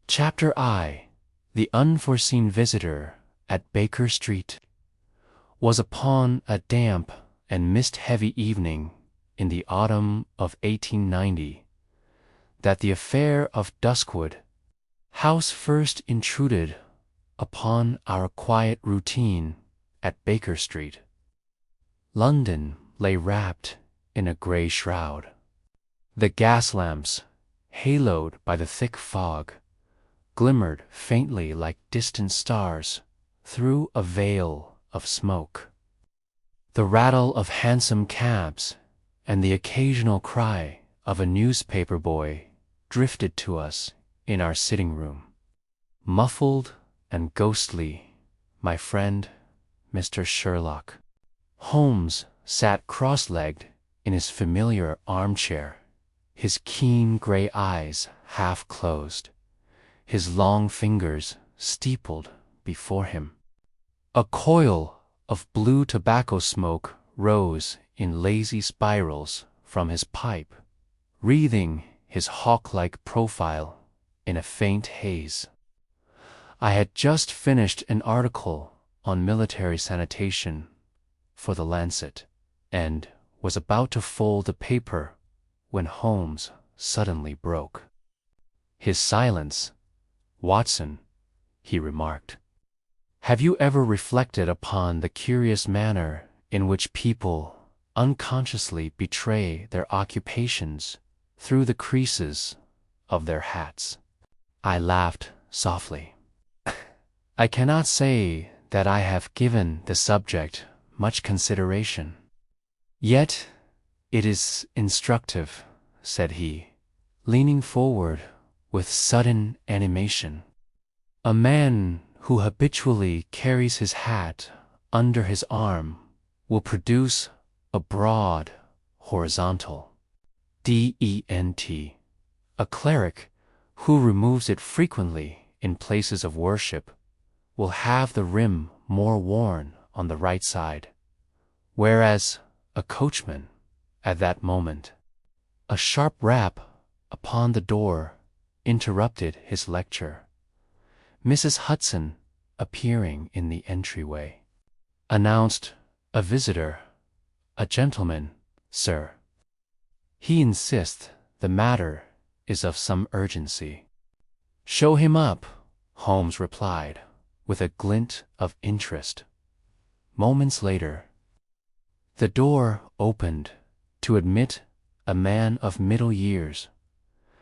Chapter I. The unforeseen visitor at Baker Street. Was upon a damp and mist-heavy evening in the autumn of 1890 that the affair of Duskwood House first intruded upon our quiet routine at Baker Street. London lay wrapped in a grey shroud. The gas lamps, haloed by the thick fog, glimmered faintly like distant stars through a veil of smoke. The rattle of hansom cabs and the occasional cry of a newspaper boy drifted to us in our sitting room. Muffled and ghostly, my friend, Mr. Sherlock Holmes sat cross-legged in his familiar armchair, his keen grey eyes half closed, his long fingers steepled before him. A coil of blue tobacco smoke rose in lazy spirals from his pipe, wreathing his hawk-like profile in a faint haze. I had just finished an article on military sanitation for the Lancet, and was about to fold the paper when Holmes suddenly broke. His silence. "Watson," he remarked, "have you ever reflected upon the curious manner in which people unconsciously betray their occupations through the creases of their hats?" I laughed softly. "I cannot say that I have given the subject much consideration. Yet it is instructive," said he, leaning forward with sudden animation. "A man who habitually carries his hat under his arm will produce a broad horizontal dent. A cleric who removes it frequently in places of worship will have the rim more worn on the right side, whereas a coachman, at that moment." A sharp rap upon the door interrupted his lecture. Mrs. Hudson, appearing in the entryway, announced a visitor. "A gentleman, sir. He insists the matter is of some urgency." "Show him up," Holmes replied, with a glint of interest. Moments later, the door opened to admit a man of middle years,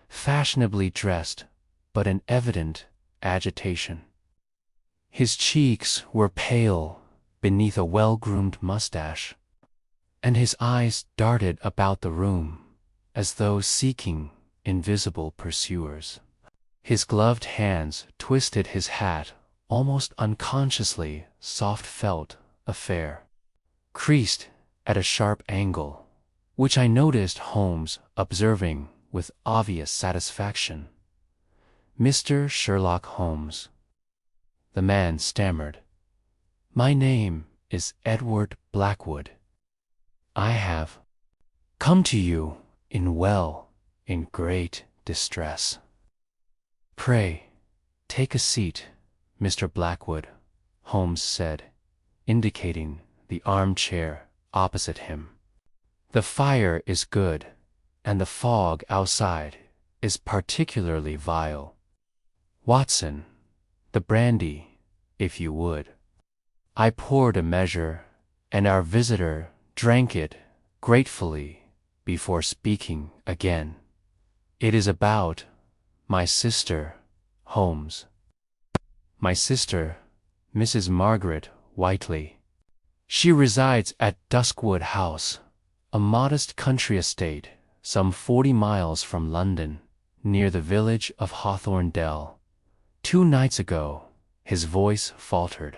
fashionably dressed but in evident agitation. His cheeks were pale beneath a well-groomed mustache, and his eyes darted about the room as though seeking invisible pursuers. His gloved hands twisted his hat, almost unconsciously soft felt affair, creased at a sharp angle, which I noticed Holmes observing with obvious satisfaction. "Mr. Sherlock Holmes," the man stammered. "My name is Edward Blackwood. I have come to you in great distress." "Pray, take a seat, Mr. Blackwood," Holmes said, indicating the armchair opposite him. "The fire is good, and the fog outside is particularly vile. Watson, the brandy, if you would." I poured a measure, and our visitor drank it gratefully before speaking again. "It is about my sister, Holmes. My sister, Mrs. Margaret Whiteley. She resides at Duskwood House, a modest country estate some 40 miles from London, near the village of Hawthorndale. 2 nights ago," his voice faltered.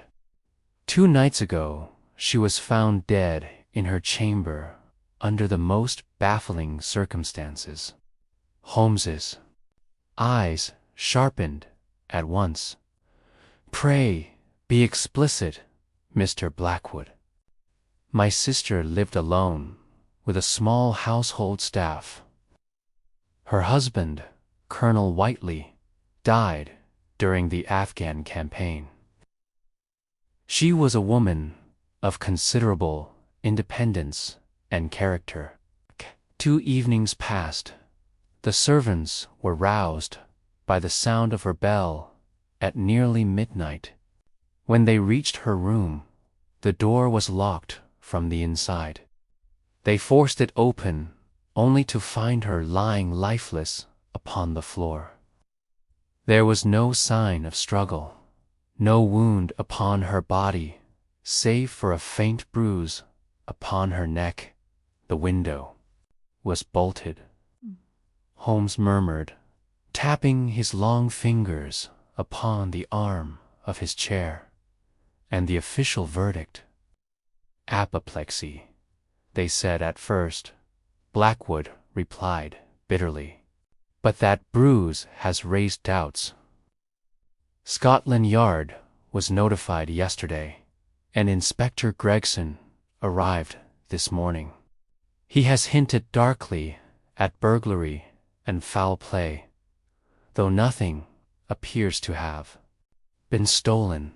"2 nights ago she was found dead in her chamber under the most baffling circumstances." Holmes's eyes sharpened at once. "Pray be explicit, Mr. Blackwood." "My sister lived alone with a small household staff. Her husband, Colonel Whiteley, died during the Afghan campaign. She was a woman of considerable independence and character. 2 evenings passed. The servants were roused by the sound of her bell at nearly midnight. When they reached her room, the door was locked from the inside. They forced it open, only to find her lying lifeless upon the floor. There was no sign of struggle, no wound upon her body, save for a faint bruise upon her neck. The window was bolted. Holmes murmured, tapping his long fingers upon the arm of his chair. And the official verdict? Apoplexy, they said at first, Blackwood replied bitterly. But that bruise has raised doubts. Scotland Yard was notified yesterday, and Inspector Gregson arrived this morning. He has hinted darkly at burglary and foul play, though nothing appears to have been stolen.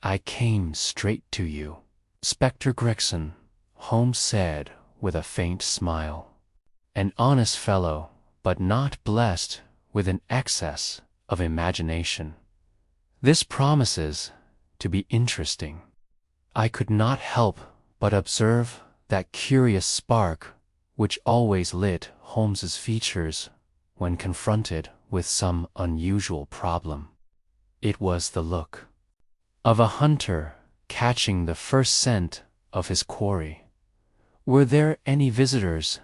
I came straight to you, Inspector Gregson, Holmes said with a faint smile. An honest fellow, but not blessed with an excess of imagination. This promises to be interesting. I could not help but observe that curious spark which always lit Holmes's features when confronted with some unusual problem. It was the look of a hunter catching the first scent of his quarry. Were there any visitors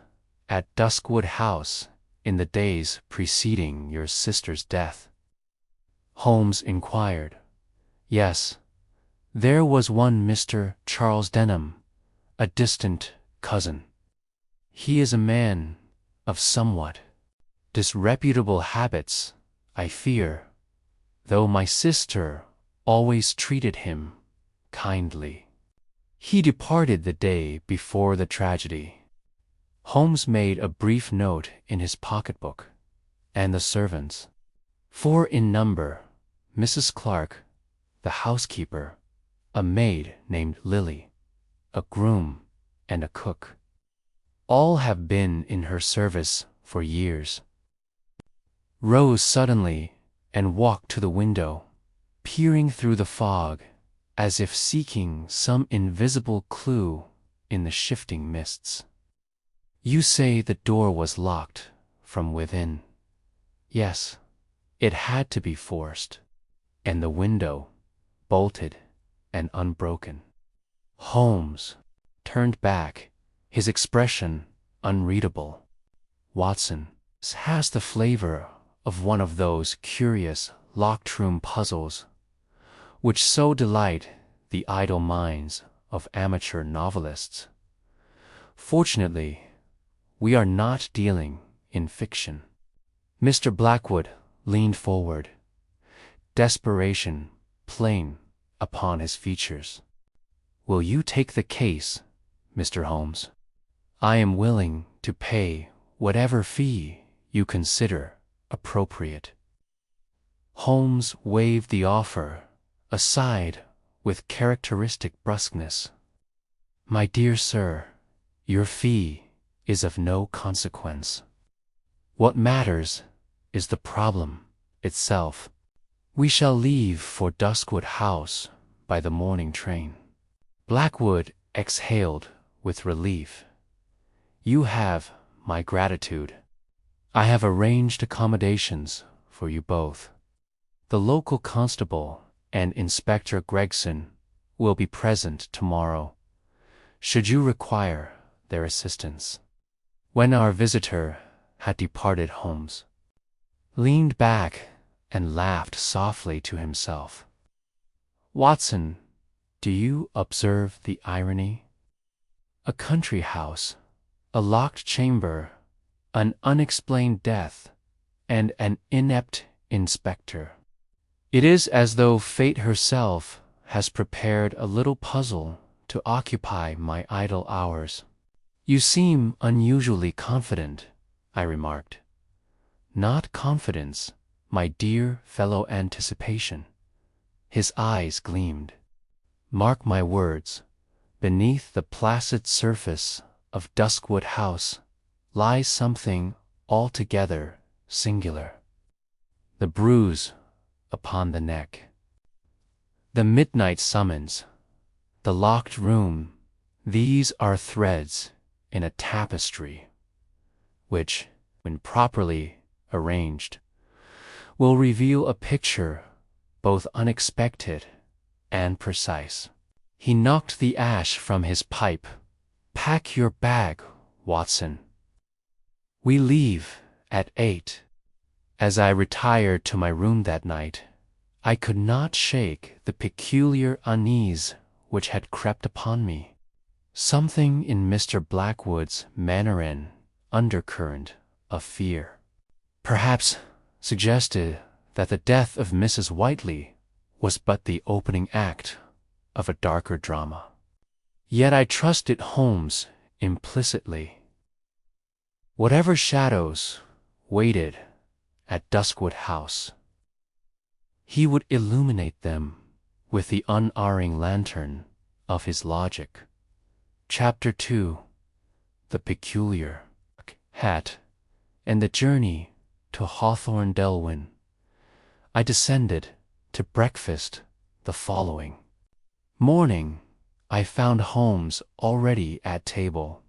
at Duskwood House in the days preceding your sister's death? Holmes inquired. Yes, there was one Mr. Charles Denham, a distant cousin. He is a man of somewhat disreputable habits, I fear, though my sister always treated him kindly. He departed the day before the tragedy. Holmes made a brief note in his pocketbook, and the servants, 4 in number, Mrs. Clark, the housekeeper, a maid named Lily, a groom, and a cook. All have been in her service for years. Rose suddenly and walked to the window, peering through the fog as if seeking some invisible clue in the shifting mists. You say the door was locked from within. Yes, it had to be forced, and the window bolted and unbroken. Holmes turned back, his expression unreadable. Watson has the flavor of one of those curious locked-room puzzles which so delight the idle minds of amateur novelists. Fortunately, we are not dealing in fiction. Mr. Blackwood leaned forward, desperation plain upon his features. Will you take the case, Mr. Holmes? I am willing to pay whatever fee you consider appropriate. Holmes waved the offer aside with characteristic brusqueness. My dear sir, your fee is of no consequence. What matters is the problem itself. We shall leave for Duskwood House by the morning train. Blackwood exhaled with relief. You have my gratitude. I have arranged accommodations for you both. The local constable and Inspector Gregson will be present tomorrow, should you require their assistance. When our visitor had departed, Holmes leaned back and laughed softly to himself. Watson, do you observe the irony? A country house, a locked chamber, an unexplained death, and an inept inspector. It is as though fate herself has prepared a little puzzle to occupy my idle hours. You seem unusually confident, I remarked. Not confidence, my dear fellow anticipation. His eyes gleamed. Mark my words, beneath the placid surface of Duskwood House lies something altogether singular. The bruise upon the neck, the midnight summons, the locked room, these are threads in a tapestry, which, when properly arranged, will reveal a picture both unexpected and precise. He knocked the ash from his pipe. Pack your bag, Watson. We leave at 8. As I retired to my room that night, I could not shake the peculiar unease which had crept upon me. Something in Mr. Blackwood's manner and undercurrent of fear, perhaps, suggested that the death of Mrs. Whiteley was but the opening act of a darker drama. Yet I trusted Holmes implicitly. Whatever shadows waited at Duskwood House, he would illuminate them with the unerring lantern of his logic. Chapter 2. The Peculiar Hat and the Journey to Hawthorne Delwyn. I descended to breakfast the following morning. I found Holmes already at table,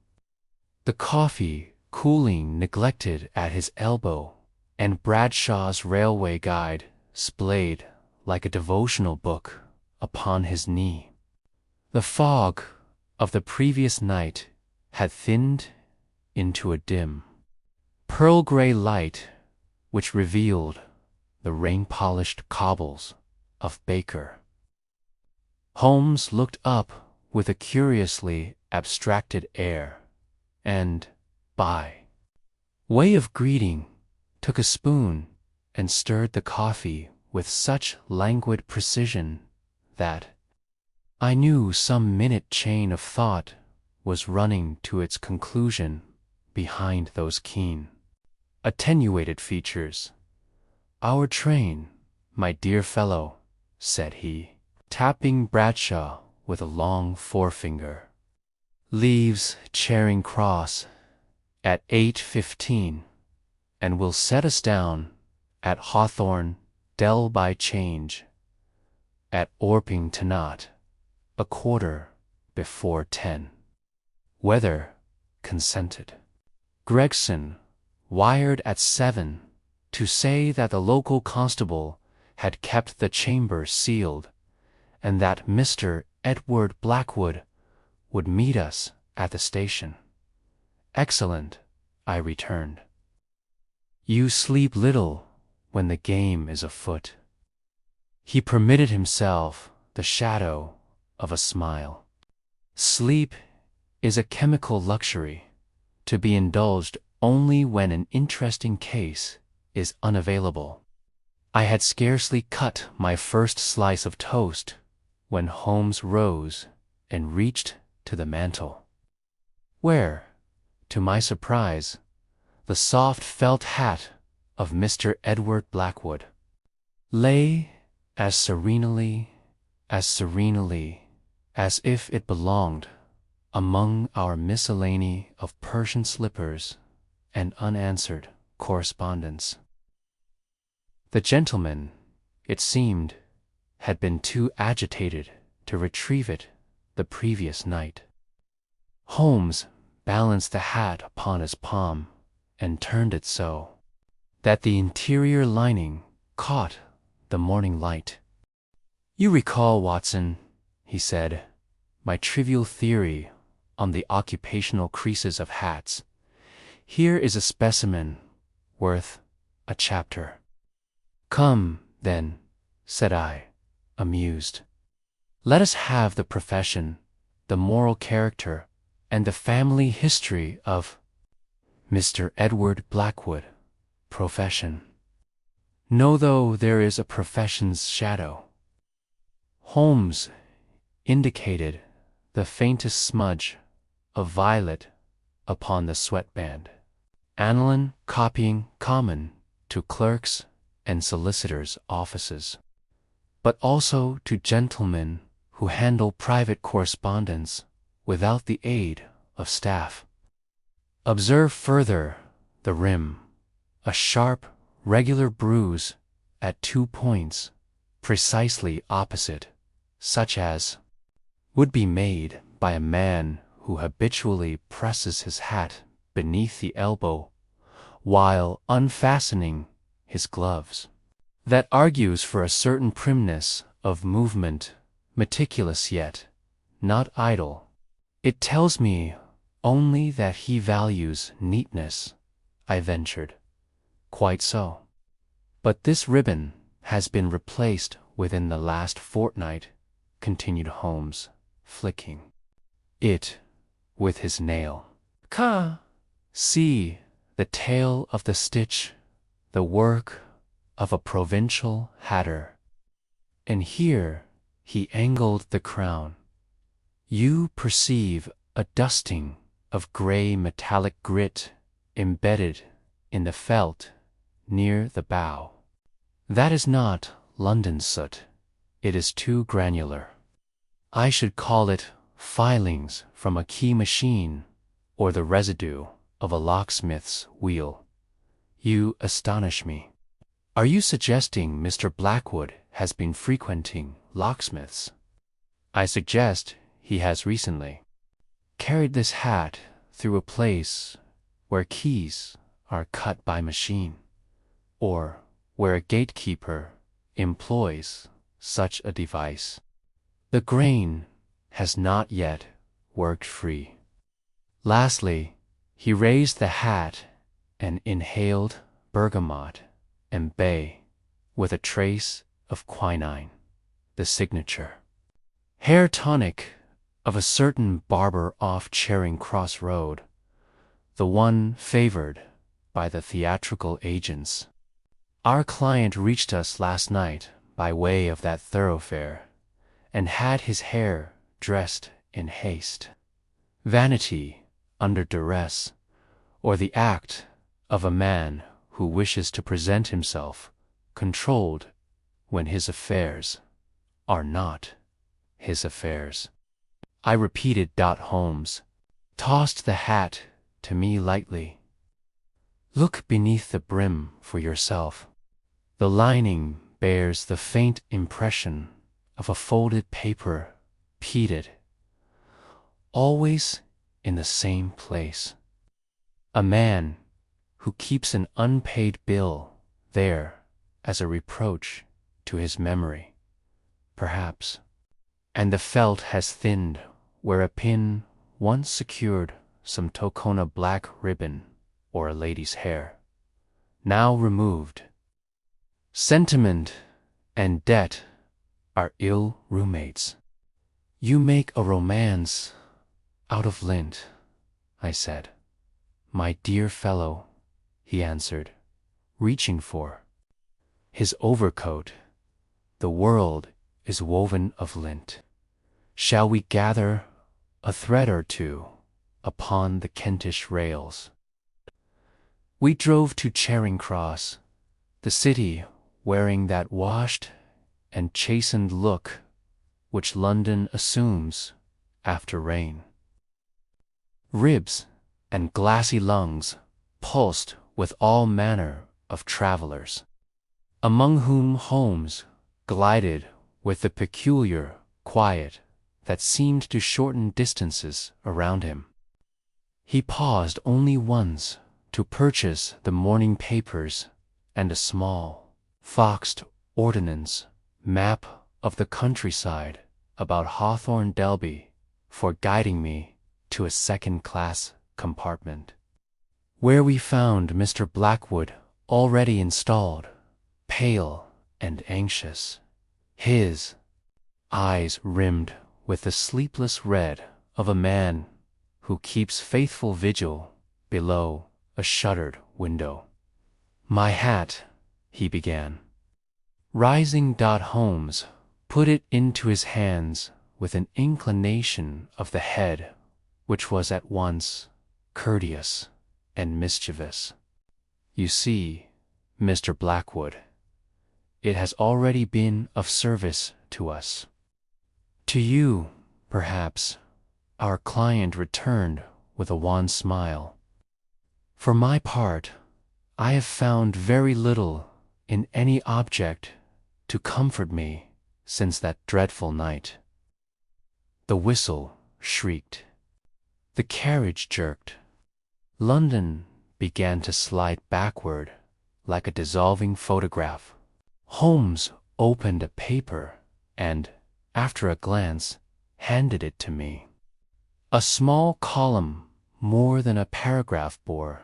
the coffee cooling neglected at his elbow, and Bradshaw's Railway Guide splayed like a devotional book upon his knee. The fog of the previous night had thinned into a dim, pearl-gray light which revealed the rain-polished cobbles of Baker. Holmes looked up with a curiously abstracted air, and, by way of greeting, took a spoon and stirred the coffee with such languid precision that I knew some minute chain of thought was running to its conclusion behind those keen, attenuated features. "Our train, my dear fellow," said he, tapping Bradshaw with a long forefinger, "leaves Charing Cross at 8:15, and will set us down at Hawthorne Dell by Change at Orpingtonot a quarter before 10. Weather consented. Gregson wired at 7 to say that the local constable had kept the chamber sealed, and that Mr. Edward Blackwood would meet us at the station. "Excellent," I returned. "You sleep little when the game is afoot." He permitted himself the shadow of a smile. "Sleep is a chemical luxury, to be indulged only when an interesting case is unavailable." I had scarcely cut my first slice of toast when Holmes rose and reached to the mantel, where, to my surprise, the soft felt hat of Mr. Edward Blackwood lay as serenely as if it belonged among our miscellany of Persian slippers and unanswered correspondence. The gentleman, it seemed, had been too agitated to retrieve it the previous night. Holmes balanced the hat upon his palm and turned it so that the interior lining caught the morning light. "You recall, Watson," he said, "my trivial theory on the occupational creases of hats. Here is a specimen worth a chapter." "Come, then," said I, amused. "Let us have the profession, the moral character, and the family history of Mr. Edward Blackwood. Profession. Know though there is a profession's shadow." Holmes indicated the faintest smudge of violet upon the sweatband. "Aniline copying common to clerks and solicitors' offices, but also to gentlemen who handle private correspondence without the aid of staff. Observe further the rim, a sharp, regular bruise at 2 points, precisely opposite, such as would be made by a man who habitually presses his hat beneath the elbow while unfastening his gloves. That argues for a certain primness of movement, meticulous yet not idle. It tells me only that he values neatness, I ventured. Quite so. But this ribbon has been replaced within the last fortnight, continued Holmes, flicking it with his nail. See the tail of the stitch, the work of a provincial hatter. And here he angled the crown. You perceive a dusting of gray metallic grit embedded in the felt near the bow. That is not London soot. It is too granular. I should call it filings from a key machine or the residue of a locksmith's wheel. You astonish me. Are you suggesting Mr. Blackwood has been frequenting locksmiths? I suggest he has recently carried this hat through a place where keys are cut by machine, or where a gatekeeper employs such a device. The grain has not yet worked free. Lastly, he raised the hat and inhaled bergamot and bay with a trace of quinine, the signature. Hair tonic of a certain barber off Charing Cross Road, the one favored by the theatrical agents. Our client reached us last night by way of that thoroughfare, and had his hair dressed in haste. Vanity under duress, or the act of a man who wishes to present himself controlled when his affairs are not his affairs. I repeated. Holmes tossed the hat to me lightly. Look beneath the brim for yourself. The lining bears the faint impression of a folded paper pleated, always in the same place. A man who keeps an unpaid bill there as a reproach to his memory, perhaps. And the felt has thinned where a pin once secured some Tokona black ribbon or a lady's hair, now removed. Sentiment and debt are ill roommates. You make a romance out of lint, I said. My dear fellow, he answered, reaching for his overcoat. The world is woven of lint. Shall we gather a thread or two upon the Kentish rails? We drove to Charing Cross, the city wearing that washed and chastened look which London assumes after rain. Ribs and glassy lungs pulsed with all manner of travelers, among whom Holmes glided with the peculiar quiet that seemed to shorten distances around him. He paused only once to purchase the morning papers and a small, foxed ordnance map of the countryside about Hawthorne Delby for guiding me to a second-class compartment, where we found Mr. Blackwood already installed, pale and anxious, his eyes rimmed with the sleepless red of a man who keeps faithful vigil below a shuttered window. My hat, he began. Rising. Holmes put it into his hands with an inclination of the head which was at once courteous and mischievous. You see, Mr. Blackwood, it has already been of service to us. To you, perhaps, our client returned with a wan smile. For my part, I have found very little in any object to comfort me since that dreadful night. The whistle shrieked. The carriage jerked. London began to slide backward like a dissolving photograph. Holmes opened a paper and, after a glance, handed it to me. A small column, more than a paragraph, bore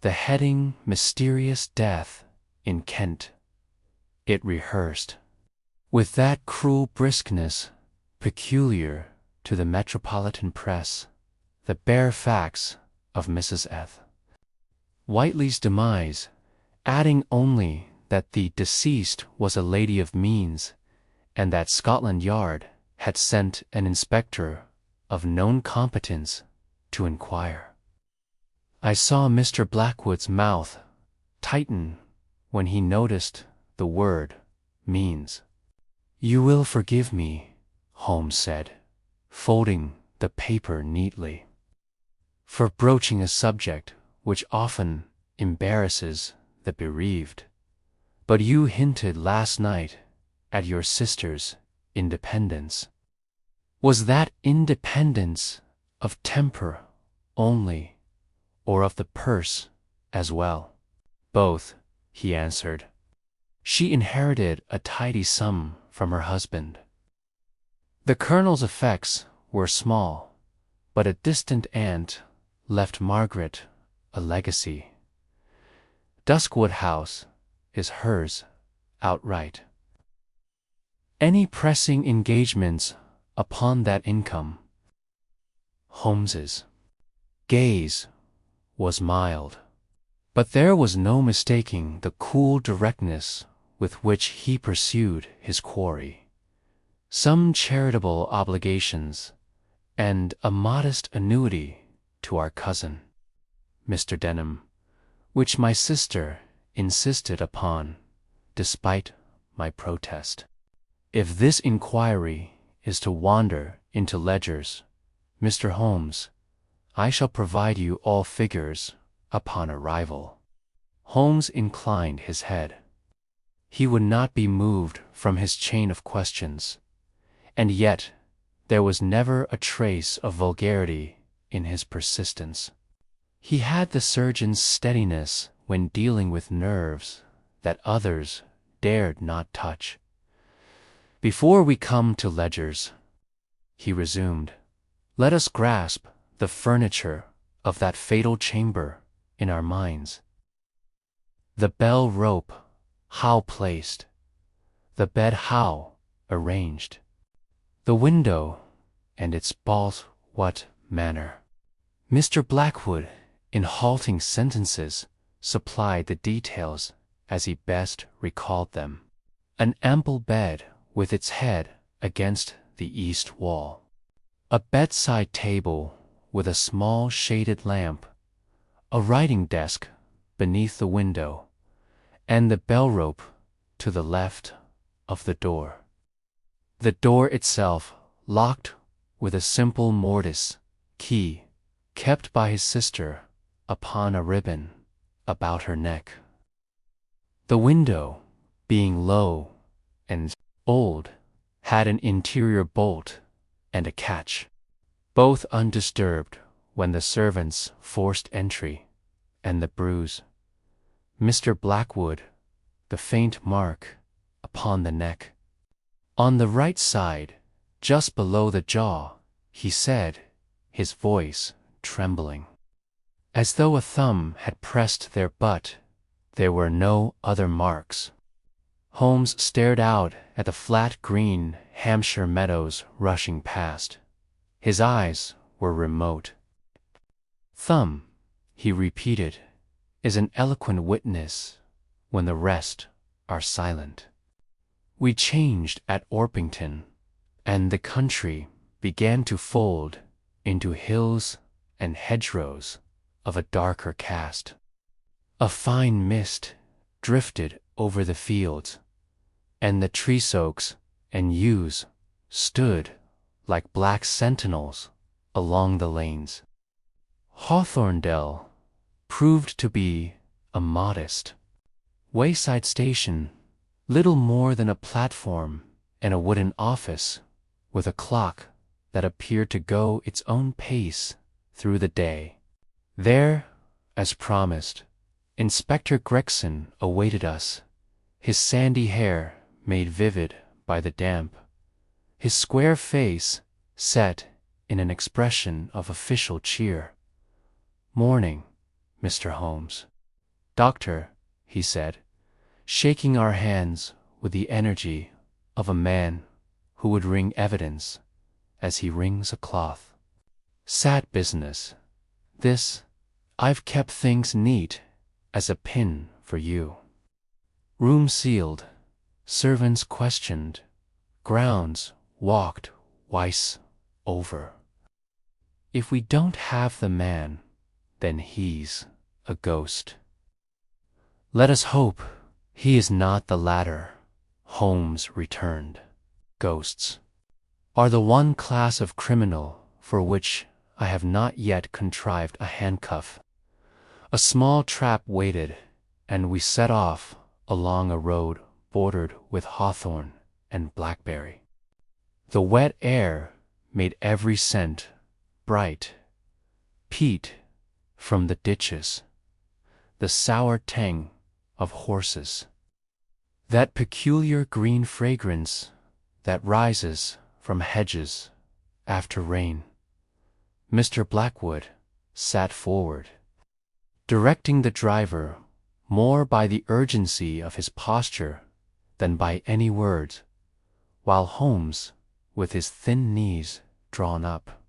the heading "Mysterious Death in Kent." It rehearsed, with that cruel briskness peculiar to the metropolitan press, the bare facts of Mrs. F. Whiteley's demise, adding only that the deceased was a lady of means, and that Scotland Yard had sent an inspector of known competence to inquire. I saw Mr. Blackwood's mouth tighten when he noticed the word "means." "You will forgive me," Holmes said, folding the paper neatly, "for broaching a subject which often embarrasses the bereaved. But you hinted last night at your sister's independence. Was that independence of temper only, or of the purse as well?" "Both," he answered. "She inherited a tidy sum from her husband. The Colonel's effects were small, but a distant aunt left Margaret a legacy. Duskwood House is hers outright. Any pressing engagements upon that income?" Holmes's gaze was mild, but there was no mistaking the cool directness with which he pursued his quarry. "Some charitable obligations, and a modest annuity to our cousin, Mr. Denham, which my sister insisted upon, despite my protest. If this inquiry is to wander into ledgers, Mr. Holmes, I shall provide you all figures upon arrival." Holmes inclined his head. He would not be moved from his chain of questions, and yet there was never a trace of vulgarity in his persistence. He had the surgeon's steadiness when dealing with nerves that others dared not touch. "Before we come to ledgers," he resumed, "let us grasp the furniture of that fatal chamber in our minds. The bell rope, how placed; the bed how arranged; the window and its bolt what manner." Mr. Blackwood, in halting sentences, supplied the details as he best recalled them. An ample bed with its head against the east wall, a bedside table with a small shaded lamp, a writing desk beneath the window, and the bell rope to the left of the door. The door itself locked with a simple mortice key kept by his sister upon a ribbon about her neck. The window, being low and old, had an interior bolt and a catch, both undisturbed when the servants forced entry, and the bruise, Mr. Blackwood, the faint mark upon the neck. On the right side, just below the jaw, he said, his voice trembling, as though a thumb had pressed there, but there were no other marks. Holmes stared out at the flat green Hampshire meadows rushing past. His eyes were remote. "Thumb," he repeated, "is an eloquent witness when the rest are silent." We changed at Orpington, and the country began to fold into hills and hedgerows of a darker cast. A fine mist drifted over the fields, and the tree oaks and yews stood like black sentinels along the lanes. Hawthorndale proved to be a modest wayside station, little more than a platform and a wooden office with a clock that appeared to go its own pace through the day. There, as promised, Inspector Gregson awaited us, his sandy hair made vivid by the damp, his square face set in an expression of official cheer. "Morning, Mr. Holmes." "Doctor," he said, shaking our hands with the energy of a man who would wring evidence as he wrings a cloth. "Sad business. This, I've kept things neat as a pin for you. Room sealed, servants questioned, grounds walked twice over. If we don't have the man, then he's a ghost. Let us hope he is not the latter," Holmes returned. "Ghosts are the one class of criminal for which I have not yet contrived a handcuff." A small trap waited, and we set off along a road bordered with hawthorn and blackberry. The wet air made every scent bright: peat from the ditches, the sour tang of horses, that peculiar green fragrance that rises from hedges after rain. Mr. Blackwood sat forward, directing the driver more by the urgency of his posture than by any words, while Holmes, with his thin knees drawn up,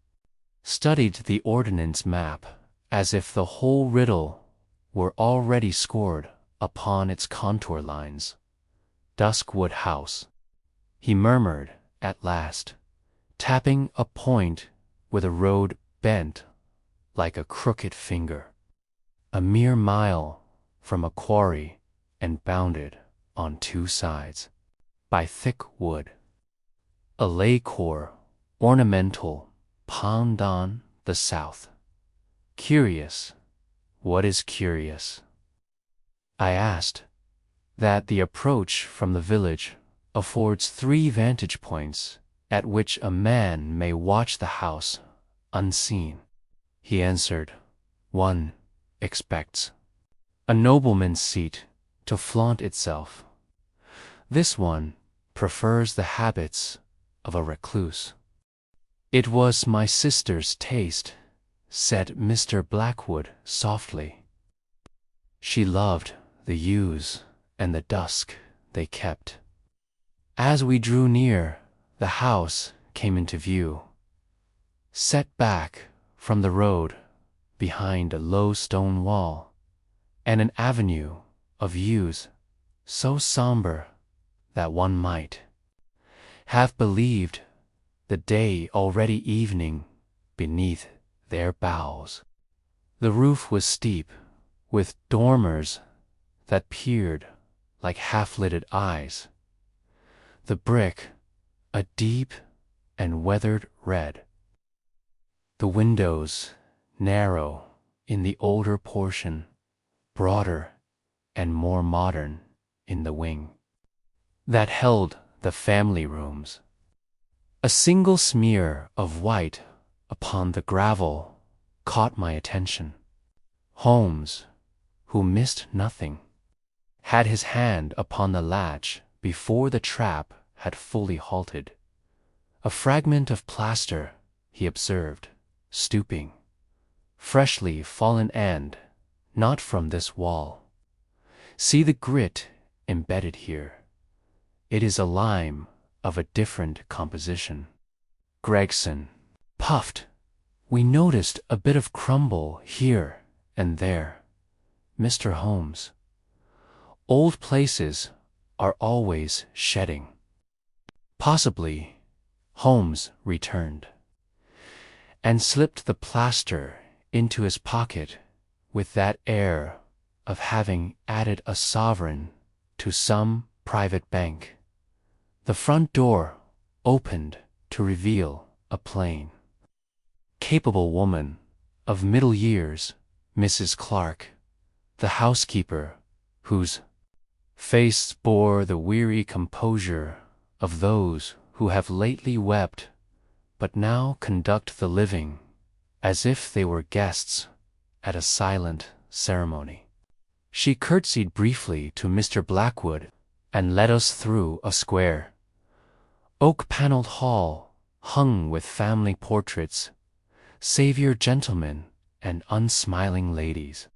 studied the ordnance map as if the whole riddle were already scored upon its contour lines. "Duskwood House," he murmured at last, tapping a point with a road bent like a crooked finger. "A mere mile from a quarry and bounded on two sides by thick wood. A lay-core ornamental pond on the south. Curious. What is curious?" I asked. "That the approach from the village affords 3 vantage points at which a man may watch the house unseen." He answered. "One expects a nobleman's seat to flaunt itself. This one prefers the habits of a recluse." "It was my sister's taste," said Mr. Blackwood softly. "She loved the yews and the dusk they kept." As we drew near, the house came into view, set back from the road behind a low stone wall and an avenue of yews so somber that one might have believed the day already evening beneath their boughs. The roof was steep, with dormers that peered like half-lidded eyes, the brick a deep and weathered red, the windows narrow in the older portion, broader and more modern in the wing that held the family rooms. A single smear of white upon the gravel caught my attention. Holmes, who missed nothing, had his hand upon the latch before the trap had fully halted. "A fragment of plaster," he observed, stooping, "freshly fallen and not from this wall. See the grit embedded here. It is a lime of a different composition." Gregson puffed. "We noticed a bit of crumble here and there, Mr. Holmes. Old places are always shedding." "Possibly," Holmes returned, and slipped the plaster into his pocket with that air of having added a sovereign to some private bank The front door opened to reveal a plain, capable woman of middle years, Mrs. Clark, the housekeeper, whose face bore the weary composure of those who have lately wept but now conduct the living as if they were guests at a silent ceremony. She curtsied briefly to Mr. Blackwood and led us through a square, oak-paneled hall hung with family portraits, savior gentlemen and unsmiling ladies,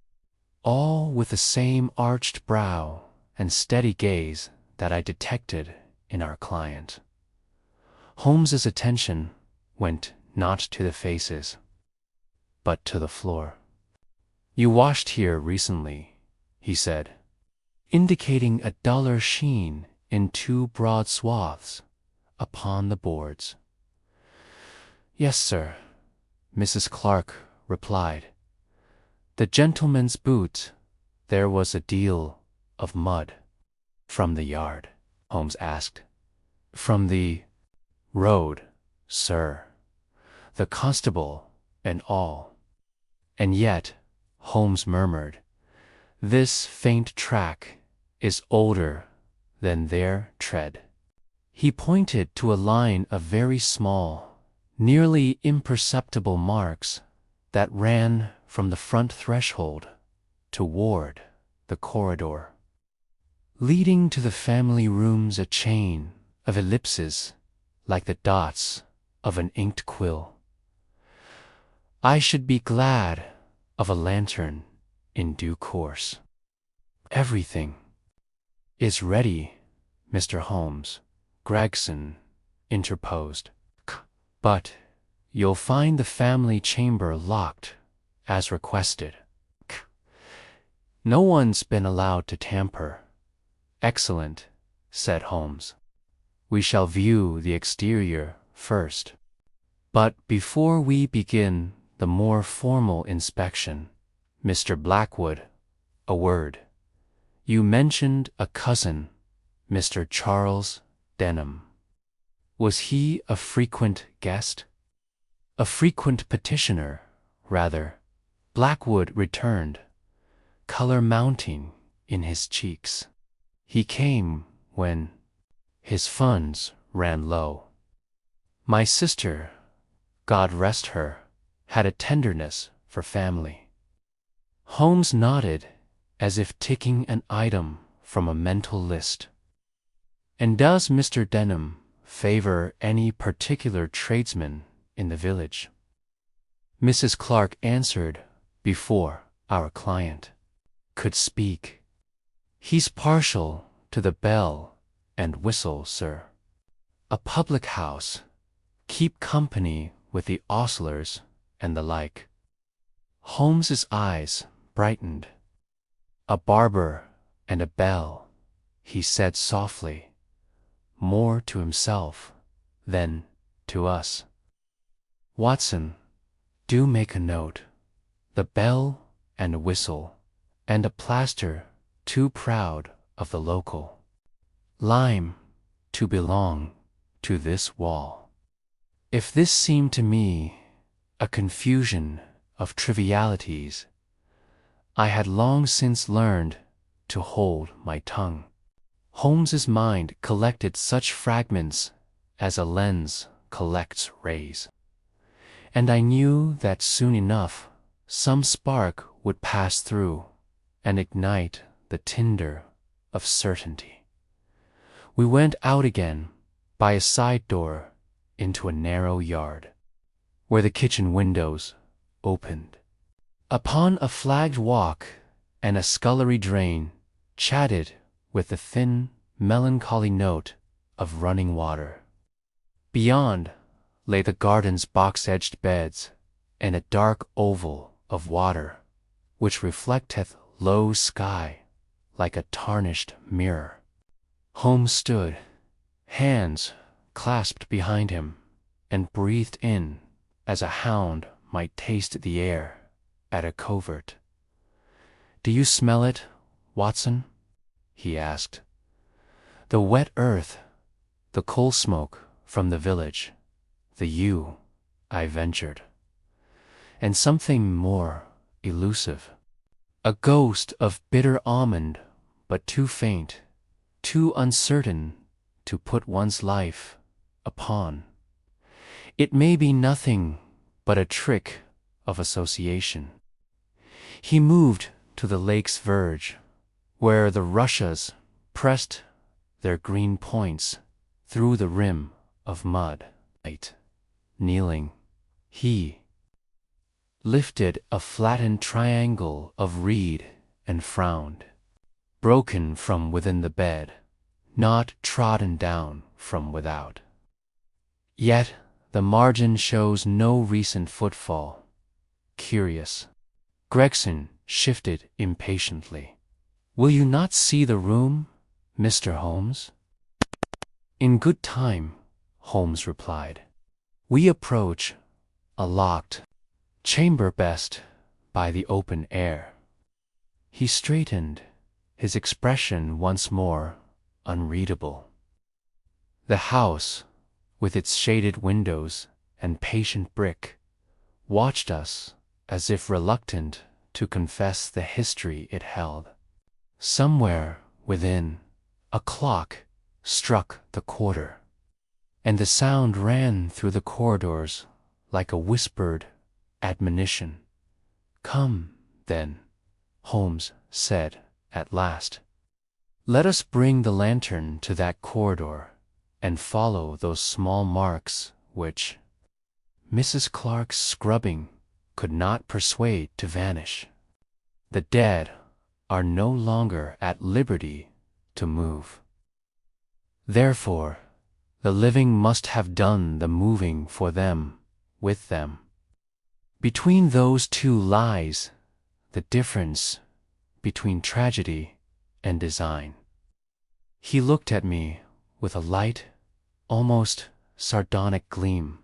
all with the same arched brow and steady gaze that I detected in our client. Holmes's attention went not to the faces, but to the floor. "You washed here recently," he said, indicating a duller sheen in two broad swaths upon the boards. "Yes, sir," Mrs. Clark replied. "The gentleman's boot, there was a deal of mud." "From the yard?" Holmes asked. "From the road, sir. The constable and all." "And yet," Holmes murmured, "this faint track is older than their tread." He pointed to a line of very small, nearly imperceptible marks that ran from the front threshold toward the corridor, leading to the family rooms, a chain of ellipses like the dots of an inked quill. "I should be glad of a lantern in due course." "Everything is ready, Mr. Holmes," Gregson interposed. "But you'll find the family chamber locked as requested." "No one's been allowed to tamper." "Excellent," said Holmes. "We shall view the exterior first. But before we begin the more formal inspection, Mr. Blackwood, a word. You mentioned a cousin, Mr. Charles Denham. Was he a frequent guest?" "A frequent petitioner, rather," Blackwood returned, color mounting in his cheeks. "He came when his funds ran low. My sister, God rest her, had a tenderness for family." Holmes nodded as if ticking an item from a mental list. "And does Mr. Denham favor any particular tradesman in the village?" Mrs. Clark answered before our client could speak. "He's partial to the bell and whistle, sir. A public house, keep company with the ostlers and the like." Holmes's eyes brightened. "A barber and a bell," he said softly, more to himself than to us. "Watson, do make a note. The bell and a whistle, and a plaster too proud of the local. Lime to belong to this wall." If this seemed to me a confusion of trivialities, I had long since learned to hold my tongue. Holmes's mind collected such fragments as a lens collects rays, and I knew that soon enough some spark would pass through and ignite the tinder of certainty. We went out again by a side door into a narrow yard, where the kitchen windows opened upon a flagged walk, and a scullery drain chatted with the thin, melancholy note of running water. Beyond lay the garden's box-edged beds, and a dark oval of water, which reflecteth low sky like a tarnished mirror. Holmes stood, hands clasped behind him, and breathed in as a hound might taste the air at a covert. "Do you smell it, Watson?" he asked. "The wet earth, The coal smoke from the village, the yew, I ventured, and something more elusive. A ghost of bitter almond, but too faint, too uncertain to put one's life upon. It may be nothing but a trick of association. He moved to the lake's verge, where the rushes pressed their green points through the rim of mud. Kneeling, he lifted a flattened triangle of reed and frowned. Broken from within the bed, not trodden down from without. Yet the margin shows no recent footfall. Curious. Gregson shifted impatiently. Will you not see the room, Mr. Holmes? In good time, Holmes replied. We approach a locked chamber best by the open air. He straightened, his expression once more unreadable. The house, with its shaded windows and patient brick, watched us as if reluctant to confess the history it held. Somewhere within, a clock struck the quarter, and the sound ran through the corridors like a whispered admonition. Come, then, Holmes said at last. Let us bring the lantern to that corridor and follow those small marks which Mrs. Clark's scrubbing could not persuade to vanish. The dead are no longer at liberty to move. Therefore, the living must have done the moving for them, with them. Between those two lies the difference between tragedy and design. He looked at me with a light, almost sardonic gleam.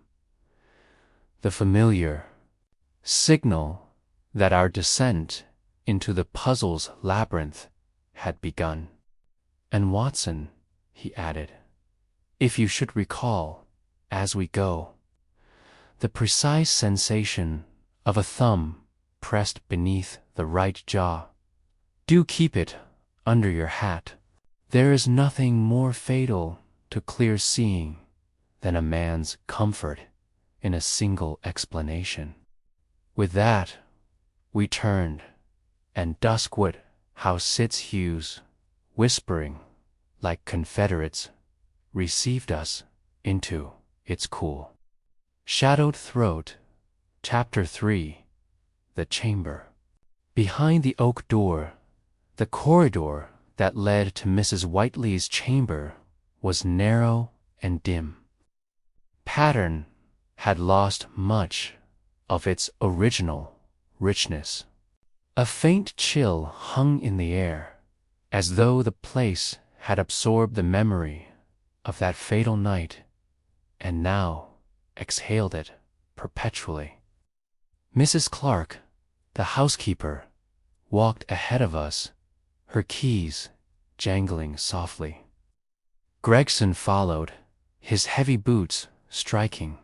The familiar signal that our descent into the puzzle's labyrinth had begun. And Watson, he added, if you should recall, as we go, the precise sensation of a thumb pressed beneath the right jaw, do keep it under your hat. There is nothing more fatal to clear seeing than a man's comfort in a single explanation. With that, we turned, and Duskwood House, its hues whispering like confederates, received us into its cool, shadowed throat. Chapter 3. The Chamber. Behind the oak door, the corridor that led to Mrs. Whiteley's chamber was narrow and dim. Pattern had lost much of its original richness. A faint chill hung in the air, as though the place had absorbed the memory of that fatal night and now exhaled it perpetually. Mrs. Clark, the housekeeper, walked ahead of us, her keys jangling softly. Gregson followed, his heavy boots striking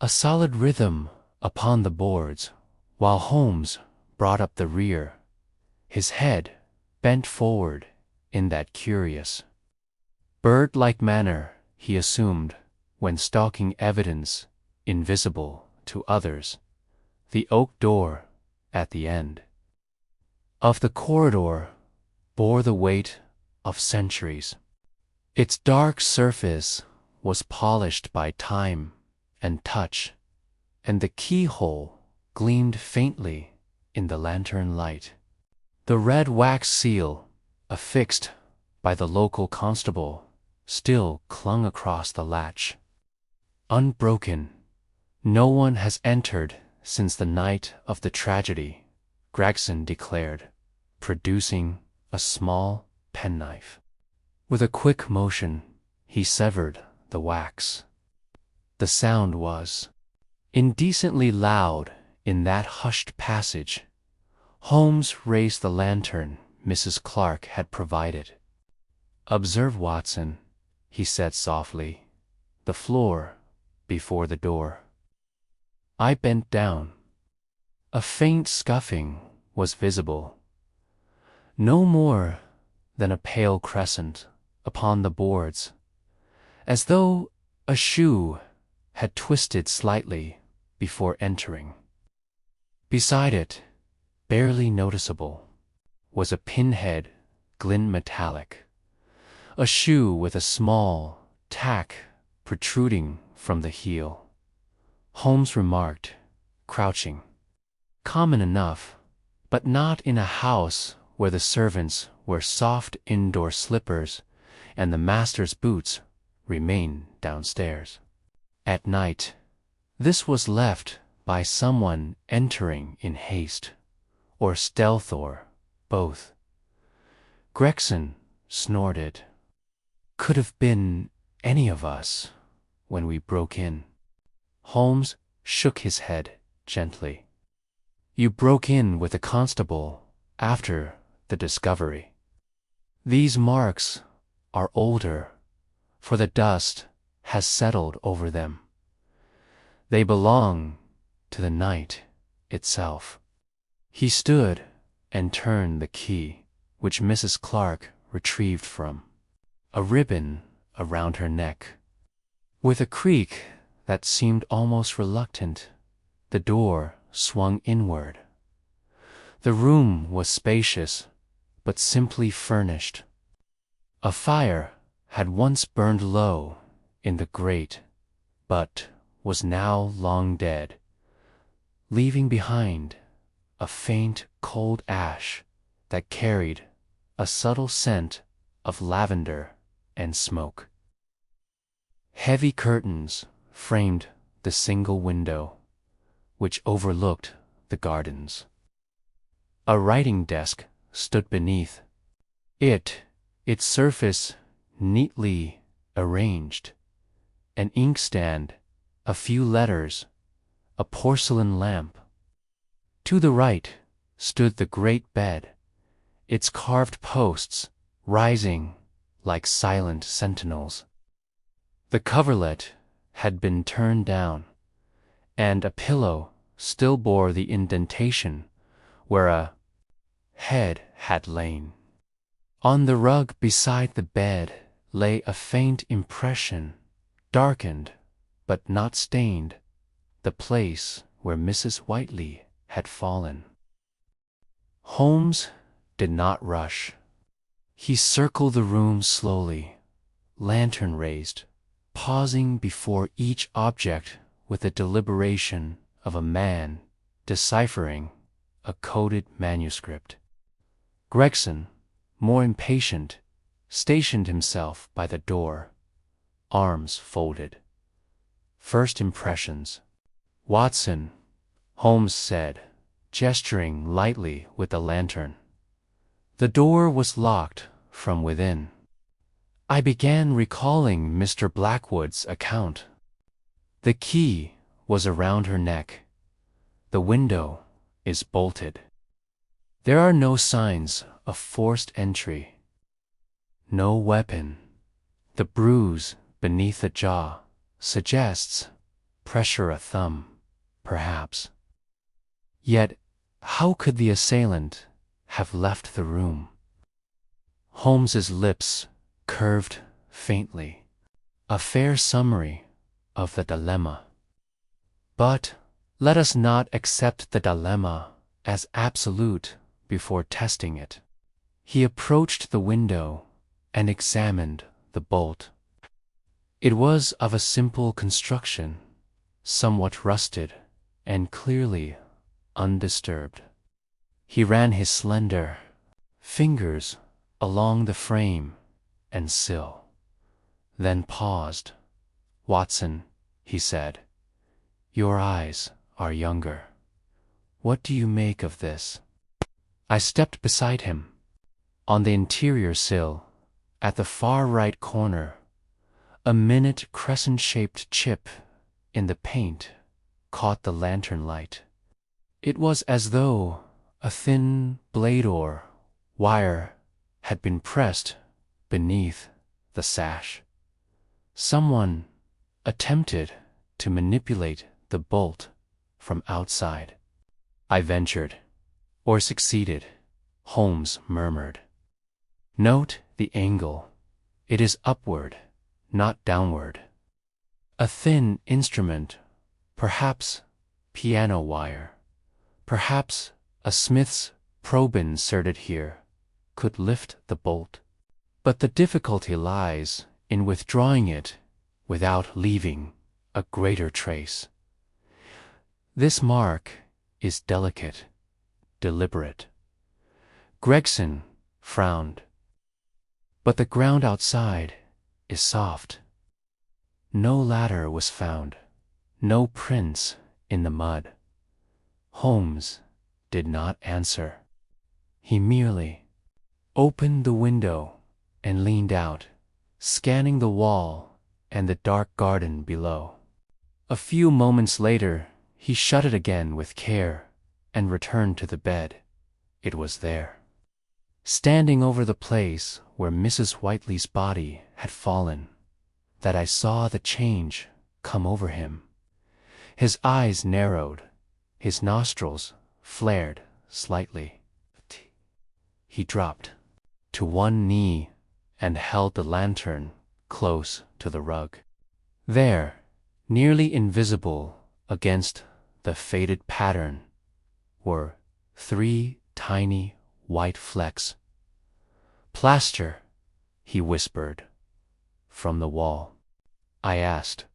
a solid rhythm upon the boards, while Holmes brought up the rear, his head bent forward in that curious, bird-like manner he assumed when stalking evidence invisible to others. The oak door at the end of the corridor bore the weight of centuries. Its dark surface was polished by time and touch, and the keyhole gleamed faintly in the lantern light. The red wax seal, affixed by the local constable, still clung across the latch. Unbroken, no one has entered since the night of the tragedy, Gregson declared, producing a small penknife. With a quick motion, he severed the wax. The sound was indecently loud in that hushed passage. Holmes raised the lantern Mrs. Clark had provided. Observe, Watson, he said softly, "the floor before the door." I bent down. A faint scuffing was visible, no more than a pale crescent upon the boards, as though a shoe had twisted slightly before entering. Beside it, barely noticeable, was a pinhead glint metallic, a shoe with a small tack protruding from the heel. Holmes remarked, crouching. Common enough, but not in a house where the servants wear soft indoor slippers and the master's boots remain downstairs. At night, this was left by someone entering in haste, or stealth, or both. Gregson snorted. Could have been any of us when we broke in. Holmes shook his head gently. You broke in with a constable after the discovery. These marks are older, for the dust has settled over them. They belong to the night itself. He stood and turned the key, which Mrs. Clark retrieved from a ribbon around her neck. With a creak that seemed almost reluctant, the door swung inward. The room was spacious, but simply furnished. A fire had once burned low in the grate, but was now long dead, leaving behind a faint cold ash that carried a subtle scent of lavender and smoke. Heavy curtains framed the single window, which overlooked the gardens. A writing desk stood beneath it, its surface neatly arranged, an inkstand, a few letters, a porcelain lamp. To the right stood the great bed, its carved posts rising like silent sentinels. The coverlet had been turned down, and a pillow still bore the indentation where a head had lain. On the rug beside the bed lay a faint impression, darkened but not stained, the place where Mrs. Whiteley had fallen. Holmes did not rush. He circled the room slowly, lantern raised, pausing before each object with the deliberation of a man deciphering a coded manuscript. Gregson, more impatient, stationed himself by the door, arms folded. First impressions. Watson, Holmes said, gesturing lightly with the lantern. The door was locked from within. I began recalling Mr. Blackwood's account. The key was around her neck. The window is bolted. There are no signs of forced entry. No weapon. The bruise beneath the jaw suggests pressure a thumb, perhaps. Yet, how could the assailant have left the room? Holmes's lips curved faintly, a fair summary of the dilemma. But let us not accept the dilemma as absolute before testing it. He approached the window and examined the bolt. It was of a simple construction, somewhat rusted and clearly undisturbed. He ran his slender fingers along the frame and sill, then paused. "Watson," he said, "your eyes are younger. What do you make of this?" I stepped beside him. On the interior sill, at the far right corner, a minute crescent-shaped chip in the paint caught the lantern light. It was as though a thin blade or wire had been pressed beneath the sash. Someone attempted to manipulate the bolt from outside. I ventured, or succeeded, Holmes murmured. Note the angle. It is upward, not downward. A thin instrument, perhaps piano wire, perhaps a smith's probe inserted here, could lift the bolt. But the difficulty lies in withdrawing it without leaving a greater trace. This mark is delicate, deliberate. Gregson frowned. But the ground outside is soft. No ladder was found, no prints in the mud. Holmes did not answer. He merely opened the window and leaned out, scanning the wall and the dark garden below. A few moments later, he shut it again with care and returned to the bed. It was there, standing over the place where Mrs. Whiteley's body had fallen, that I saw the change come over him. His eyes narrowed, his nostrils flared slightly. He dropped to one knee and held the lantern close to the rug. There, nearly invisible against the faded pattern, were 3 tiny white flecks. "Plaster," he whispered, from the wall. I asked,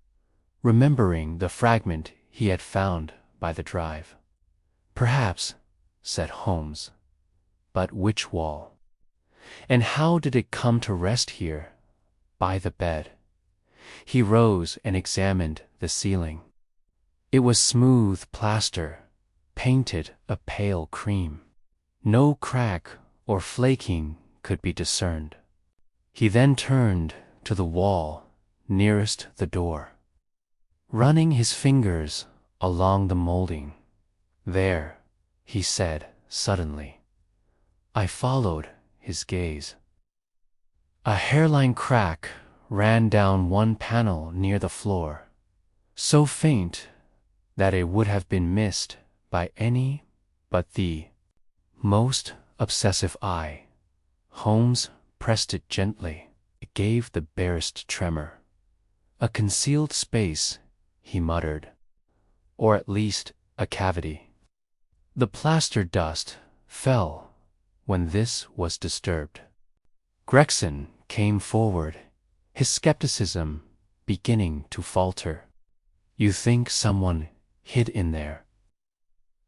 remembering the fragment he had found by the drive. "Perhaps," said Holmes. "But which wall? And how did it come to rest here, by the bed?" He rose and examined the ceiling. It was smooth plaster, painted a pale cream. No crack or flaking could be discerned. He then turned to the wall nearest the door, running his fingers along the molding. "There," he said suddenly. I followed his gaze. A hairline crack ran down one panel near the floor, so faint that it would have been missed by any but the most obsessive eye. Holmes pressed it gently. It gave the barest tremor. "A concealed space," he muttered, "or at least a cavity." The plaster dust fell when this was disturbed. Gregson came forward, his skepticism beginning to falter. "You think someone hid in there?"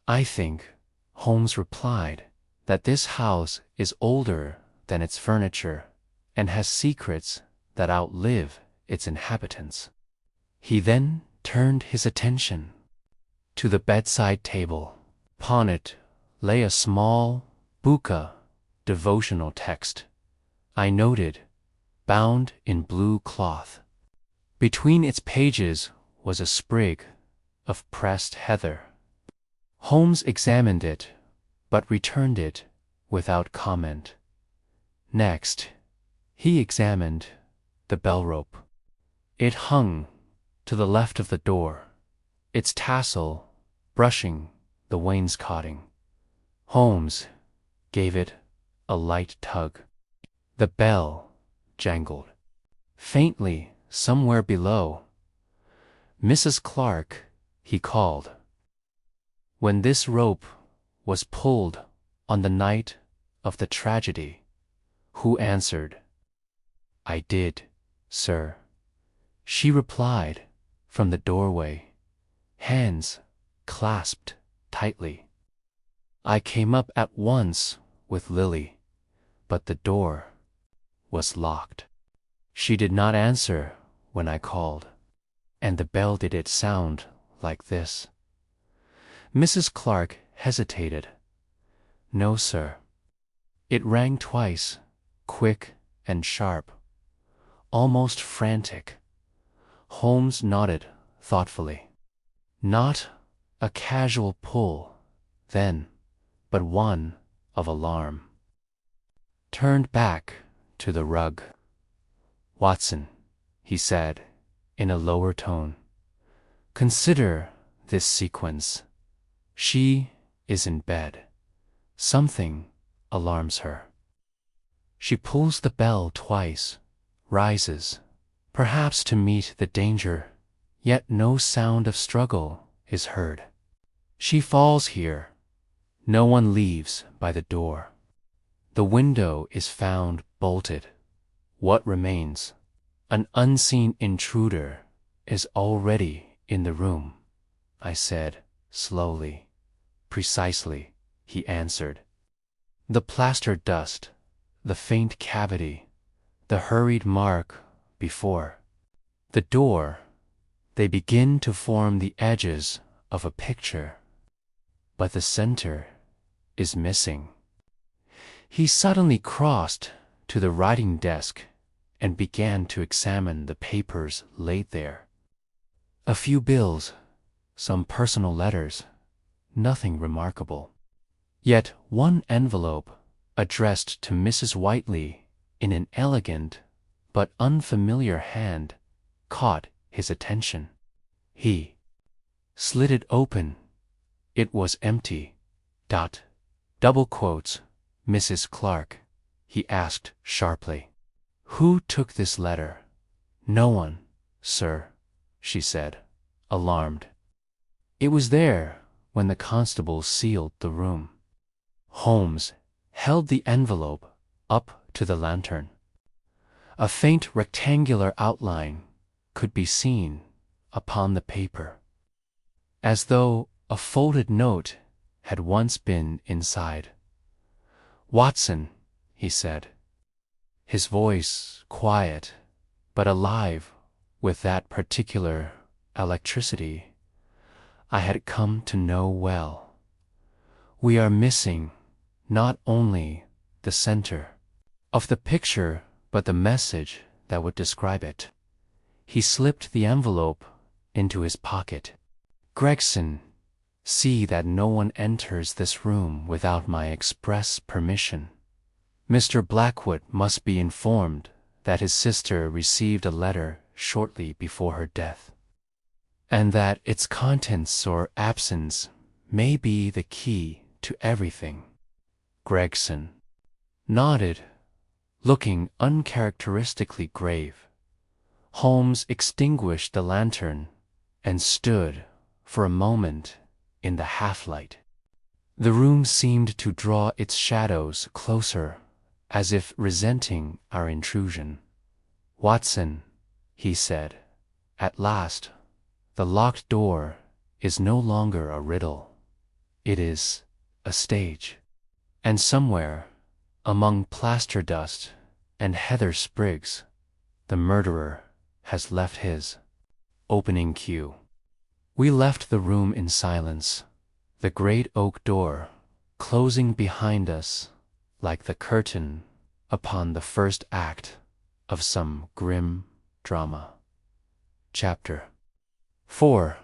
"I think," Holmes replied, "that this house is older than its furniture and has secrets that outlive its inhabitants." He then turned his attention to the bedside table. Upon it lay a small buka devotional text, I noted, bound in blue cloth. Between its pages was a sprig of pressed heather. Holmes examined it, but returned it without comment. Next, he examined the bell rope. It hung to the left of the door, its tassel brushing the wainscoting. Holmes gave it a light tug. The bell jangled. Faintly, somewhere below, "Mrs. Clark," he called. "When this rope was pulled on the night of the tragedy, who answered?" "I did, sir," she replied from the doorway, hands clasped tightly. "I came up at once with Lily, but the door was locked. She did not answer when I called, and the bell did it sound like this." Mrs. Clark hesitated. "No, sir." It rang twice, quick and sharp, almost frantic. Holmes nodded thoughtfully. Not a casual pull, then, but one of alarm. Turned back to the rug. "Watson," he said, in a lower tone. Consider this sequence. She is in bed. Something alarms her. She pulls the bell twice, rises, perhaps to meet the danger, yet no sound of struggle is heard. She falls here. No one leaves by the door. The window is found bolted. What remains? An unseen intruder is already in the room, I said, slowly. Precisely, he answered. The plaster dust, the faint cavity, the hurried mark before the door, they begin to form the edges of a picture. But the center is missing. He suddenly crossed to the writing desk and began to examine the papers laid there. A few bills, some personal letters, nothing remarkable. Yet one envelope, addressed to Mrs. Whiteley in an elegant but unfamiliar hand, caught his attention. He slit it open. It was empty. Double quotes, Mrs. Clark, he asked sharply. Who took this letter? No one, sir, she said, alarmed. It was there when the constable sealed the room. Holmes held the envelope up to the lantern. A faint rectangular outline could be seen upon the paper, as though a folded note had once been inside. Watson, he said, his voice quiet but alive with that particular electricity I had come to know well. We are missing not only the center of the picture but the message that would describe it. He slipped the envelope into his pocket. Gregson, see that no one enters this room without my express permission. Mr. Blackwood must be informed that his sister received a letter shortly before her death, and that its contents or absence may be the key to everything. Gregson nodded, looking uncharacteristically grave. Holmes extinguished the lantern and stood for a moment in the half-light. The room seemed to draw its shadows closer, as if resenting our intrusion. Watson, he said, at last, the locked door is no longer a riddle. It is a stage. And somewhere, among plaster dust and heather sprigs, the murderer has left his opening cue. We left the room in silence, the great oak door closing behind us like the curtain upon the first act of some grim drama. Chapter 4.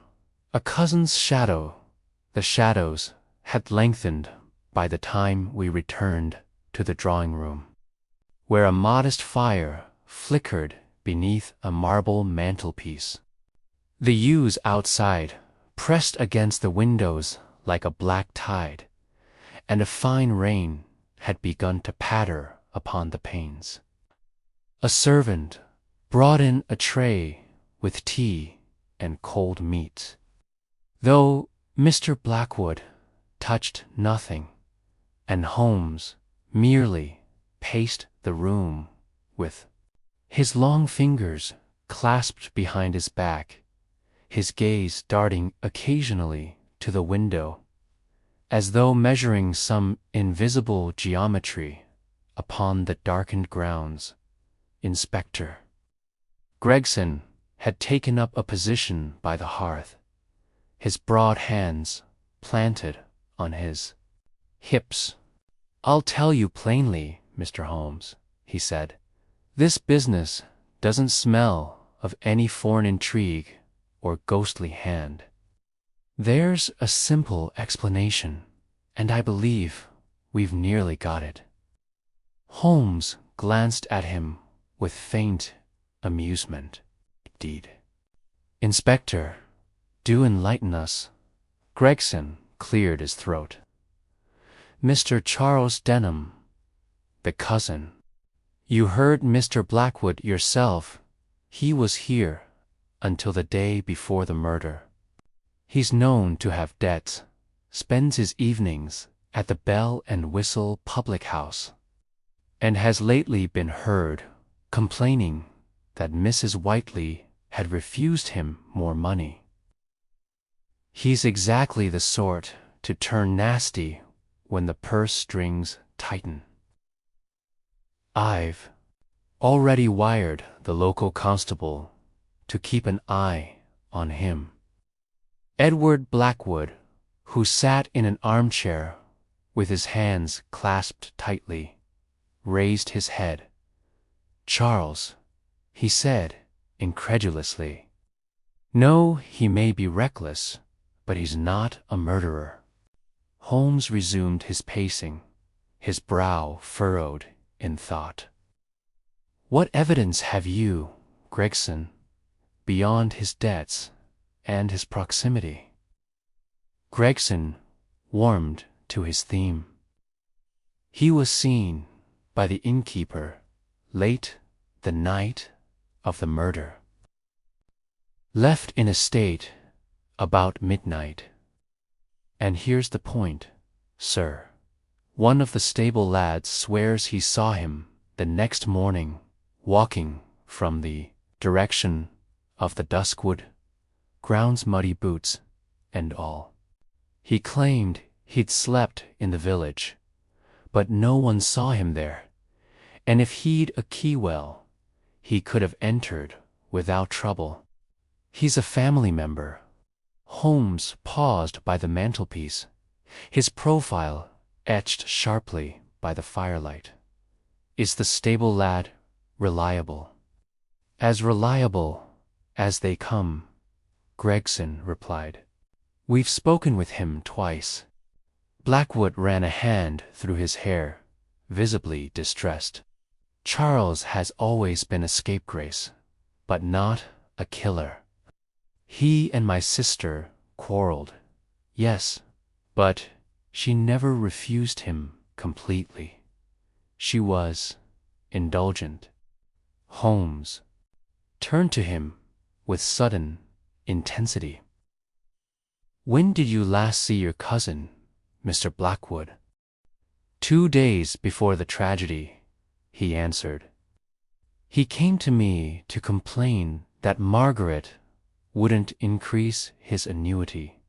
A cousin's shadow. The shadows had lengthened by the time we returned to the drawing-room, where a modest fire flickered beneath a marble mantelpiece. The yews outside pressed against the windows like a black tide, and a fine rain had begun to patter upon the panes. A servant brought in a tray with tea and cold meat, though Mr. Blackwood touched nothing, and Holmes merely paced the room with his long fingers clasped behind his back, his gaze darting occasionally to the window, as though measuring some invisible geometry upon the darkened grounds. Inspector Gregson had taken up a position by the hearth, his broad hands planted on his hips. I'll tell you plainly, Mr. Holmes, he said, this business doesn't smell of any foreign intrigue or ghostly hand. There's a simple explanation, and I believe we've nearly got it. Holmes glanced at him with faint amusement. deed. Inspector, do enlighten us. Gregson cleared his throat. Mr. Charles Denham, the cousin. You heard Mr. Blackwood yourself. He was here until the day before the murder. He's known to have debts, spends his evenings at the Bell and Whistle public house, and has lately been heard complaining that Mrs. Whiteley had refused him more money. He's exactly the sort to turn nasty when the purse strings tighten. I've already wired the local constable to keep an eye on him. Edward Blackwood, who sat in an armchair with his hands clasped tightly, raised his head. Charles, he said incredulously. No, he may be reckless, but he's not a murderer. Holmes resumed his pacing, his brow furrowed in thought. What evidence have you, Gregson, beyond his debts and his proximity? Gregson warmed to his theme. He was seen by the innkeeper late the night of the murder. Left in a state about midnight. And here's the point, sir. One of the stable lads swears he saw him the next morning walking from the direction of the Duskwood, grounds, muddy boots and all. He claimed he'd slept in the village, but no one saw him there, and if he'd a key, well, he could have entered without trouble. He's a family member. Holmes paused by the mantelpiece, his profile etched sharply by the firelight. Is the stable lad reliable? As reliable as they come, Gregson replied. We've spoken with him twice. Blackwood ran a hand through his hair, visibly distressed. Charles has always been a scapegrace, but not a killer. He and my sister quarreled, yes, but she never refused him completely. She was indulgent. Holmes turned to him with sudden intensity. When did you last see your cousin, Mr. Blackwood? 2 days before the tragedy, he answered. He came to me to complain that Margaret wouldn't increase his annuity.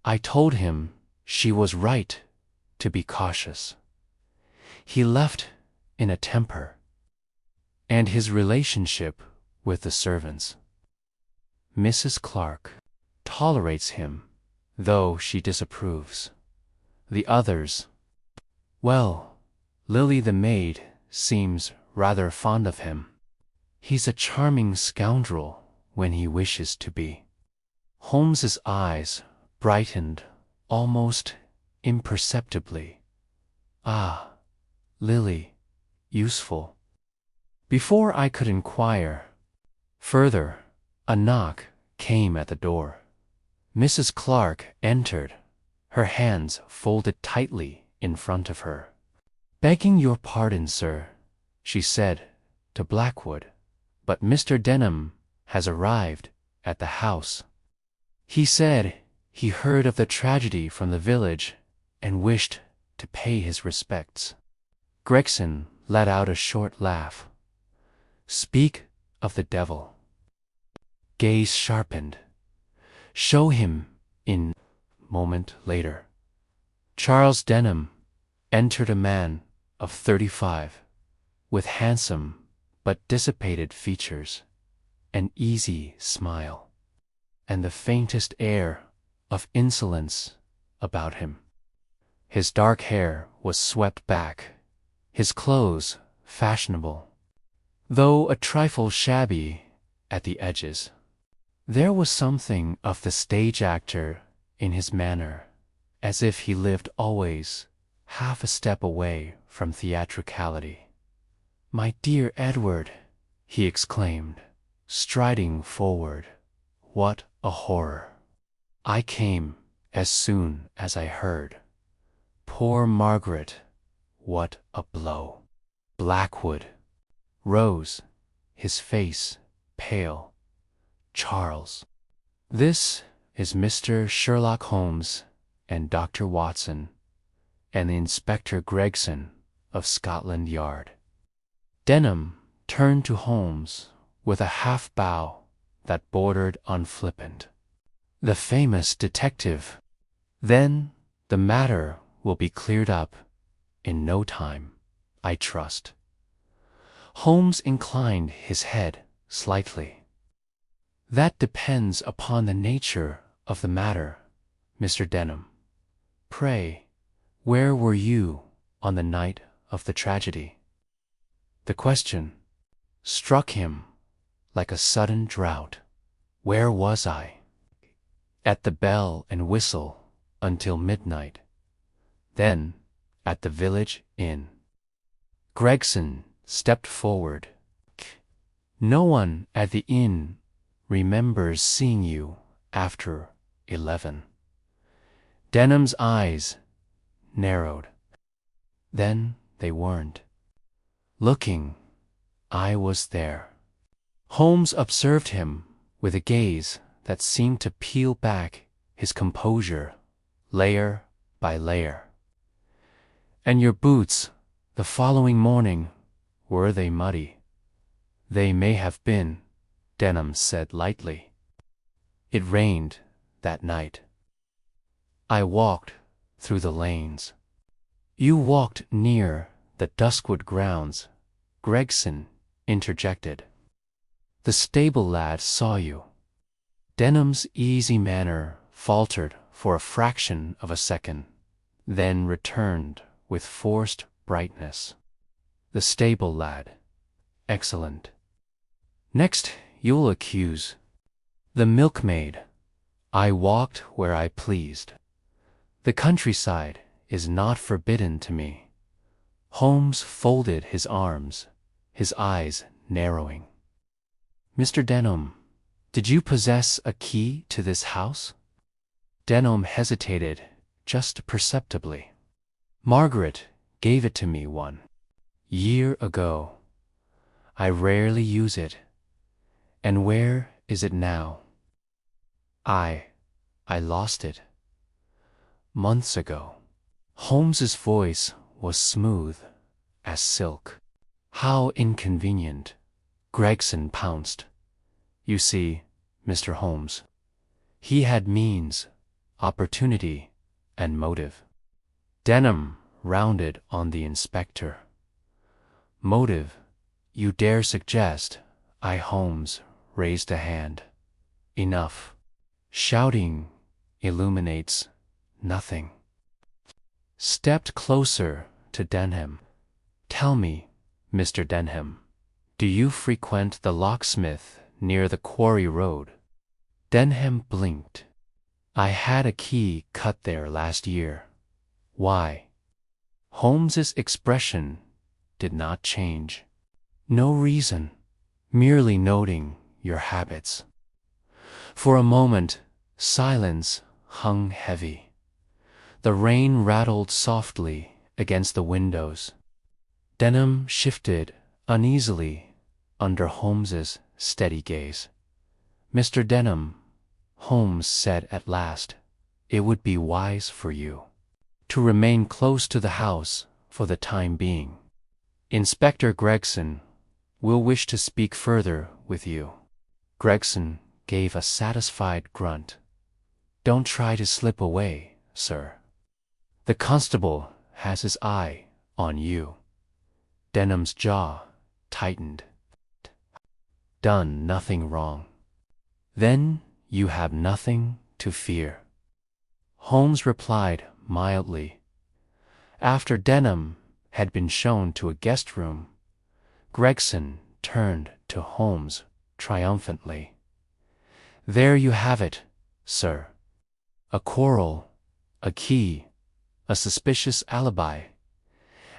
I told him she was right to be cautious. He left in a temper. And his relationship with the servants. Mrs. Clark tolerates him, though she disapproves. The others, well, Lily the maid seems rather fond of him. He's a charming scoundrel when he wishes to be. Holmes's eyes brightened almost imperceptibly. Ah, Lily, useful. Before I could inquire further, a knock came at the door. Mrs. Clark entered, her hands folded tightly in front of her. Begging your pardon, sir, she said to Blackwood, but Mr. Denham has arrived at the house. He said he heard of the tragedy from the village and wished to pay his respects. Gregson let out a short laugh. Speak of the devil. Gaze sharpened. Show him in. Moment later. Charles Denham entered, a man of 35, with handsome but dissipated features, an easy smile, and the faintest air of insolence about him. His dark hair was swept back, his clothes fashionable, though a trifle shabby at the edges. There was something of the stage actor in his manner, as if he lived always half a step away from theatricality. My dear Edward, he exclaimed, striding forward. What a horror! I came as soon as I heard. Poor Margaret, what a blow! Blackwood rose, his face pale. Charles, this is Mr. Sherlock Holmes and Dr. Watson and Inspector Gregson of Scotland Yard. Denham turned to Holmes with a half-bow that bordered on flippant. The famous detective. Then the matter will be cleared up in no time, I trust. Holmes inclined his head slightly. That depends upon the nature of the matter, Mr. Denham. Pray, where were you on the night of the tragedy? The question struck him like a sudden drought. Where was I? At the Bell and Whistle until midnight. Then at the village inn. Gregson stepped forward. No one at the inn remembers seeing you after 11. Denham's eyes narrowed. Then they weren't. Looking, I was there. Holmes observed him with a gaze that seemed to peel back his composure layer by layer. And your boots the following morning, were they muddy? They may have been, Denham said lightly. It rained that night. I walked through the lanes. You walked near the Duskwood grounds, Gregson interjected. The stable lad saw you. Denham's easy manner faltered for a fraction of a second, then returned with forced brightness. The stable lad. Excellent. Next you'll accuse the milkmaid. I walked where I pleased. The countryside is not forbidden to me. Holmes folded his arms, his eyes narrowing. Mr. Denham, did you possess a key to this house? Denham hesitated just perceptibly. Margaret gave it to me 1 year ago. I rarely use it. And where is it now? I lost it. Months ago. Holmes's voice was smooth as silk. How inconvenient. Gregson pounced. You see, Mr. Holmes, he had means, opportunity, and motive. Denham rounded on the inspector. Motive, you dare suggest? Holmes raised a hand. Enough. Shouting illuminates nothing. Stepped closer to Denham. Tell me, Mr. Denham, do you frequent the locksmith near the quarry road? Denham blinked. I had a key cut there last year. Why? Holmes's expression did not change. No reason, merely noting your habits. For a moment, silence hung heavy. The rain rattled softly against the windows. Denham shifted uneasily under Holmes's steady gaze. Mr. Denham, Holmes said at last, it would be wise for you to remain close to the house for the time being. Inspector Gregson will wish to speak further with you. Gregson gave a satisfied grunt. Don't try to slip away, sir. The constable has his eye on you. Denham's jaw tightened. Done nothing wrong. Then you have nothing to fear. Holmes replied mildly. After Denham had been shown to a guest room, Gregson turned to Holmes triumphantly. There you have it, sir. A quarrel, a key, a suspicious alibi,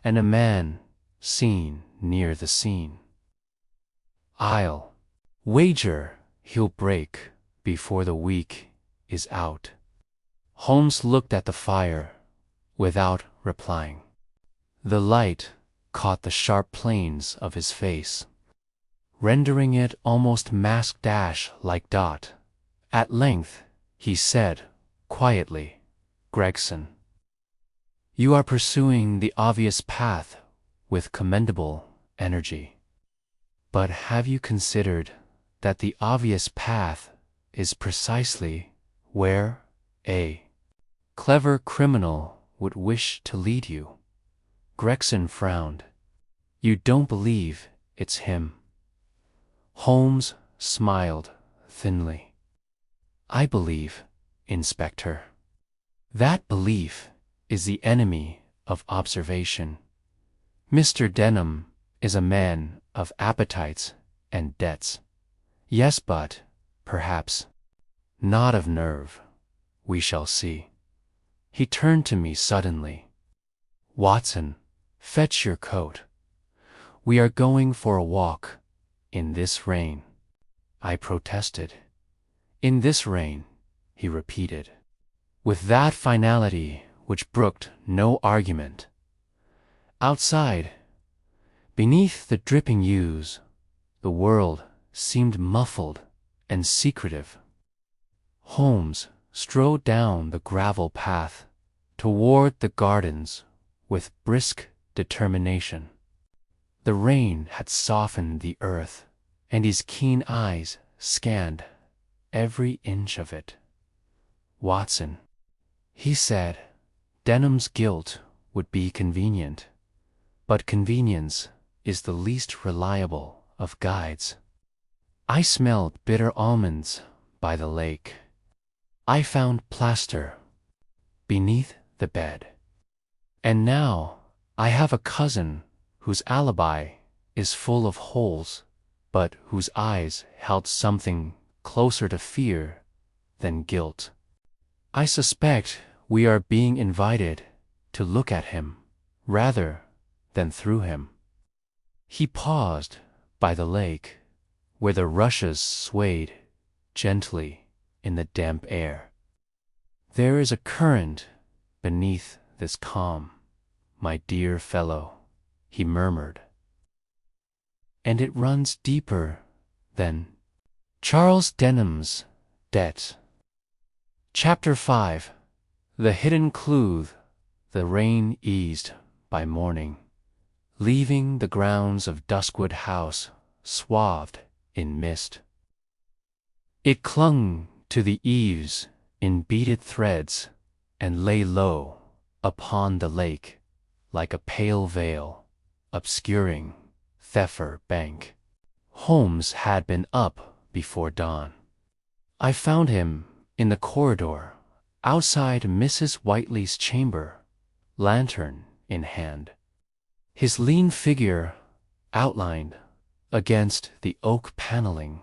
and a man seen near the scene. I'll Wager he'll break before the week is out. Holmes looked at the fire without replying. The light caught the sharp planes of his face, rendering it almost mask-like Dot. At length, he said, quietly, "Gregson, you are pursuing the obvious path with commendable energy. But have you considered that the obvious path is precisely where a clever criminal would wish to lead you?" Gregson frowned. "You don't believe it's him?" Holmes smiled thinly. "I believe, Inspector. That belief is the enemy of observation. Mr. Denham is a man of appetites and debts. Yes, but, perhaps, not of nerve. We shall see." He turned to me suddenly. "Watson, fetch your coat. We are going for a walk in this rain." I protested. "In this rain," he repeated, with that finality which brooked no argument. Outside, beneath the dripping yews, the world seemed muffled and secretive. Holmes strode down the gravel path toward the gardens with brisk determination. The rain had softened the earth, and his keen eyes scanned every inch of it. "Watson," he said, "Denham's guilt would be convenient, but convenience is the least reliable of guides. I smelled bitter almonds by the lake. I found plaster beneath the bed. And now I have a cousin whose alibi is full of holes, but whose eyes held something closer to fear than guilt. I suspect we are being invited to look at him rather than through him." He paused by the lake, where the rushes swayed gently in the damp air. "There is a current beneath this calm, my dear fellow," he murmured, "and it runs deeper than Charles Denham's debt." Chapter 5. The Hidden Clue. The rain eased by morning, leaving the grounds of Duskwood House swathed in mist. It clung to the eaves in beaded threads and lay low upon the lake like a pale veil, obscuring Theffer Bank. Holmes had been up before dawn. I found him in the corridor outside Mrs. Whiteley's chamber, lantern in hand. His lean figure outlined against the oak paneling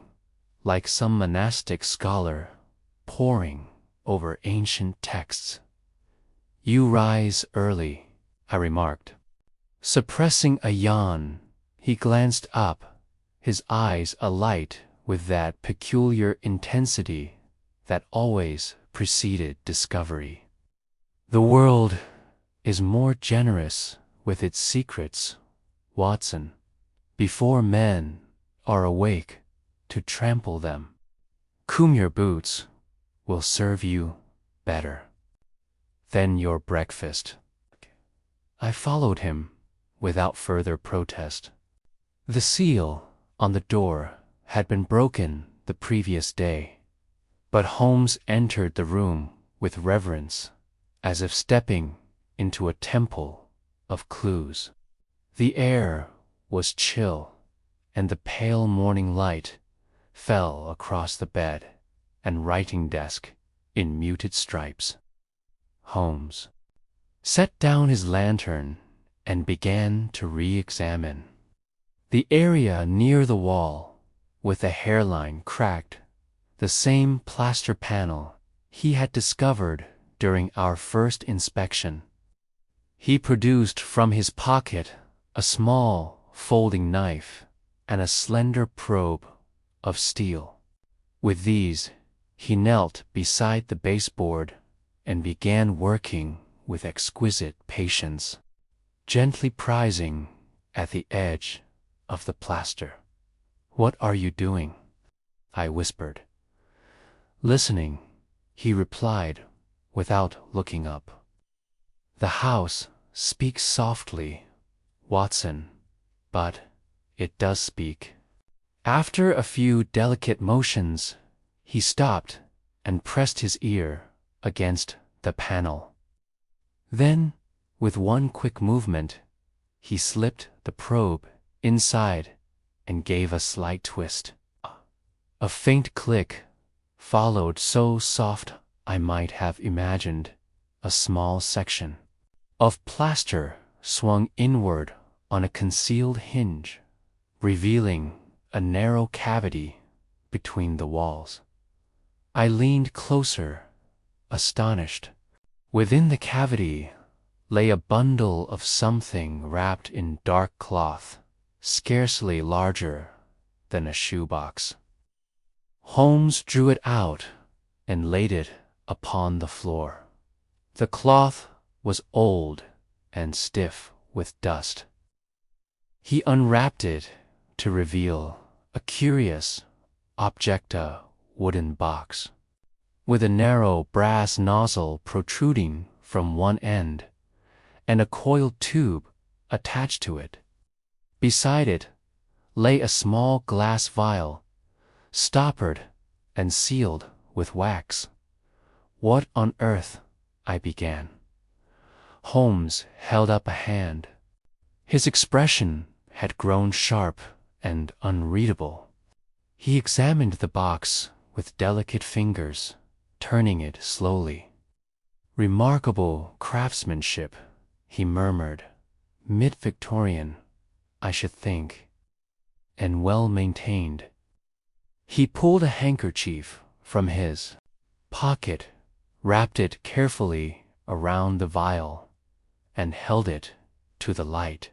like some monastic scholar poring over ancient texts. "You rise early," I remarked. Suppressing a yawn, he glanced up, his eyes alight with that peculiar intensity that always preceded discovery. "The world is more generous with its secrets, Watson, before men are awake to trample them. Cumir boots will serve you better than your breakfast." I followed him without further protest. The seal on the door had been broken the previous day, but Holmes entered the room with reverence, as if stepping into a temple of clues. The air was chill, and the pale morning light fell across the bed and writing desk in muted stripes. Holmes set down his lantern and began to re-examine. The area near the wall, with the hairline cracked, the same plaster panel he had discovered during our first inspection. He produced from his pocket a small folding knife and a slender probe of steel. With these, he knelt beside the baseboard and began working with exquisite patience, gently prising at the edge of the plaster. "What are you doing?" I whispered. "Listening," he replied without looking up. "The house speaks softly, Watson, but it does speak." After a few delicate motions, he stopped and pressed his ear against the panel. Then, with one quick movement, he slipped the probe inside and gave a slight twist. A faint click followed, so soft I might have imagined a small section of plaster swung inward on a concealed hinge, revealing a narrow cavity between the walls. I leaned closer, astonished. Within the cavity lay a bundle of something wrapped in dark cloth, scarcely larger than a shoebox. Holmes drew it out and laid it upon the floor. The cloth was old and stiff with dust. He unwrapped it to reveal a curious objecta wooden box, with a narrow brass nozzle protruding from one end and a coiled tube attached to it. Beside it lay a small glass vial, stoppered and sealed with wax. "What on earth?" I began. Holmes held up a hand. His expression had grown sharp and unreadable. He examined the box with delicate fingers, turning it slowly. "Remarkable craftsmanship," he murmured. "Mid-Victorian, I should think, and well maintained." He pulled a handkerchief from his pocket, wrapped it carefully around the vial, and held it to the light.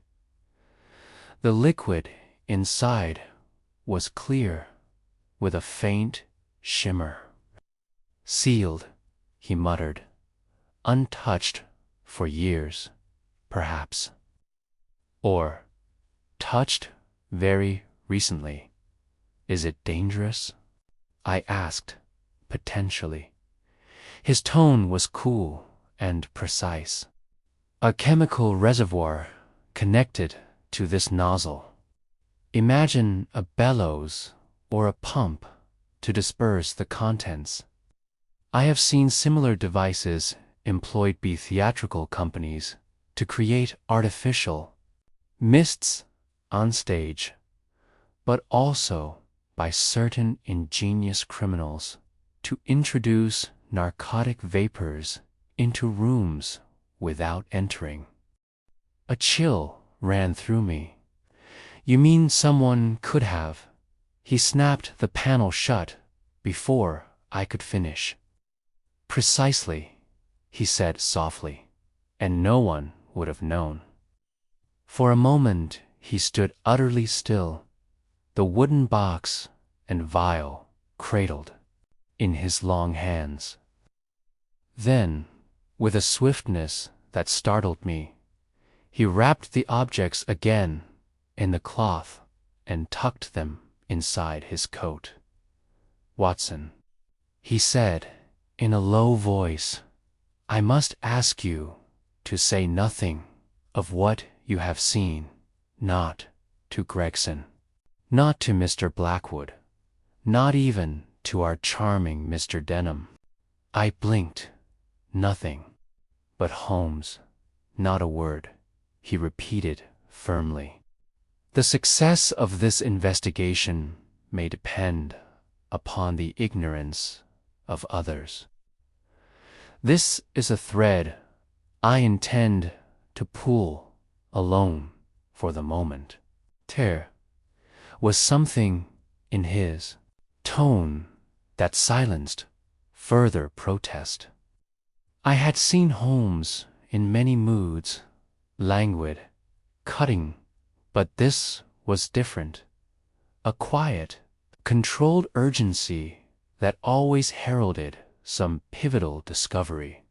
The liquid inside was clear, with a faint shimmer. "Sealed," he muttered. "Untouched for years, perhaps. Or touched very recently. Is it dangerous?" I asked, potentially. His tone was cool and precise. "A chemical reservoir connected to this nozzle. Imagine a bellows or a pump to disperse the contents. I have seen similar devices employed by theatrical companies to create artificial mists on stage, but also by certain ingenious criminals to introduce narcotic vapors into rooms without entering." A chill ran through me. "You mean someone could have?" He snapped the panel shut before I could finish. "Precisely," he said softly, "and no one would have known." For a moment he stood utterly still, the wooden box and vial cradled in his long hands. Then, with a swiftness that startled me, he wrapped the objects again in the cloth and tucked them inside his coat. "Watson," he said in a low voice, "I must ask you to say nothing of what you have seen, not to Gregson, not to Mr. Blackwood, not even to our charming Mr. Denham." I blinked. "Nothing." "But Holmes, not a word," he repeated firmly. "The success of this investigation may depend upon the ignorance of others. This is a thread I intend to pull alone for the moment." There was something in his tone that silenced further protest. I had seen Holmes in many moods, languid, cutting, but this was different. A quiet, controlled urgency that always heralded some pivotal discovery.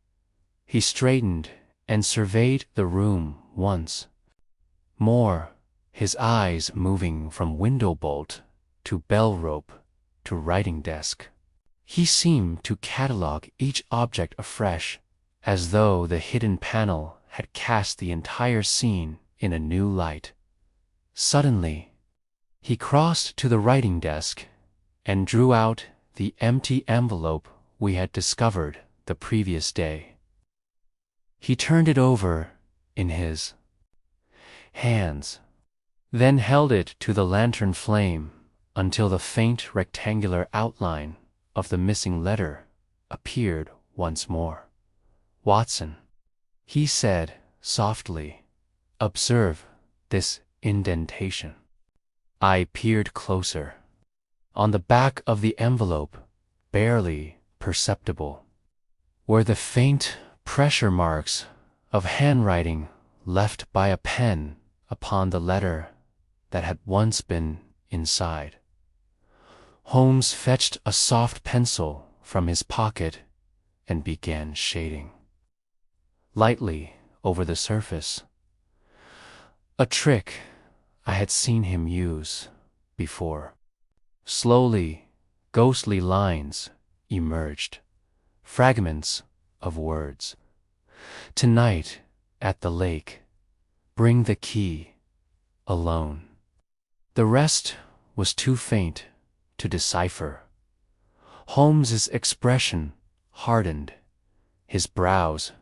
He straightened and surveyed the room once more, his eyes moving from window bolt to bell rope to writing desk. He seemed to catalogue each object afresh, as though the hidden panel had cast the entire scene in a new light. Suddenly, he crossed to the writing desk and drew out the empty envelope we had discovered the previous day. He turned it over in his hands, then held it to the lantern flame until the faint rectangular outline of the missing letter appeared once more. "Watson," he said softly, "observe this indentation." I peered closer. On the back of the envelope, barely perceptible, were the faint pressure marks of handwriting left by a pen upon the letter that had once been inside. Holmes fetched a soft pencil from his pocket and began shading lightly over the surface, a trick I had seen him use before. Slowly, ghostly lines emerged, fragments of words. "Tonight, at the lake, bring the key, alone." The rest was too faint to decipher. Holmes's expression hardened, his brows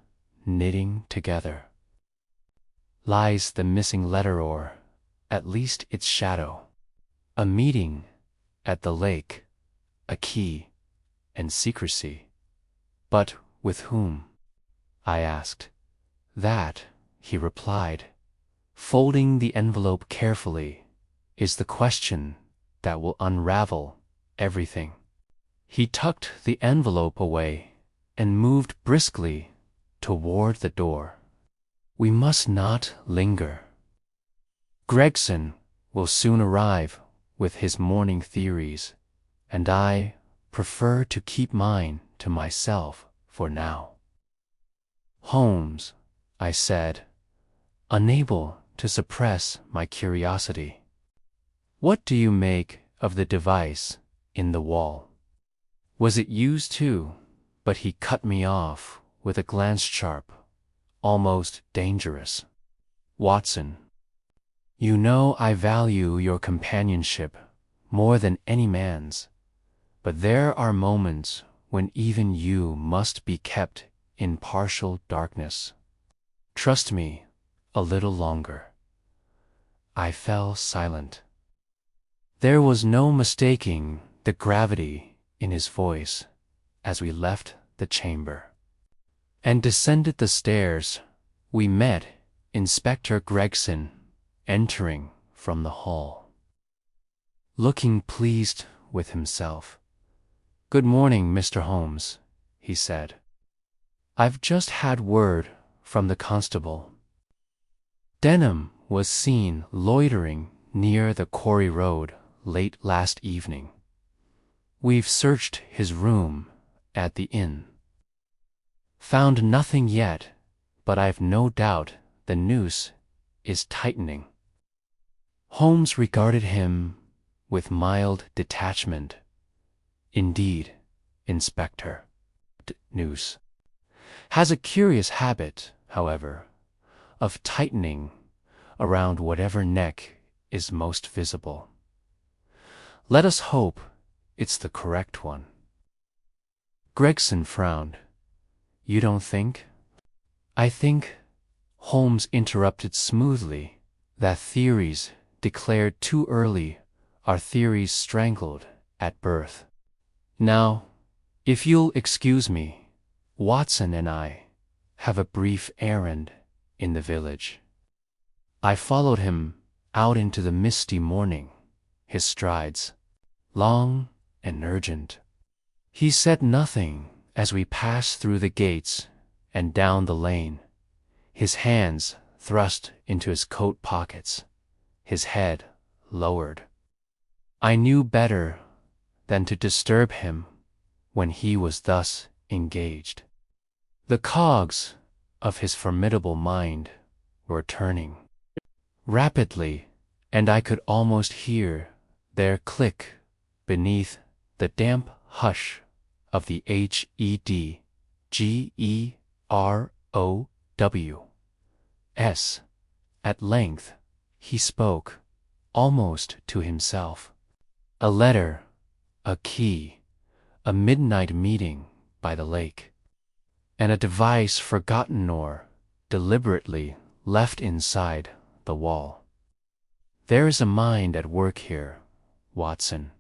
knitting together. "Lies the missing letter, or at least its shadow. A meeting at the lake, a key, and secrecy. But with whom?" I asked. "That," he replied, folding the envelope carefully, "is the question that will unravel everything." He tucked the envelope away and moved briskly toward the door. "We must not linger. Gregson will soon arrive with his morning theories, and I prefer to keep mine to myself for now." "Holmes," I said, unable to suppress my curiosity, "what do you make of the device in the wall?" Was it used too? But he cut me off with a glance sharp, almost dangerous. "Watson, you know I value your companionship more than any man's, but there are moments when even you must be kept in partial darkness. Trust me a little longer." I fell silent. There was no mistaking the gravity in his voice as we left the chamber and descended the stairs. We met Inspector Gregson entering from the hall, looking pleased with himself. "Good morning, Mr. Holmes," he said. "I've just had word from the constable. Denham was seen loitering near the quarry road late last evening. We've searched his room at the inn. Found nothing yet, but I've no doubt the noose is tightening." Holmes regarded him with mild detachment. "Indeed, Inspector. Noose has a curious habit, however, of tightening around whatever neck is most visible. Let us hope it's the correct one." Gregson frowned. "You don't think?" "I think," Holmes interrupted smoothly, "that theories declared too early are theories strangled at birth. Now, if you'll excuse me, Watson and I have a brief errand in the village." I followed him out into the misty morning, his strides long and urgent. He said nothing as we passed through the gates and down the lane, his hands thrust into his coat pockets, his head lowered. I knew better than to disturb him when he was thus engaged. The cogs of his formidable mind were turning rapidly, and I could almost hear their click beneath the damp hush of the HEDGEROWS. At length he spoke, almost to himself. A letter, a key, a midnight meeting by the lake, and a device forgotten or deliberately left inside the wall. There is a mind at work here, Watson,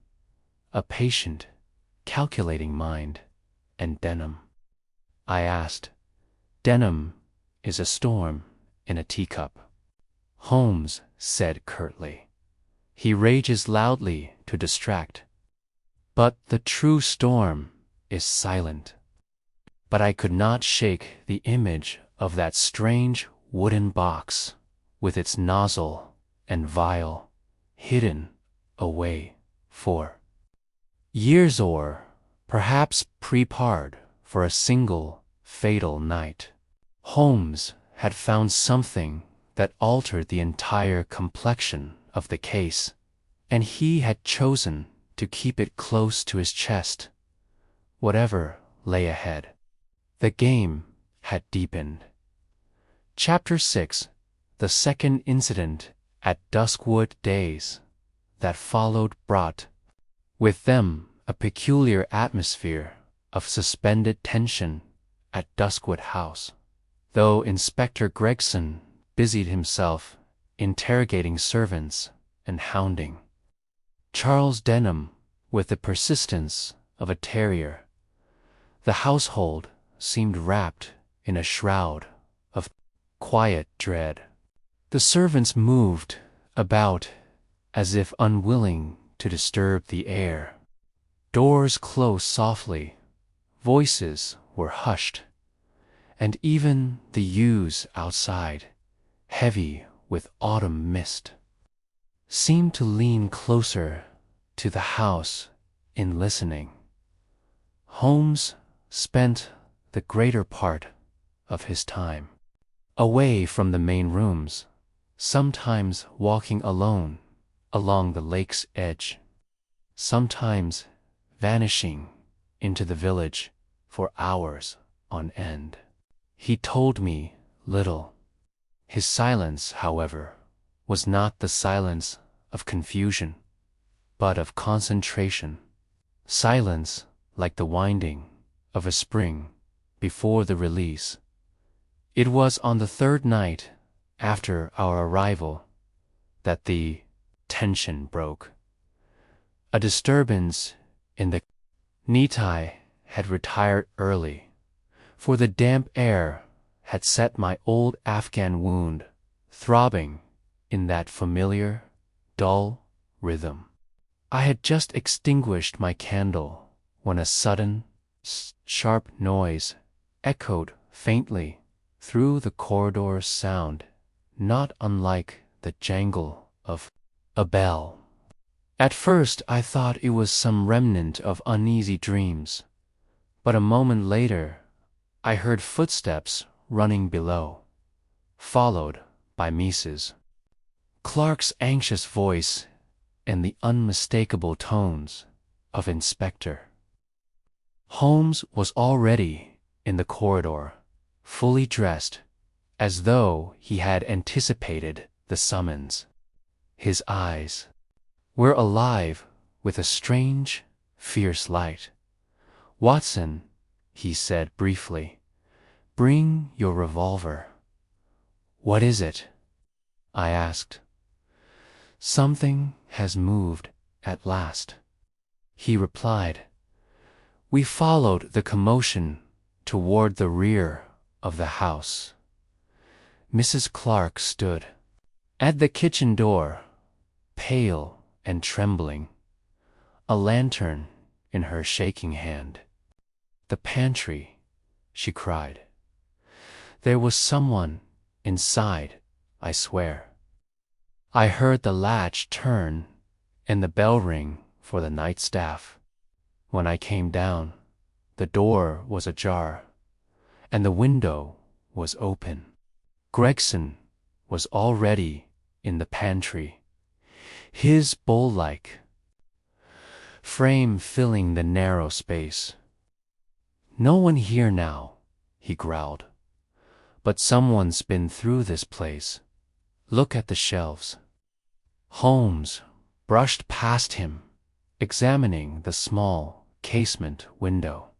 a patient, calculating mind, and Denham. I asked. Denham is a storm in a teacup, Holmes said curtly. He rages loudly to distract. But the true storm is silent. But I could not shake the image of that strange wooden box with its nozzle and vial hidden away for years, or perhaps prepared for a single fatal night. Holmes had found something that altered the entire complexion of the case, and he had chosen to keep it close to his chest, whatever lay ahead. The game had deepened. Chapter 6. The second incident at Duskwood days that followed brought with them a peculiar atmosphere of suspended tension at Duskwood House. Though Inspector Gregson busied himself interrogating servants and hounding Charles Denham with the persistence of a terrier, the household seemed wrapped in a shroud of quiet dread. The servants moved about as if unwilling to disturb the air. Doors closed softly, voices were hushed, and even the yews outside, heavy with autumn mist, seemed to lean closer to the house in listening. Holmes spent the greater part of his time away from the main rooms, sometimes walking alone along the lake's edge, sometimes vanishing into the village for hours on end. He told me little. His silence, however, was not the silence of confusion, but of concentration. Silence like the winding of a spring before the release. It was on the third night after our arrival that the tension broke. A disturbance in the Nitai had retired early, for the damp air had set my old Afghan wound throbbing in that familiar, dull rhythm. I had just extinguished my candle when a sudden, sharp noise echoed faintly through the corridor's sound, not unlike the jangle of a bell. At first I thought it was some remnant of uneasy dreams, but a moment later I heard footsteps running below, followed by Mrs. Clark's anxious voice and the unmistakable tones of Inspector. Holmes was already in the corridor, fully dressed, as though he had anticipated the summons. His eyes were alive with a strange, fierce light. "Watson," he said briefly, "bring your revolver." "What is it?" I asked. "Something has moved at last," he replied. We followed the commotion toward the rear of the house. Mrs. Clark stood at the kitchen door, pale and trembling, a lantern in her shaking hand. "The pantry," she cried. "There was someone inside, I swear." I heard the latch turn and the bell ring for the night staff. When I came down, the door was ajar, and the window was open. Gregson was already in the pantry, his bull-like frame filling the narrow space. "No one here now," he growled, "but someone's been through this place. Look at the shelves." Holmes brushed past him, examining the small casement window.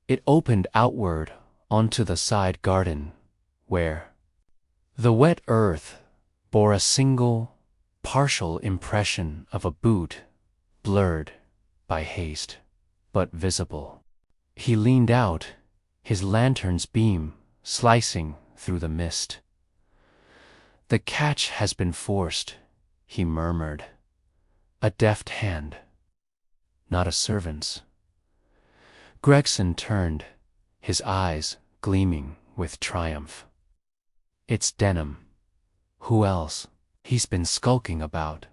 It opened outward onto the side garden, where the wet earth bore a single, partial impression of a boot, blurred by haste, but visible. He leaned out, his lantern's beam slicing through the mist. "The catch has been forced," he murmured. "A deft hand, not a servant's." Gregson turned, his eyes gleaming with triumph. "It's Denham. Who else? He's been skulking about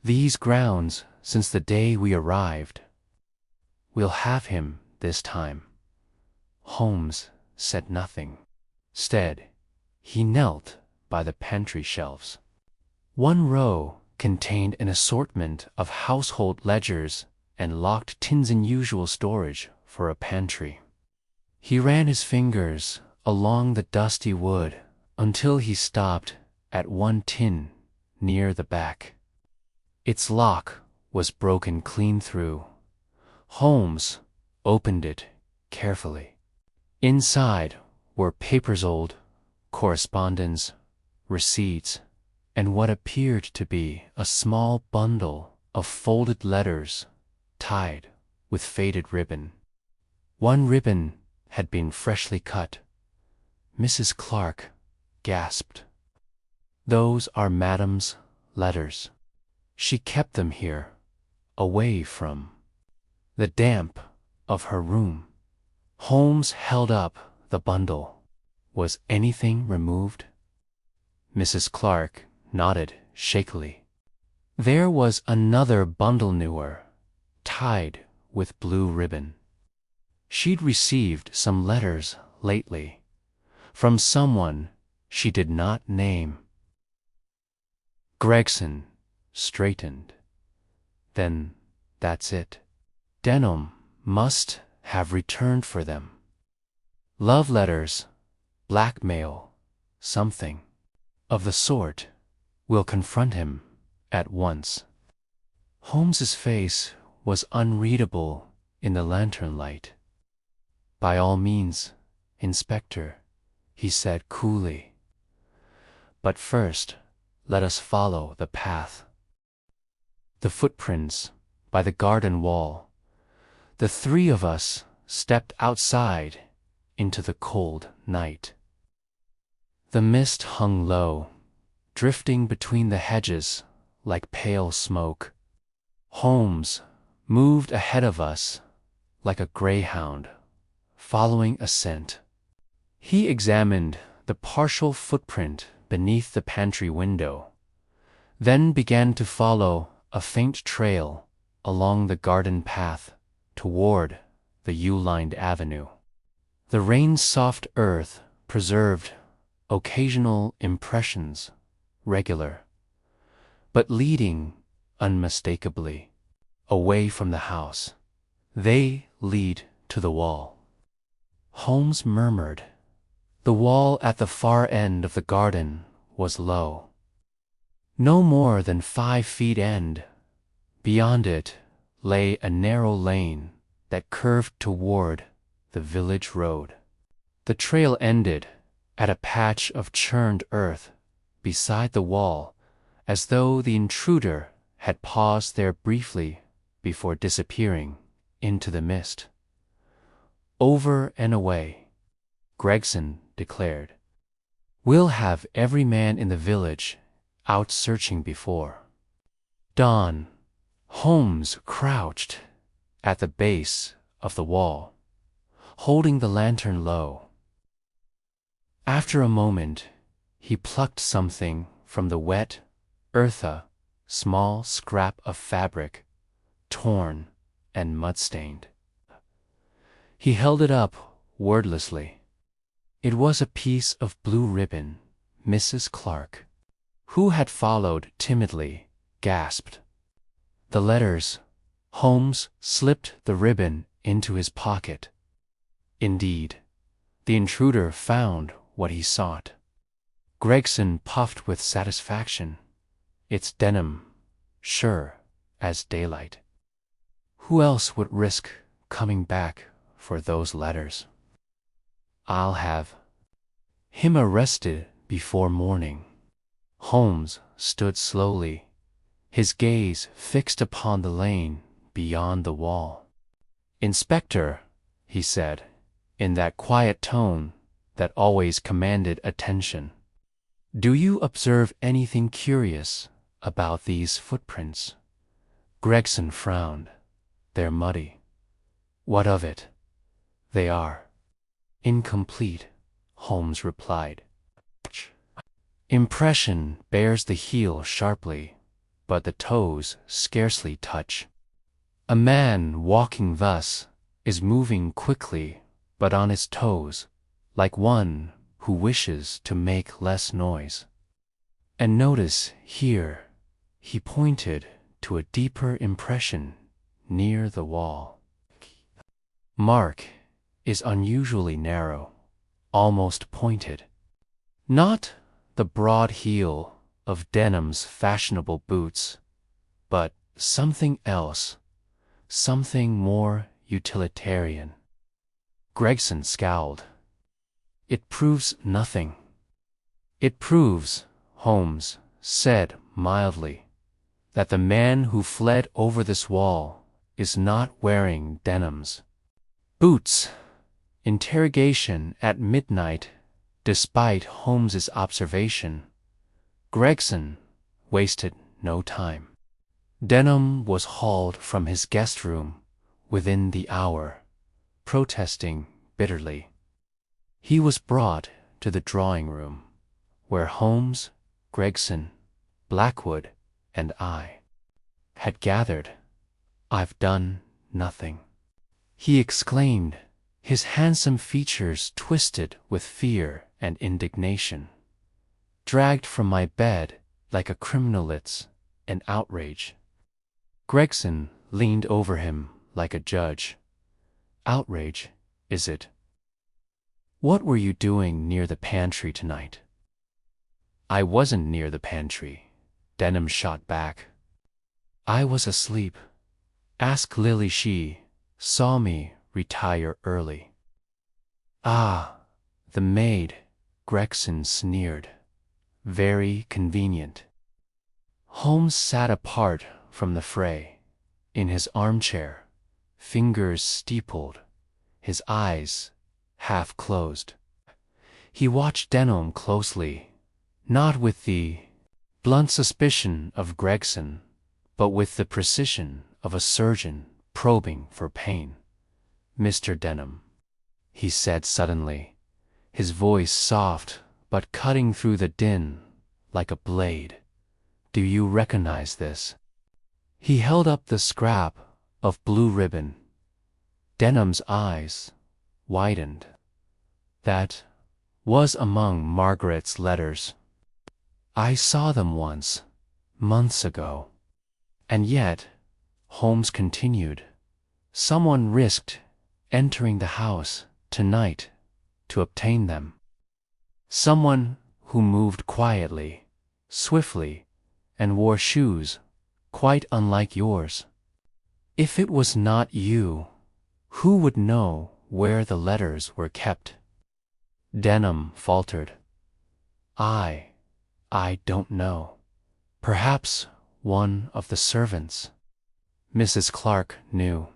these grounds since the day we arrived. We'll have him this time." Holmes said nothing. Instead, he knelt by the pantry shelves. One row contained an assortment of household ledgers and locked tins, unusual storage for a pantry. He ran his fingers along the dusty wood until he stopped at one tin near the back. Its lock was broken clean through. Holmes opened it carefully. Inside were papers, old correspondence, receipts, and what appeared to be a small bundle of folded letters tied with faded ribbon. One ribbon had been freshly cut. Mrs. Clark gasped. "Those are Madam's letters. She kept them here, away from the damp of her room." Holmes held up the bundle. "Was anything removed?" Mrs. Clark nodded shakily. There was another bundle, newer, tied with blue ribbon. She'd received some letters lately, from someone she did not name. Gregson straightened. "Then that's it. Denham must have returned for them. Love letters, blackmail, something of the sort. We'll confront him at once." Holmes's face was unreadable in the lantern light. "By all means, Inspector," he said coolly. "But first, let us follow the path. The footprints by the garden wall." The three of us stepped outside into the cold night. The mist hung low, drifting between the hedges like pale smoke. Holmes moved ahead of us like a greyhound, following a scent. He examined the partial footprint beneath the pantry window, then began to follow a faint trail along the garden path toward the yew-lined avenue. The rain's soft earth preserved occasional impressions, regular, but leading unmistakably away from the house. "They lead to the wall," Holmes murmured. The wall at the far end of the garden was low, no more than 5 feet end. Beyond it lay a narrow lane that curved toward the village road. The trail ended at a patch of churned earth beside the wall, as though the intruder had paused there briefly before disappearing into the mist. "Over and away," Gregson declared. "We'll have every man in the village out searching before dawn." Holmes crouched at the base of the wall, holding the lantern low. After a moment, he plucked something from the wet earth, a small scrap of fabric, torn and mud-stained. He held it up wordlessly. It was a piece of blue ribbon. Mrs. Clark, who had followed timidly, gasped. The letters. Holmes slipped the ribbon into his pocket. Indeed, the intruder found what he sought. Gregson puffed with satisfaction. It's Denham, sure as daylight. Who else would risk coming back for those letters? I'll have him arrested before morning. Holmes stood slowly, his gaze fixed upon the lane beyond the wall. "Inspector," he said, in that quiet tone that always commanded attention, "do you observe anything curious about these footprints?" Gregson frowned. "They're muddy." "What of it?" "They are incomplete," Holmes replied. "Impression bears the heel sharply, but the toes scarcely touch. A man walking thus is moving quickly but on his toes, like one who wishes to make less noise. And notice here," he pointed to a deeper impression near the wall. "Mark is unusually narrow, almost pointed. Not the broad heel of Denham's fashionable boots, but something else, something more utilitarian." Gregson scowled. "It proves nothing." "It proves," Holmes said mildly, "that the man who fled over this wall is not wearing Denham's boots." Interrogation at midnight. Despite Holmes's observation, Gregson wasted no time. Denham was hauled from his guest room within the hour, protesting bitterly. He was brought to the drawing room, where Holmes, Gregson, Blackwood, and I had gathered. "I've done nothing," he exclaimed, his handsome features twisted with fear and indignation. "Dragged from my bed like a criminal. It's an outrage." Gregson leaned over him like a judge. "Outrage, is it? What were you doing near the pantry tonight?" "I wasn't near the pantry," Denham shot back. "I was asleep. Ask Lily. She saw me retire early." "Ah, the maid," Gregson sneered. "Very convenient." Holmes sat apart from the fray, in his armchair, fingers steepled, his eyes half closed. He watched Denham closely, not with the blunt suspicion of Gregson, but with the precision of a surgeon probing for pain. "Mr. Denham," he said suddenly, his voice soft but cutting through the din like a blade, "do you recognize this?" He held up the scrap of blue ribbon. Denham's eyes widened. "That was among Margaret's letters. I saw them once, months ago." "And yet," Holmes continued, "someone risked entering the house tonight to obtain them. Someone who moved quietly, swiftly, and wore shoes quite unlike yours. If it was not you, who would know where the letters were kept?" Denham faltered. I don't know. Perhaps one of the servants." "Mrs. Clark knew."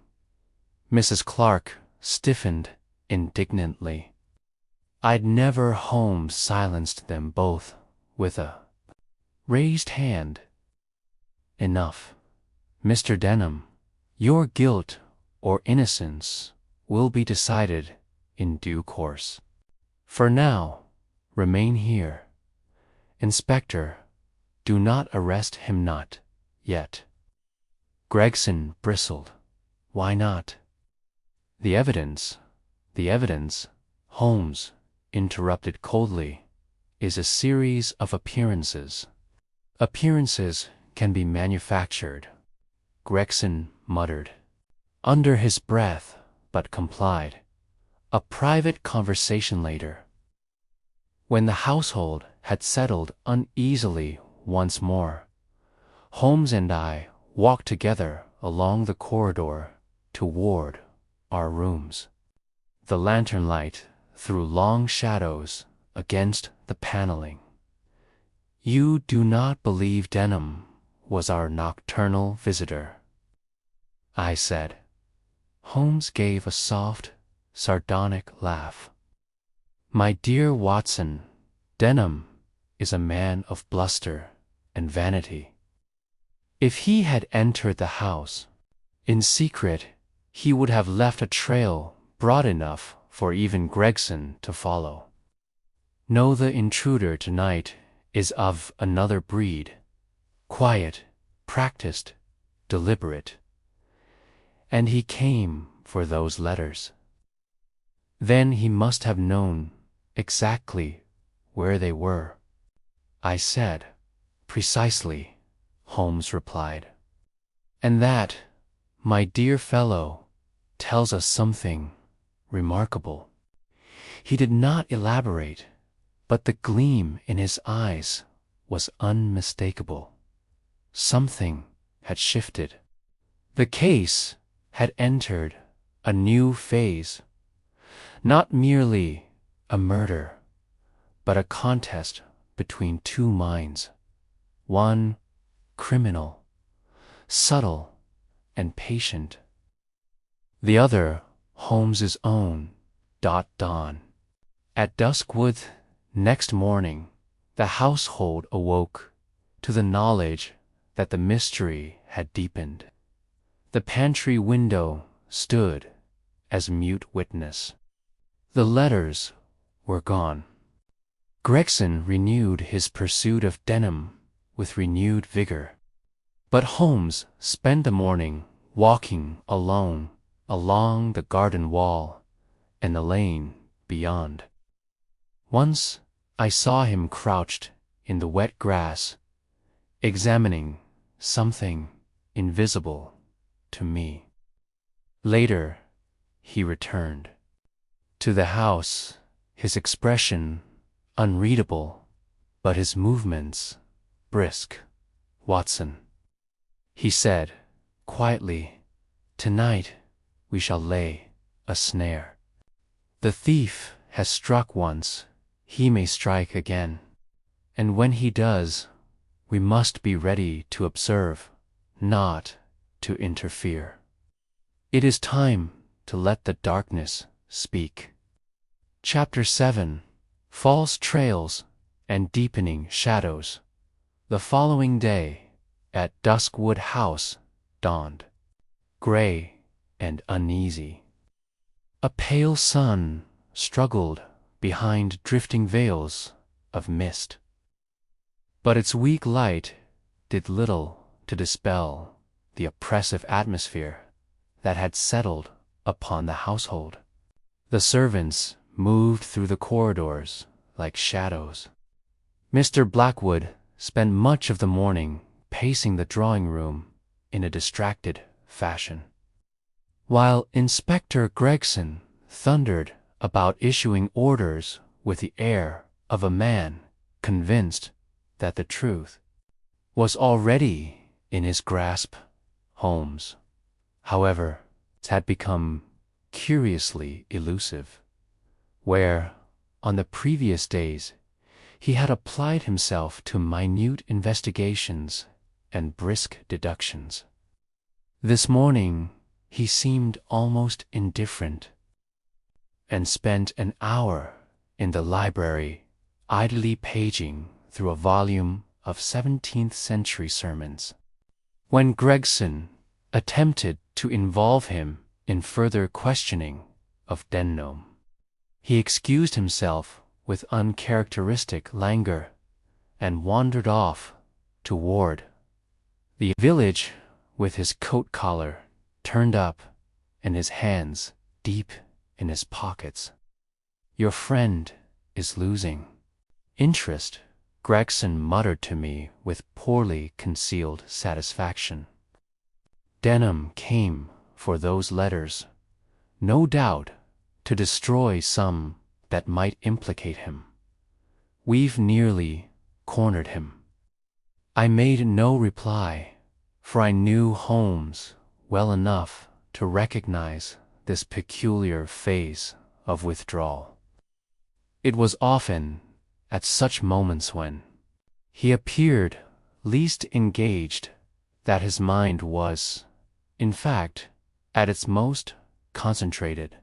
Mrs. Clark stiffened indignantly. "I'd never." Holmes silenced them both with a raised hand. "Enough. Mr. Denham, your guilt or innocence will be decided in due course. For now, remain here. Inspector, do not arrest him, not yet." Gregson bristled. Why not? The evidence, Holmes interrupted coldly, is a series of appearances. Appearances can be manufactured, Gregson muttered. Under his breath, but complied. A private conversation later. When the household had settled uneasily once more, Holmes and I walked together along the corridor toward our rooms. The lantern light threw long shadows against the paneling. You do not believe Denham was our nocturnal visitor, I said. Holmes gave a soft, sardonic laugh. My dear Watson, Denham is a man of bluster and vanity. If he had entered the house in secret, he would have left a trail broad enough for even Gregson to follow. No, the intruder tonight is of another breed, quiet, practiced, deliberate. And he came for those letters. Then he must have known exactly where they were. I said, precisely, Holmes replied. And that, my dear fellow, tells us something remarkable. He did not elaborate, but the gleam in his eyes was unmistakable. Something had shifted. The case had entered a new phase, not merely a murder, but a contest between two minds, one criminal, subtle and patient, the other Holmes's own. Dawn. At Duskwood next morning, the household awoke to the knowledge that the mystery had deepened. The pantry window stood as mute witness. The letters were gone. Gregson renewed his pursuit of Denham with renewed vigor. But Holmes spent the morning walking alone along the garden wall and the lane beyond. Once I saw him crouched in the wet grass, examining something invisible to me. Later, he returned to the house, his expression unreadable, but his movements brisk. Watson, he said quietly, tonight we shall lay a snare. The thief has struck once, he may strike again, and when he does, we must be ready to observe, not to interfere. It is time to let the darkness speak. Chapter 7: False Trails and Deepening Shadows. The following day, at Duskwood House, dawned, gray and uneasy. A pale sun struggled behind drifting veils of mist, but its weak light did little to dispel the oppressive atmosphere that had settled upon the household. The servants moved through the corridors like shadows. Mr. Blackwood spent much of the morning pacing the drawing room in a distracted fashion, while Inspector Gregson thundered about issuing orders with the air of a man convinced that the truth was already in his grasp. Holmes, however, had become curiously elusive. Where, on the previous days, he had applied himself to minute investigations and brisk deductions, this morning he seemed almost indifferent, and spent an hour in the library idly paging through a volume of 17th-century sermons. When Gregson attempted to involve him in further questioning of Denham, he excused himself with uncharacteristic languor and wandered off toward the village with his coat collar turned up and his hands deep in his pockets. "Your friend is losing interest," Gregson muttered to me with poorly concealed satisfaction. "Denham came for those letters, no doubt to destroy some that might implicate him. We've nearly cornered him." I made no reply, for I knew Holmes well enough to recognize this peculiar phase of withdrawal. It was often at such moments when he appeared least engaged that his mind was, in fact, at its most concentrated,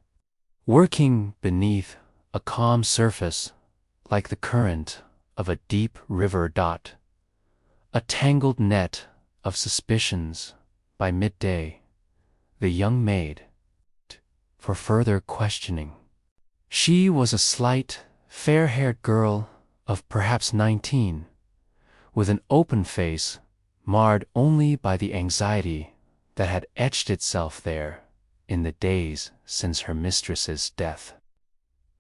working beneath a calm surface like the current of a deep river. A tangled net of suspicions. By midday, the young maid for further questioning. She was a slight, fair-haired girl of perhaps 19, with an open face marred only by the anxiety that had etched itself there in the days since her mistress's death.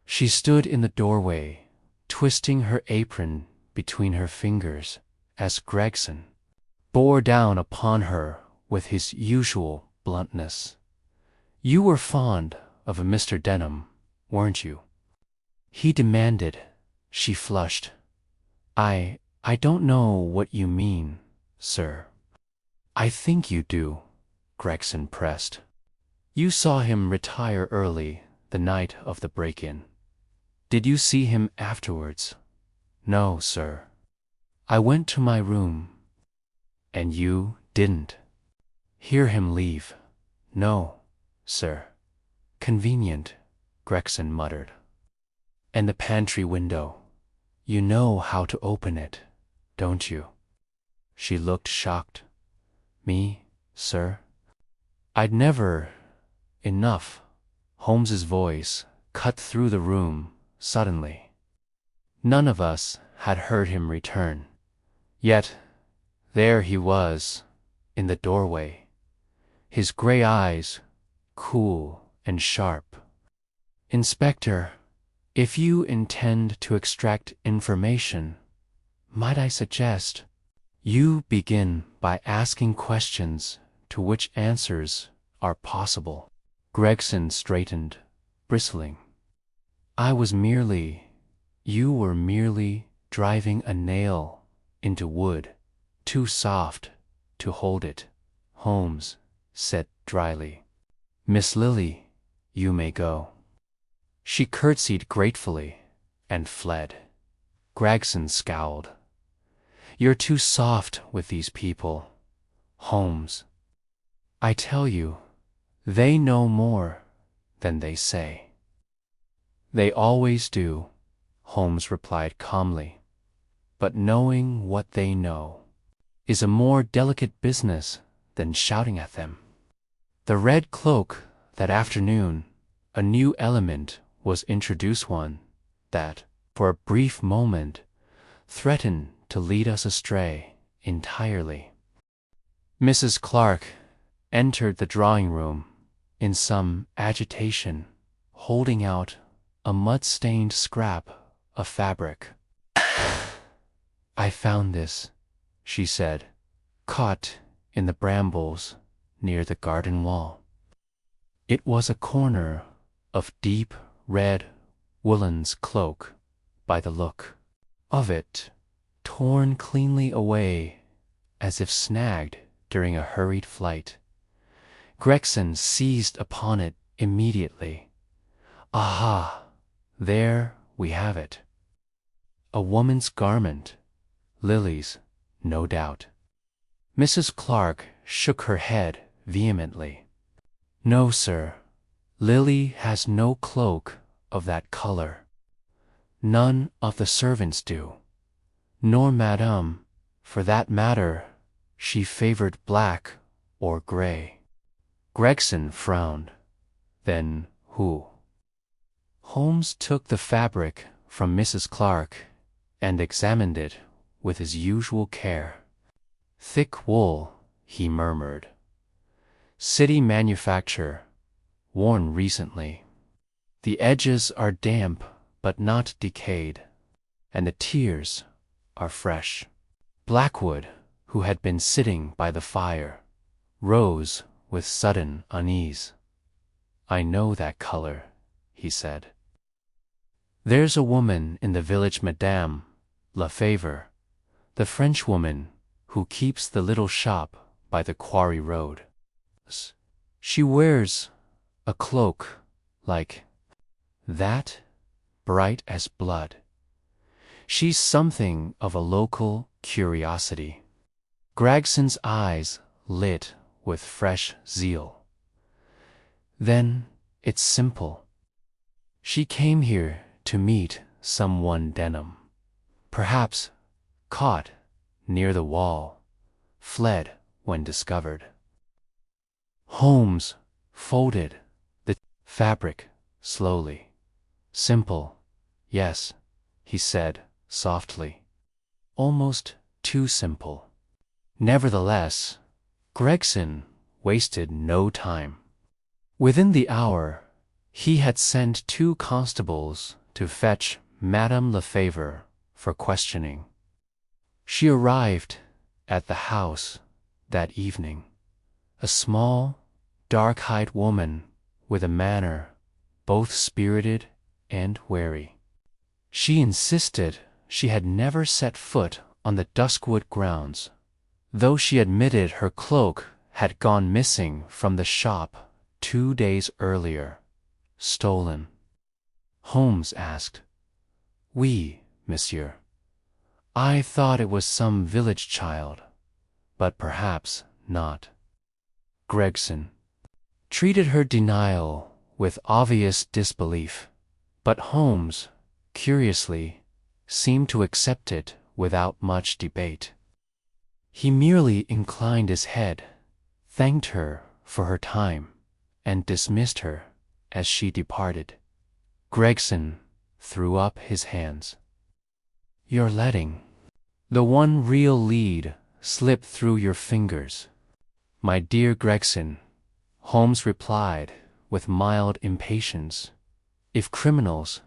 She stood in the doorway, twisting her apron between her fingers as Gregson bore down upon her with his usual bluntness. "You were fond of a Mr. Denham, weren't you?" he demanded. She flushed. I don't know what you mean, sir." "I think you do," Gregson pressed. "You saw him retire early the night of the break-in. Did you see him afterwards?" "No, sir. I went to my room." "And you didn't hear him leave?" "No, sir." "Convenient," Gregson muttered. "And the pantry window. You know how to open it, don't you?" She looked shocked. "Me, sir? I'd never—" "Enough." Holmes's voice cut through the room suddenly. None of us had heard him return. Yet there he was, in the doorway, his gray eyes cool and sharp. "Inspector, if you intend to extract information, might I suggest you begin by asking questions to which answers are possible?" Gregson straightened, bristling. You were merely driving a nail into wood, too soft to hold it," Holmes said dryly. "Miss Lily, you may go." She curtsied gratefully and fled. Gregson scowled. "You're too soft with these people, Holmes. I tell you, they know more than they say." "They always do," Holmes replied calmly. "But knowing what they know is a more delicate business than shouting at them." The red cloak that afternoon, a new element was introduced, one that, for a brief moment, threatened to lead us astray entirely. Mrs. Clark entered the drawing-room in some agitation, holding out a mud-stained scrap of fabric. "I found this," she said, "caught in the brambles near the garden wall." It was a corner of deep red woolen's cloak, by the look of it, torn cleanly away as if snagged during a hurried flight. Gregson seized upon it immediately. "Aha! There we have it. A woman's garment. Lily's, no doubt." Mrs. Clark shook her head vehemently. "No, sir. Lily has no cloak of that color. None of the servants do. Nor Madame, for that matter. She favored black or gray." Gregson frowned. "Then who?" Holmes took the fabric from Mrs. Clark and examined it with his usual care. "Thick wool," he murmured. "City manufacture. worn recently. The edges are damp but not decayed, and the tears are fresh. Blackwood, who had been sitting by the fire, rose with sudden unease. "I know that color," he said. "There's a woman in the village, Madame Lefevre, the Frenchwoman who keeps the little shop by the quarry road. She wears a cloak like that, bright as blood. She's something of a local curiosity." Gregson's eyes lit with fresh zeal. "Then it's simple. She came here to meet someone Denham, perhaps caught near the wall, fled when discovered." Holmes folded the fabric slowly. "Simple, yes," he said softly. "Almost too simple." Nevertheless, Gregson wasted no time. Within the hour, he had sent 2 constables to fetch Madame Lefevre for questioning. She arrived at the house that evening, a small, dark-eyed woman with a manner both spirited and wary. She insisted she had never set foot on the Duskwood grounds, though she admitted her cloak had gone missing from the shop 2 days earlier, stolen. Holmes asked, "Oui, monsieur. I thought it was some village child, but perhaps not." Gregson treated her denial with obvious disbelief, but Holmes, curiously, seemed to accept it without much debate. He merely inclined his head, thanked her for her time, and dismissed her as she departed. Gregson threw up his hands. "You're letting the one real lead slip through your fingers." "My dear Gregson," Holmes replied with mild impatience, "if criminals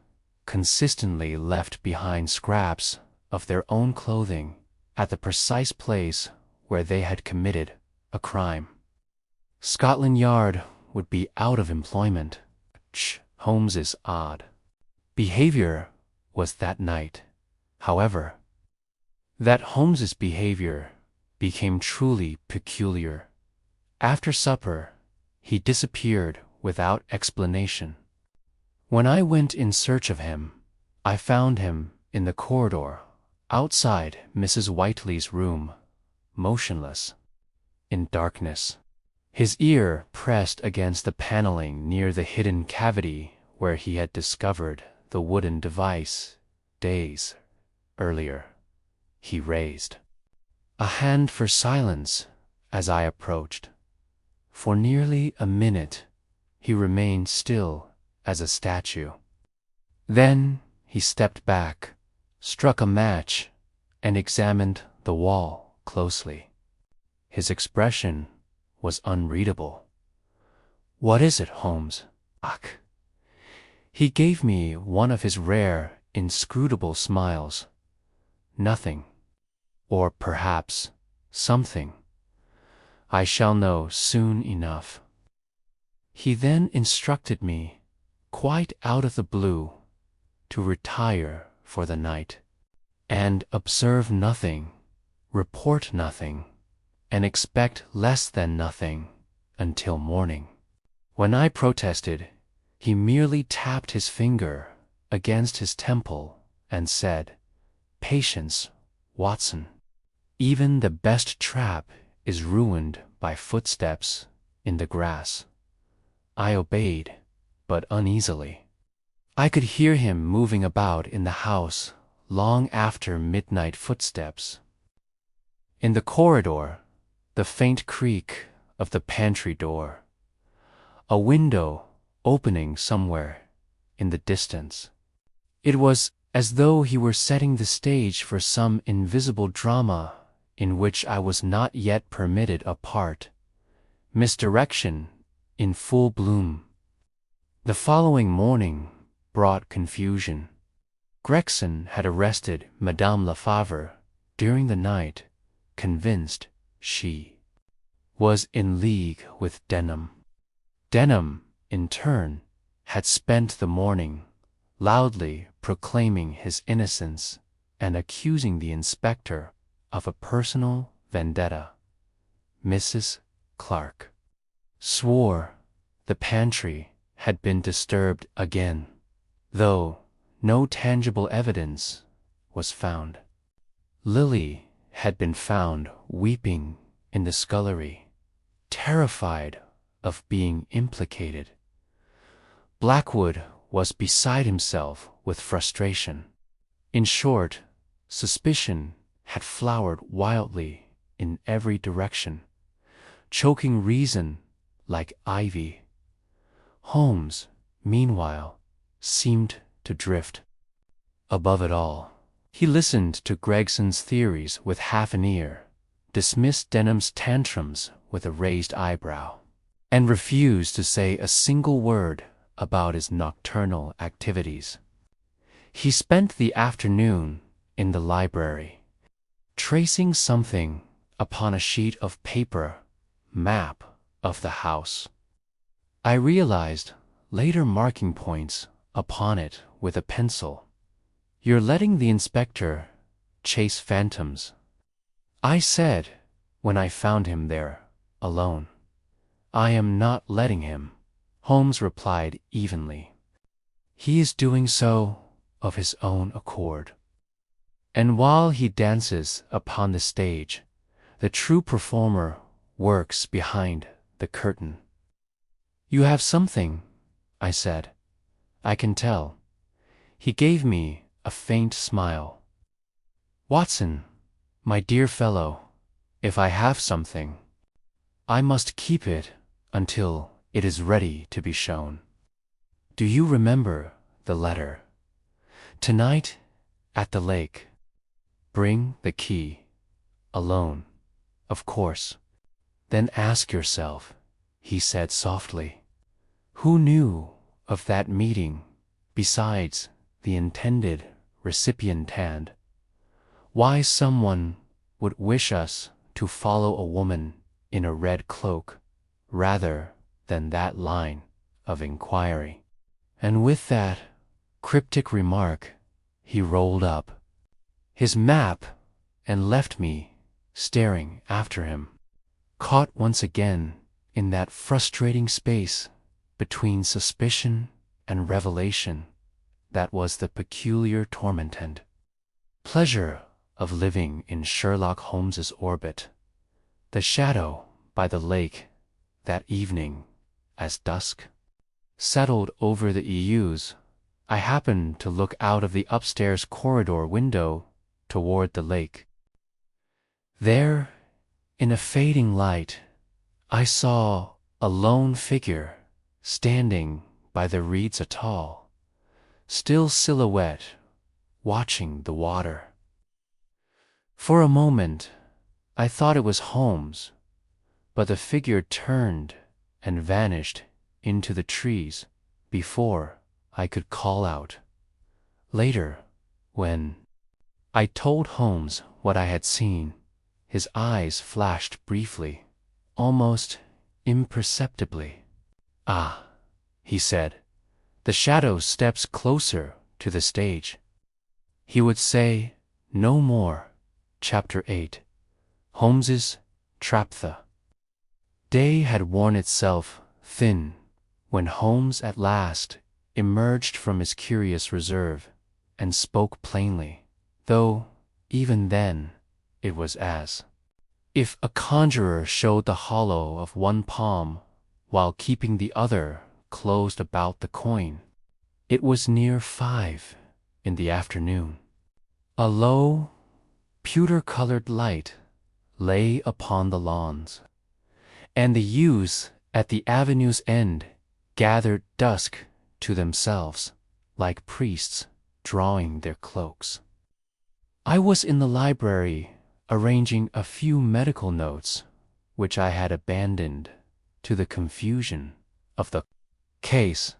consistently left behind scraps of their own clothing at the precise place where they had committed a crime, Scotland Yard would be out of employment." Holmes's odd behavior was that night, however, that Holmes's behavior became truly peculiar. After supper, he disappeared without explanation. When I went in search of him, I found him in the corridor outside Mrs. Whiteley's room, motionless, in darkness, his ear pressed against the paneling near the hidden cavity where he had discovered the wooden device days earlier. He raised a hand for silence as I approached. For nearly a minute he remained still as a statue. Then he stepped back, struck a match, and examined the wall closely. His expression was unreadable. "What is it, Holmes?" "Ach." He gave me one of his rare, inscrutable smiles. "Nothing. Or perhaps something. I shall know soon enough." He then instructed me, quite out of the blue, to retire for the night, and observe nothing, report nothing, and expect less than nothing until morning. When I protested, he merely tapped his finger against his temple and said, "Patience, Watson. Even the best trap is ruined by footsteps in the grass." I obeyed, but uneasily. I could hear him moving about in the house long after midnight footsteps. In the corridor, the faint creak of the pantry door, a window opening somewhere in the distance. It was as though he were setting the stage for some invisible drama in which I was not yet permitted a part. Misdirection in full bloom The following morning brought confusion. Gregson had arrested Madame Lefavre during the night, convinced she was in league with Denham. Denham, in turn, had spent the morning loudly proclaiming his innocence and accusing the inspector of a personal vendetta. Mrs. Clark swore the pantry had been disturbed again, though no tangible evidence was found. Lily had been found weeping in the scullery, terrified of being implicated. Blackwood was beside himself with frustration. In short, suspicion had flowered wildly in every direction, choking reason like ivy. Holmes, meanwhile, seemed to drift above it all. He listened to Gregson's theories with half an ear, dismissed Denham's tantrums with a raised eyebrow, and refused to say a single word about his nocturnal activities. He spent the afternoon in the library, tracing something upon a sheet of paper map of the house. I realized later marking points upon it with a pencil. "You're letting the inspector chase phantoms," I said when I found him there, alone. "I am not letting him," Holmes replied evenly. "He is doing so of his own accord. And while he dances upon the stage, the true performer works behind the curtain." "You have something," I said. "I can tell." He gave me a faint smile. "Watson, my dear fellow, if I have something, I must keep it until it is ready to be shown. Do you remember the letter? Tonight, at the lake. Bring the key. Alone, of course. Then ask yourself," he said softly, "who knew of that meeting besides the intended recipient? Why someone would wish us to follow a woman in a red cloak rather than that line of inquiry." And with that cryptic remark, he rolled up his map and left me staring after him, caught once again in that frustrating space between suspicion and revelation that was the peculiar torment and pleasure of living in Sherlock Holmes's orbit. The shadow by the lake that evening, as dusk settled over the EUs, I happened to look out of the upstairs corridor window toward the lake. There, in a fading light, I saw a lone figure standing by the reeds atoll, still silhouette, watching the water. For a moment, I thought it was Holmes, but the figure turned and vanished into the trees before I could call out. Later, when I told Holmes what I had seen, his eyes flashed briefly, almost imperceptibly. "Ah," he said, "the shadow steps closer to the stage." He would say no more. Chapter 8. Holmes's Traptha. Day had worn itself thin when Holmes at last emerged from his curious reserve and spoke plainly, though even then it was as if a conjurer showed the hollow of one palm while keeping the other closed about the coin. It was near 5 in the afternoon. A low, pewter-colored light lay upon the lawns, and the yews at the avenue's end gathered dusk to themselves, like priests drawing their cloaks. I was in the library arranging a few medical notes which I had abandoned to the confusion of the case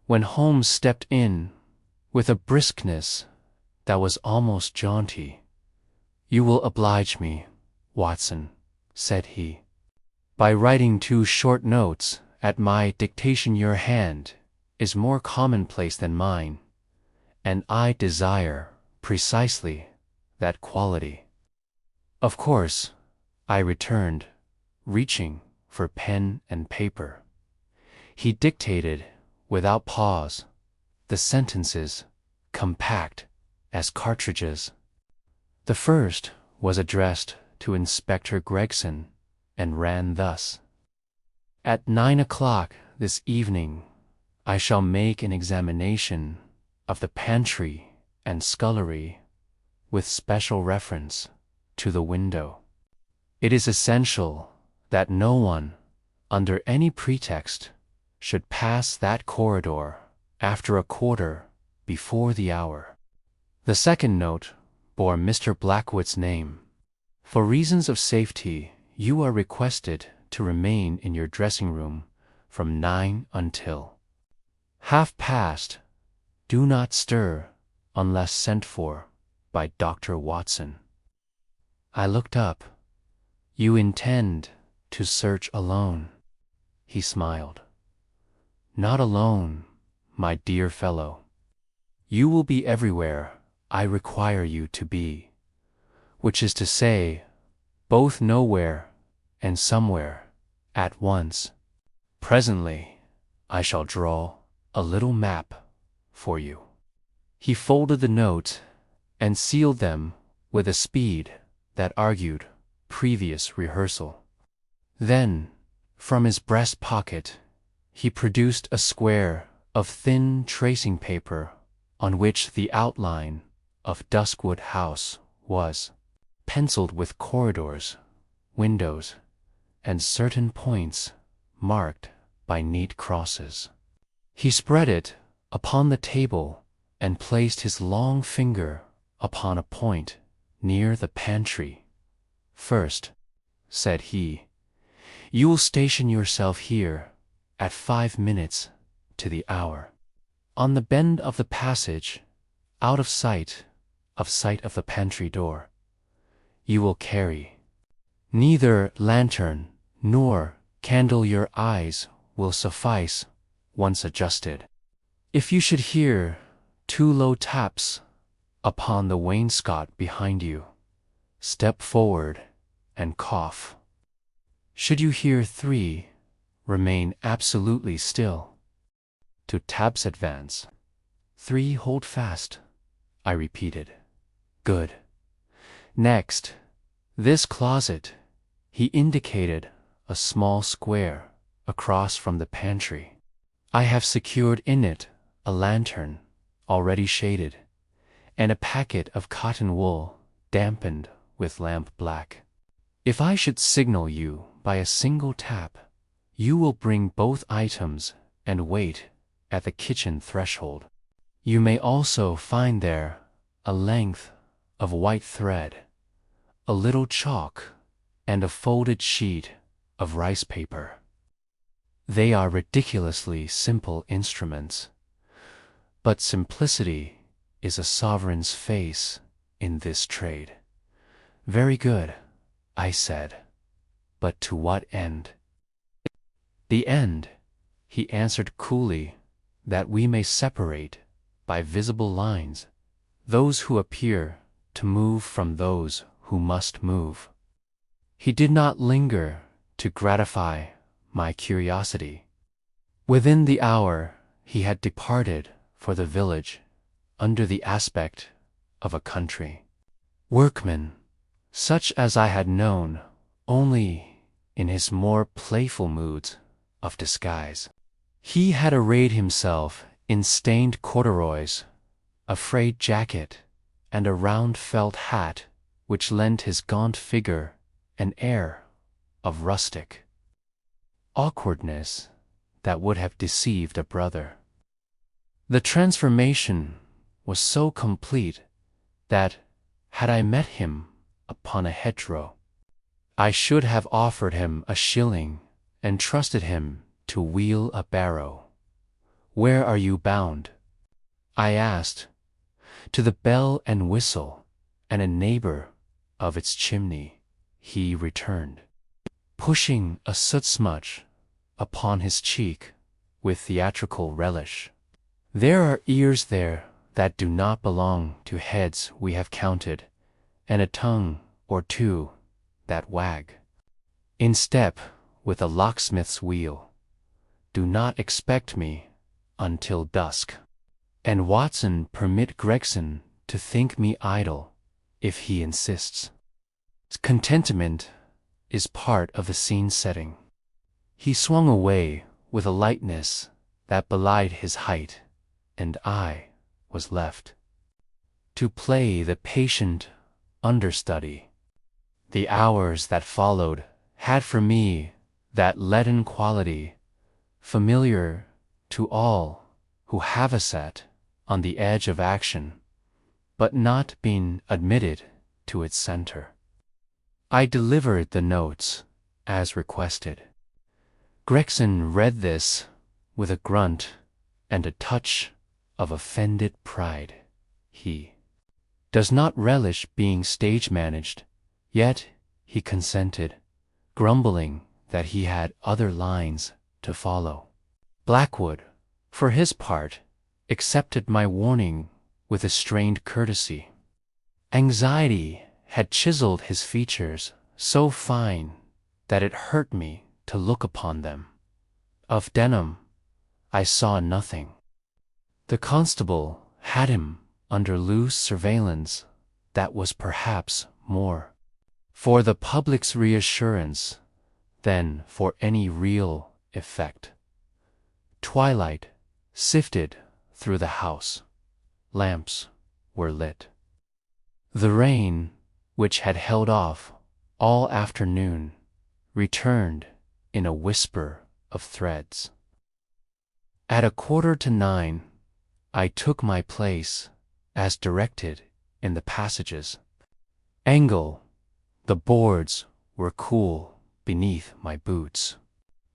when Holmes stepped in with a briskness that was almost jaunty. "You will oblige me, Watson," said he, "by writing 2 short notes at my dictation. Your hand is more commonplace than mine, and I desire precisely that quality." "Of course," I returned, reaching for pen and paper. He dictated, without pause, the sentences, compact as cartridges. The first was addressed to Inspector Gregson and ran thus: "At 9 o'clock this evening I shall make an examination of the pantry and scullery with special reference to the window. It is essential that no one, under any pretext, should pass that corridor after 1/4 before the hour." The second note bore Mr. Blackwood's name. "For reasons of safety, you are requested to remain in your dressing room from 9 until 1/2. Do not stir unless sent for by Dr. Watson." I looked up. "You intend to search alone?" He smiled. "Not alone, my dear fellow. You will be everywhere I require you to be, which is to say, both nowhere and somewhere at once. Presently I shall draw a little map for you." He folded the note and sealed them with a speed that argued previous rehearsal. Then, from his breast pocket, he produced a square of thin tracing paper on which the outline of Duskwood House was penciled with corridors, windows, and certain points marked by neat crosses. He spread it upon the table and placed his long finger upon a point near the pantry. "First," said he, "you will station yourself here at 5 minutes to the hour, on the bend of the passage, out of sight of the pantry door. You will carry neither lantern nor candle. Your eyes will suffice once adjusted. If you should hear 2 low taps upon the wainscot behind you, step forward and cough. Should you hear 3, remain absolutely still. 2 taps advance. 3 hold fast," I repeated. "Good. Next, this closet." He indicated a small square across from the pantry. "I have secured in it a lantern already shaded, and a packet of cotton wool dampened with lamp black. If I should signal you by a single tap, you will bring both items and wait at the kitchen threshold. You may also find there a length of white thread, a little chalk, and a folded sheet of rice paper. They are ridiculously simple instruments, but simplicity is a sovereign's face in this trade." "Very good," I said, "but to what end?" "The end," he answered coolly, "that we may separate by visible lines those who appear to move from those who must move." He did not linger to gratify my curiosity. Within the hour he had departed for the village under the aspect of a country workman, such as I had known only in his more playful moods of disguise. He had arrayed himself in stained corduroys, a frayed jacket, and a round felt hat which lent his gaunt figure an air of rustic awkwardness that would have deceived a brother. The transformation was so complete that, had I met him upon a hedgerow, I should have offered him a shilling and trusted him to wheel a barrow, "Where are you bound?" I asked. "To the Bell and Whistle, and a neighbor of its chimney," he returned, pushing a soot smudge upon his cheek with theatrical relish. "There are ears there that do not belong to heads we have counted, and a tongue or two that wag in step with a locksmith's wheel. Do not expect me until dusk. And Watson, permit Gregson to think me idle if he insists. Contentment is part of the scene setting." He swung away with a lightness that belied his height, and I was left to play the patient understudy. The hours that followed had for me that leaden quality familiar to all who have a sat on the edge of action, but not been admitted to its center. I delivered the notes as requested. Gregson read this with a grunt and a touch of offended pride. He does not relish being stage-managed, yet he consented, grumbling that he had other lines to follow. Blackwood, for his part, accepted my warning with a strained courtesy. Anxiety had chiseled his features so fine that it hurt me to look upon them. Of Denham I saw nothing. The constable had him under loose surveillance. That was perhaps more for the public's reassurance than for any real effect. Twilight sifted through the house. Lamps were lit. The rain, which had held off all afternoon, returned in a whisper of threads. At 9:15, I took my place as directed in the passages. Angle, the boards were cool beneath my boots.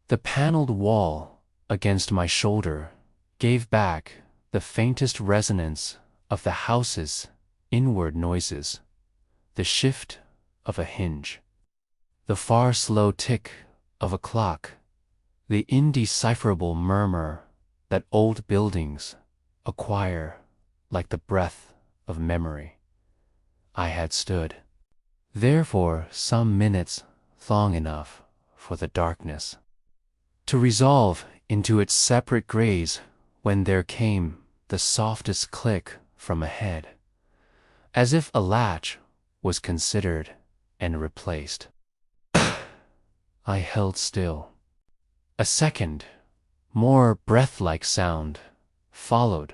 The paneled wall against my shoulder gave back the faintest resonance of the house's inward noises, the shift of a hinge, the far slow tick of a clock, the indecipherable murmur that old buildings acquire like the breath of memory. I had stood there for some minutes long enough for the darkness to resolve into its separate grays when there came the softest click from ahead, as if a latch was considered and replaced. I held still. A second, more breath-like sound followed,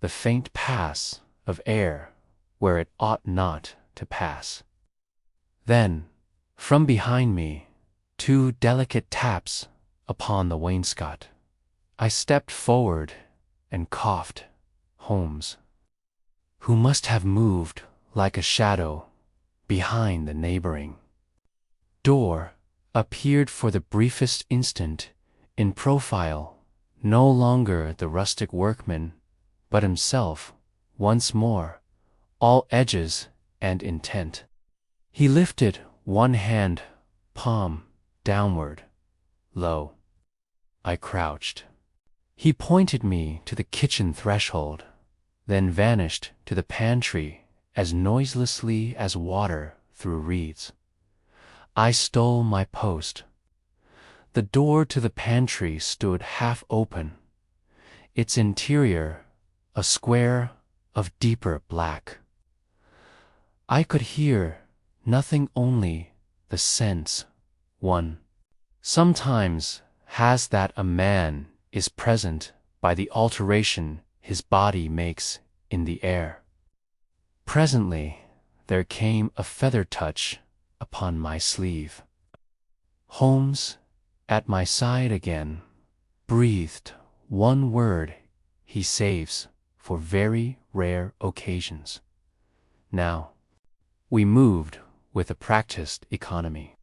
the faint pass of air where it ought not to pass. Then, from behind me, 2 delicate taps upon the wainscot. I stepped forward and coughed. Holmes, who must have moved like a shadow behind the neighboring door, appeared for the briefest instant in profile, no longer the rustic workman, but himself, once more, all edges and intent. He lifted one hand, palm downward, low. I crouched. He pointed me to the kitchen threshold, then vanished to the pantry as noiselessly as water through reeds. I stole my post. The door to the pantry stood half open, its interior a square of deeper black. I could hear nothing, only the sense one sometimes has that a man is present by the alteration his body makes in the air. Presently there came a feather touch upon my sleeve. Holmes, at my side again, breathed one word he saves for very rare occasions. Now, we moved with a practiced economy.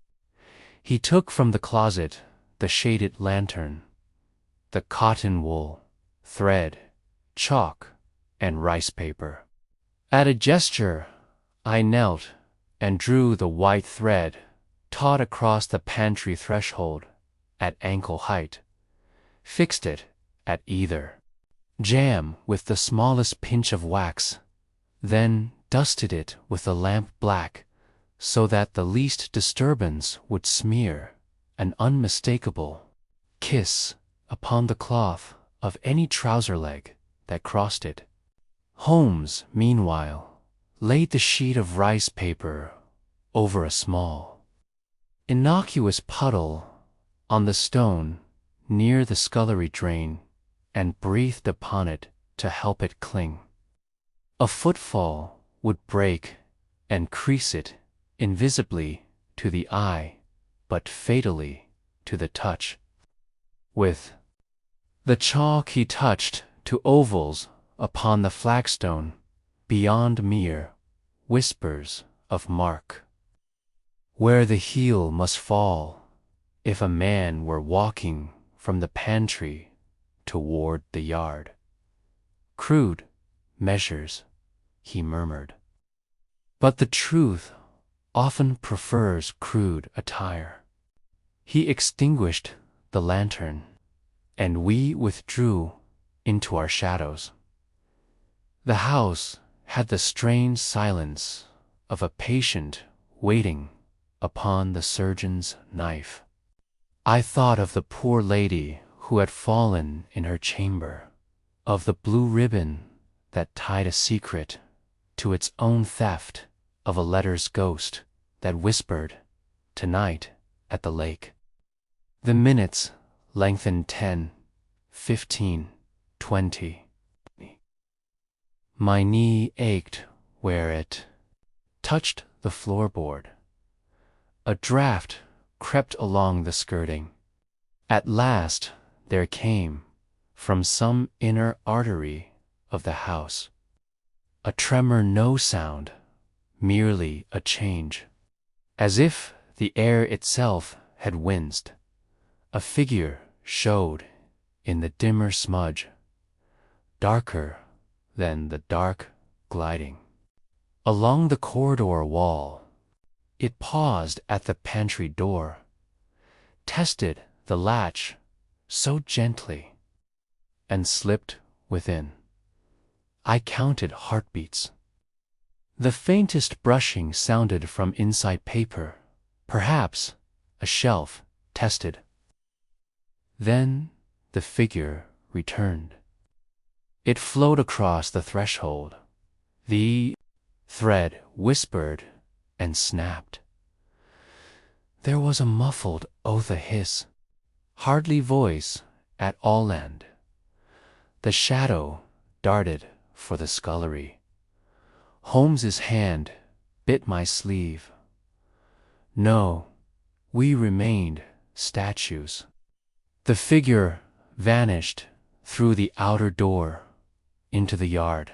He took from the closet the shaded lantern, the cotton wool thread, chalk, and rice paper. At a gesture, I knelt and drew the white thread taut across the pantry threshold at ankle height, fixed it at either jam with the smallest pinch of wax, then dusted it with the lamp black so that the least disturbance would smear an unmistakable kiss upon the cloth of any trouser leg that crossed it. Holmes, meanwhile, laid the sheet of rice paper over a small, innocuous puddle on the stone near the scullery drain and breathed upon it to help it cling. A footfall would break and crease it invisibly to the eye, but fatally to the touch. With the chalk he touched to ovals upon the flagstone beyond mere whispers of mark, where the heel must fall if a man were walking from the pantry toward the yard. Crude measures, he murmured. But the truth often prefers crude attire. He extinguished the lantern, and we withdrew into our shadows. The house had the strange silence of a patient waiting upon the surgeon's knife. I thought of the poor lady who had fallen in her chamber, of the blue ribbon that tied a secret to its own theft, of a letter's ghost that whispered, "Tonight at the lake." The minutes lengthened 10, 15, 20. My knee ached where it touched the floorboard. A draft crept along the skirting. At last there came, from some inner artery of the house, a tremor, no sound, merely a change. As if the air itself had winced, a figure showed in the dimmer smudge, darker than the dark gliding. Along the corridor wall, it paused at the pantry door, tested the latch so gently, and slipped within. I counted heartbeats. The faintest brushing sounded from inside paper, perhaps a shelf tested. Then the figure returned. It flowed across the threshold. The thread whispered and snapped. There was a muffled oath, a hiss, hardly voice at all end. The shadow darted for the scullery. Holmes's hand bit my sleeve. No, we remained statues. The figure vanished through the outer door into the yard.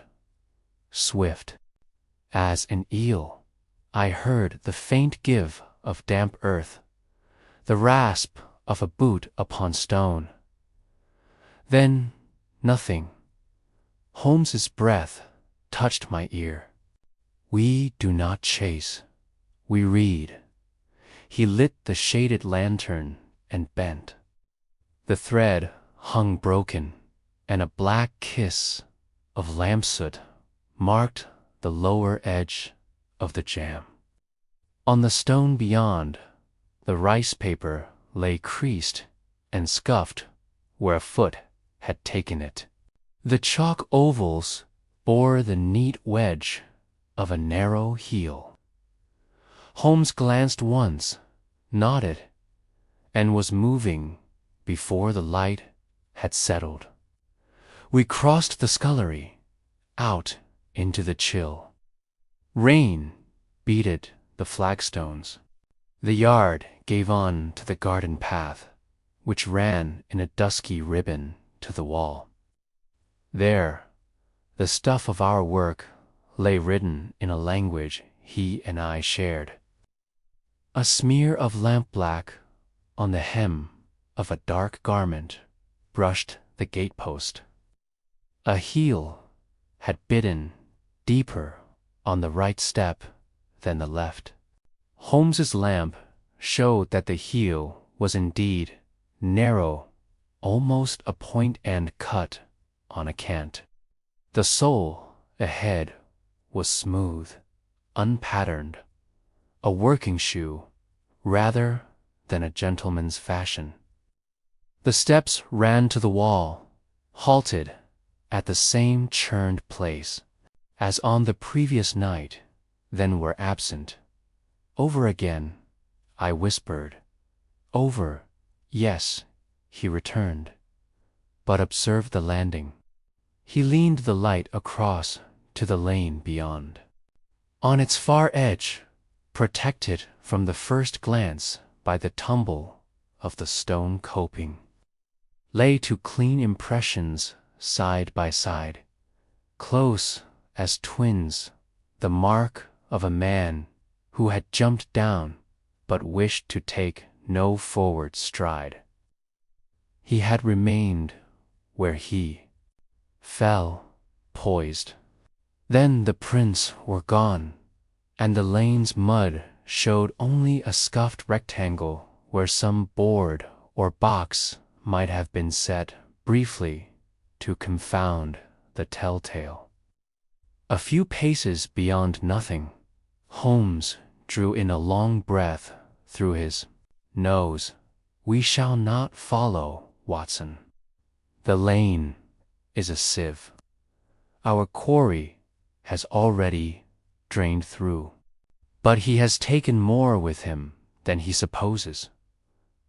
Swift as an eel, I heard the faint give of damp earth, the rasp of a boot upon stone. Then nothing. Holmes's breath touched my ear. We do not chase, we read. He lit the shaded lantern and bent. The thread hung broken, and a black kiss of lampsoot marked the lower edge of the jam. On the stone beyond, the rice paper lay creased and scuffed where a foot had taken it. The chalk ovals bore the neat wedge of a narrow heel. Holmes glanced once, nodded, and was moving before the light had settled. We crossed the scullery, out into the chill. Rain beaded the flagstones. The yard gave on to the garden path, which ran in a dusky ribbon to the wall. There, the stuff of our work lay written in a language he and I shared. A smear of lampblack on the hem of a dark garment brushed the gatepost. A heel had bitten deeper on the right step than the left. Holmes's lamp showed that the heel was indeed narrow, almost a point-end cut on a cant. The sole ahead was smooth, unpatterned, a working shoe rather than a gentleman's fashion. The steps ran to the wall, halted at the same churned place as on the previous night, then were absent. Over again, I whispered. Over, yes, he returned, but observed the landing. He leaned the light across to the lane beyond. On its far edge, protected from the first glance by the tumble of the stone coping, lay two clean impressions side by side, close as twins, the mark of a man who had jumped down but wished to take no forward stride. He had remained where he fell, poised. Then the prints were gone, and the lane's mud showed only a scuffed rectangle where some board or box might have been set briefly to confound the telltale. A few paces beyond nothing, Holmes drew in a long breath through his nose. We shall not follow, Watson. The lane is a sieve. Our quarry has already drained through. But he has taken more with him than he supposes.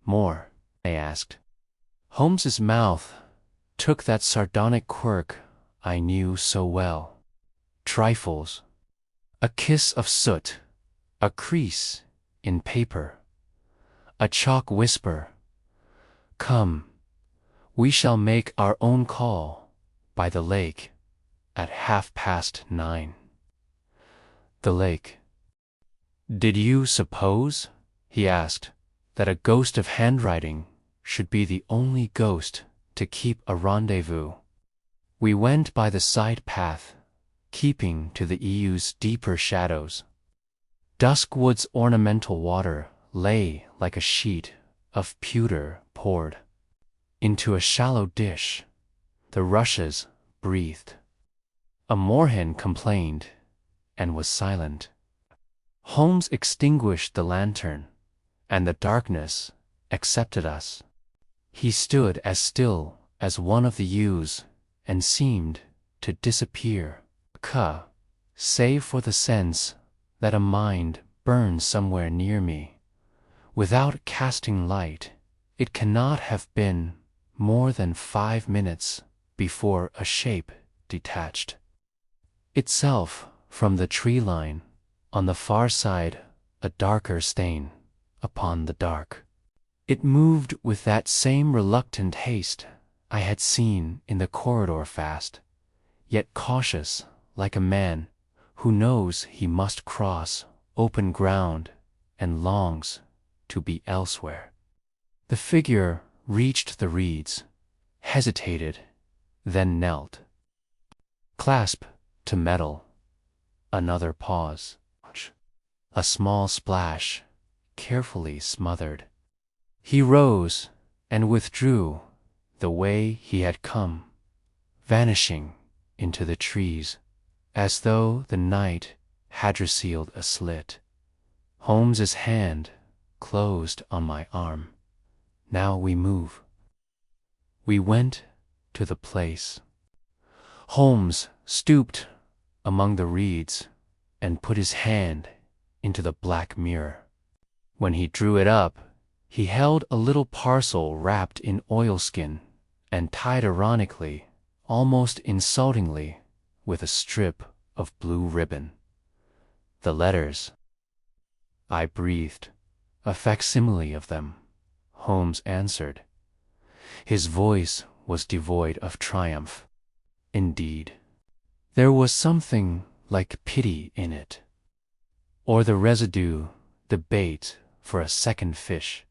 More? I asked. Holmes's mouth took that sardonic quirk I knew so well. Trifles. A kiss of soot, a crease in paper, a chalk whisper. Come, we shall make our own call by the lake at 9:30. The lake. Did you suppose, he asked, that a ghost of handwriting should be the only ghost to keep a rendezvous? We went by the side path, keeping to the EU's deeper shadows. Duskwood's ornamental water lay like a sheet of pewter poured into a shallow dish. The rushes breathed. A moorhen complained and was silent. Holmes extinguished the lantern, and the darkness accepted us. He stood as still as one of the yews and seemed to disappear, save for the sense that a mind burned somewhere near me. Without casting light, it cannot have been more than 5 minutes before a shape detached itself from the tree line, on the far side a darker stain upon the dark. It moved with that same reluctant haste I had seen in the corridor, fast, yet cautious, like a man who knows he must cross open ground and longs to be elsewhere. The figure reached the reeds, hesitated, then knelt. Clasp to metal. Another pause. A small splash, carefully smothered. He rose and withdrew the way he had come, vanishing into the trees, as though the night had resealed a slit. Holmes's hand closed on my arm. Now we move. We went to the place. Holmes stooped among the reeds and put his hand into the black mirror. When he drew it up, he held a little parcel wrapped in oilskin and tied ironically, almost insultingly, with a strip of blue ribbon. The letters. I breathed. A facsimile of them, Holmes answered. His voice was devoid of triumph. Indeed, there was something like pity in it, or the residue, the bait for a second fish.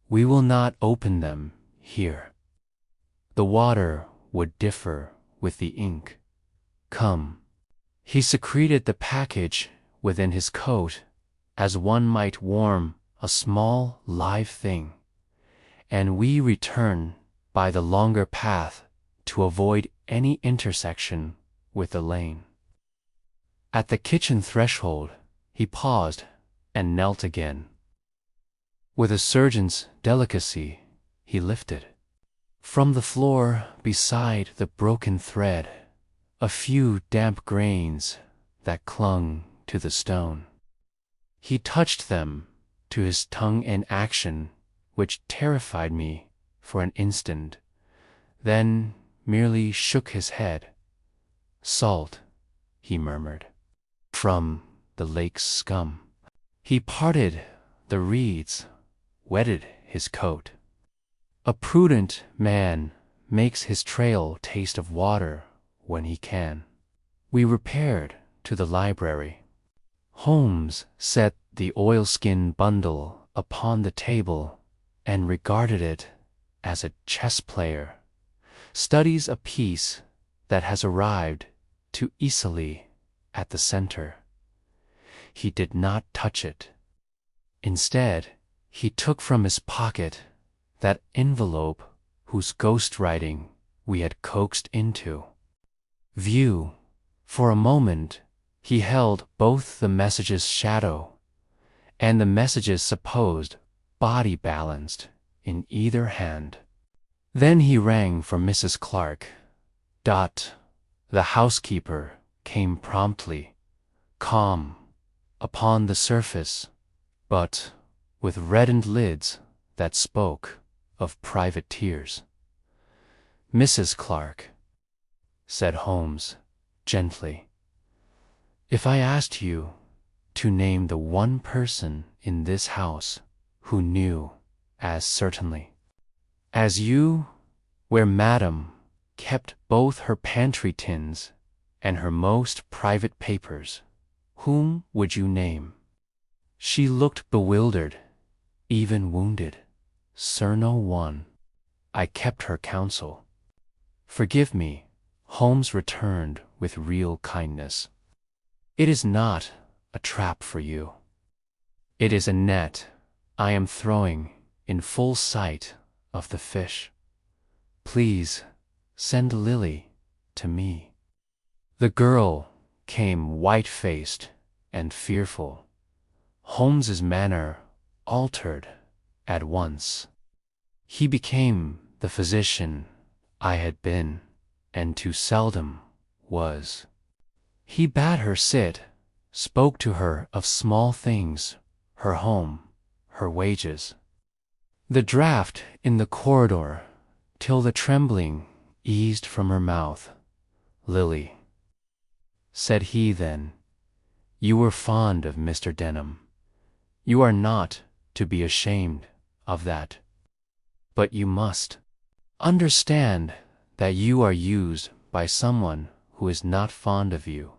We will not open them here. The water would differ with the ink. Come. He secreted the package within his coat, as one might warm a small live thing, and we returned by the longer path to avoid any intersection with the lane. At the kitchen threshold, he paused and knelt again. With a surgeon's delicacy, he lifted, from the floor beside the broken thread, a few damp grains that clung to the stone. He touched them to his tongue in action which terrified me for an instant, then merely shook his head. "Salt," he murmured, "from the lake's scum." He parted the reeds, wetted his coat. A prudent man makes his trail taste of water when he can. We repaired to the library. Holmes set the oilskin bundle upon the table and regarded it as a chess player studies a piece that has arrived too easily at the center. He did not touch it. Instead, he took from his pocket that envelope whose ghostwriting we had coaxed into view. For a moment, he held both the message's shadow and the message's supposed body balanced in either hand. Then he rang for Mrs. Clark. The housekeeper came promptly, calm upon the surface, but with reddened lids that spoke of private tears. "Mrs. Clark," said Holmes gently, "if I asked you to name the one person in this house who knew as certainly as you where Madame kept both her pantry tins and her most private papers, whom would you name?" She looked bewildered, even wounded. "Sir, no one." I kept her counsel. "Forgive me," Holmes returned with real kindness. "It is not a trap for you. It is a net I am throwing in full sight of the fish. Please send Lily to me." The girl came white-faced and fearful. Holmes's manner altered at once. He became the physician I had been and too seldom was. He bade her sit, spoke to her of small things, her home, her wages, the draught in the corridor, till the trembling eased from her mouth. "Lily," said he then, "you were fond of Mr. Denham. You are not to be ashamed of that. But you must understand that you are used by someone who is not fond of you.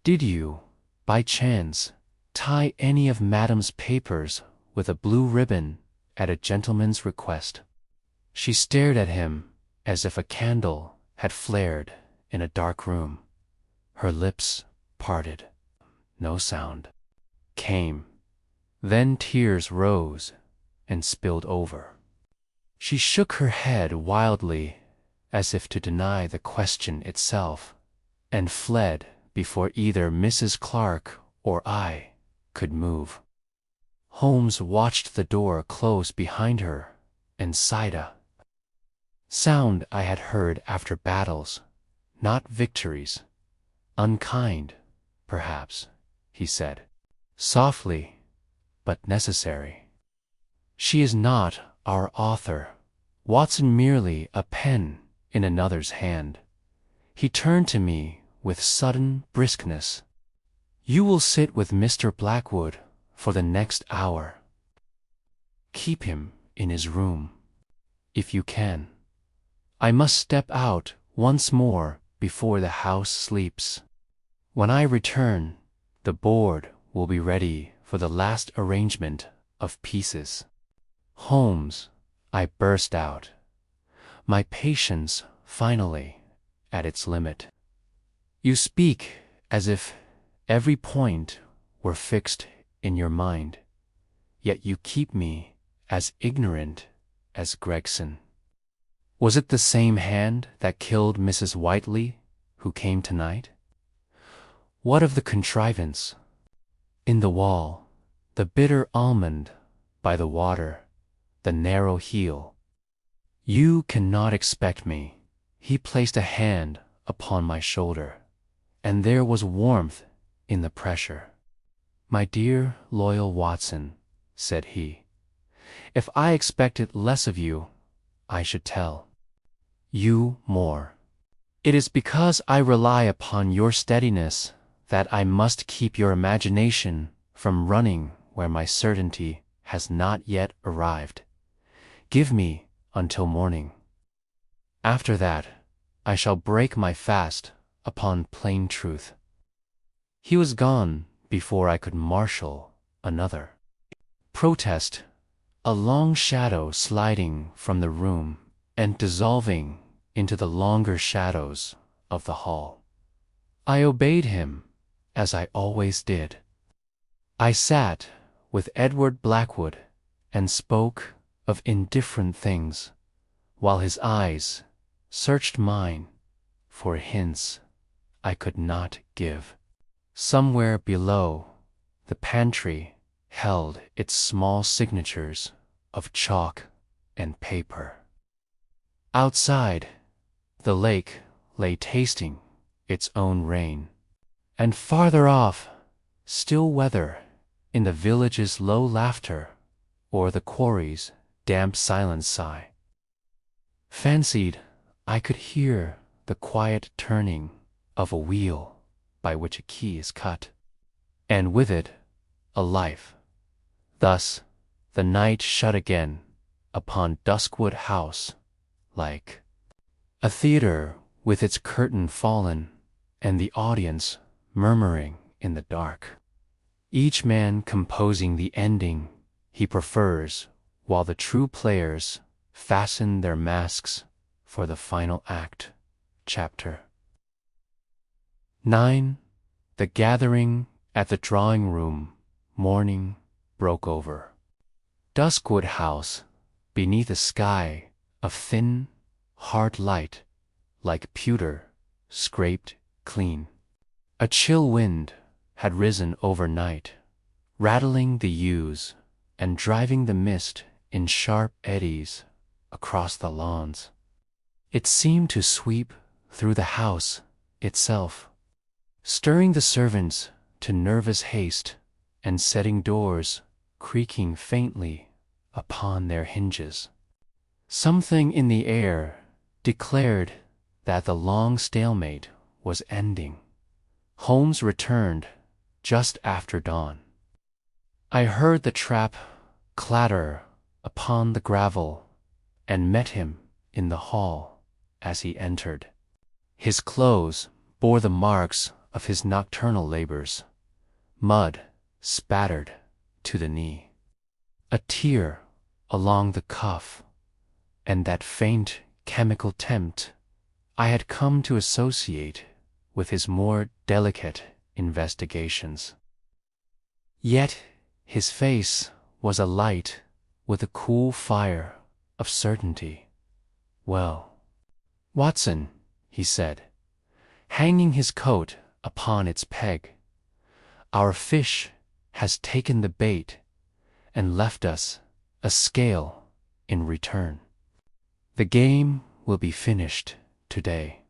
Did you, by chance, tie any of Madame's papers with a blue ribbon at a gentleman's request?" She stared at him as if a candle had flared in a dark room. Her lips parted. No sound came. Then tears rose and spilled over. She shook her head wildly as if to deny the question itself, and fled before either Mrs. Clark or I could move. Holmes watched the door close behind her and sighed a sound I had heard after battles, not victories. "Unkind, perhaps," he said, softly, "but necessary. She is not our author, Watson, merely a pen in another's hand." He turned to me with sudden briskness. "You will sit with Mr. Blackwood for the next hour. Keep him in his room, if you can. I must step out once more before the house sleeps. When I return, the board will be ready for the last arrangement of pieces." "Holmes," I burst out, my patience finally at its limit. You speak as if every point were fixed in your mind, yet you keep me as ignorant as Gregson. Was it the same hand that killed Mrs. Whiteley who came tonight? What of the contrivance? In the wall, the bitter almond by the water, the narrow heel. You cannot expect me. He placed a hand upon my shoulder, and there was warmth in the pressure. My dear, loyal Watson, said he, if I expected less of you, I should tell you more. It is because I rely upon your steadiness that I must keep your imagination from running where my certainty has not yet arrived. Give me until morning. After that, I shall break my fast upon plain truth. He was gone before I could marshal another protest, a long shadow sliding from the room and dissolving into the longer shadows of the hall. I obeyed him, as I always did. I sat with Edward Blackwood and spoke of indifferent things, while his eyes searched mine for hints I could not give. Somewhere below, the pantry held its small signatures of chalk and paper. Outside, the lake lay tasting its own rain, and farther off, still weather in the village's low laughter or the quarry's damp silent sigh. Fancied I could hear the quiet turning of a wheel by which a key is cut, and with it a life. Thus the night shut again upon Duskwood House, like a theater with its curtain fallen and the audience murmuring in the dark, each man composing the ending he prefers while the true players fasten their masks for the final act. Chapter 9. The gathering at the drawing-room. Morning broke over. Duskwood House, beneath a sky of thin, hard light, like pewter, scraped clean. A chill wind had risen overnight, rattling the yews and driving the mist in sharp eddies across the lawns. It seemed to sweep through the house itself, stirring the servants to nervous haste and setting doors creaking faintly upon their hinges. Something in the air declared that the long stalemate was ending. Holmes returned just after dawn. I heard the trap clatter upon the gravel and met him in the hall as he entered. His clothes bore the marks of his nocturnal labors, mud spattered to the knee, a tear along the cuff, and that faint chemical tempt I had come to associate with his more delicate investigations. Yet his face was alight with a cool fire of certainty. Well, Watson, he said, hanging his coat upon its peg, our fish has taken the bait and left us a scale in return. The game will be finished today.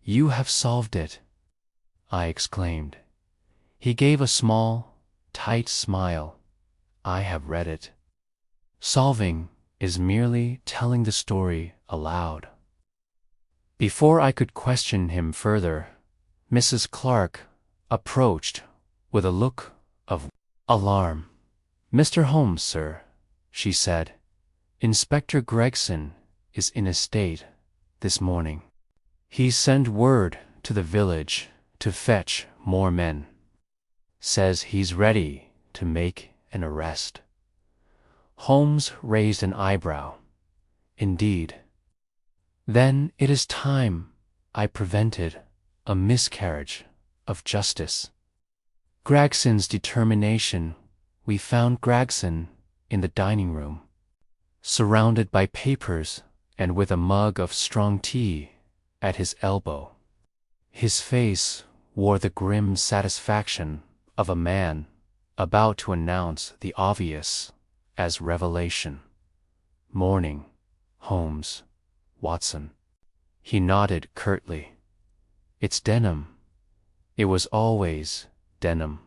You have solved it, I exclaimed. He gave a small, tight smile. I have read it. Solving is merely telling the story aloud. Before I could question him further, Mrs. Clark approached with a look of alarm. Mr. Holmes, sir, she said, Inspector Gregson is in a state this morning. He sent word to the village to fetch more men. Says he's ready to make an arrest. Holmes raised an eyebrow. Indeed. Then it is time I prevented a miscarriage of justice. Gregson's determination. We found Gregson in the dining room, surrounded by papers and with a mug of strong tea at his elbow. His face wore the grim satisfaction of a man about to announce the obvious as revelation. Morning, Holmes, Watson. He nodded curtly. It's Denham. It was always Denham.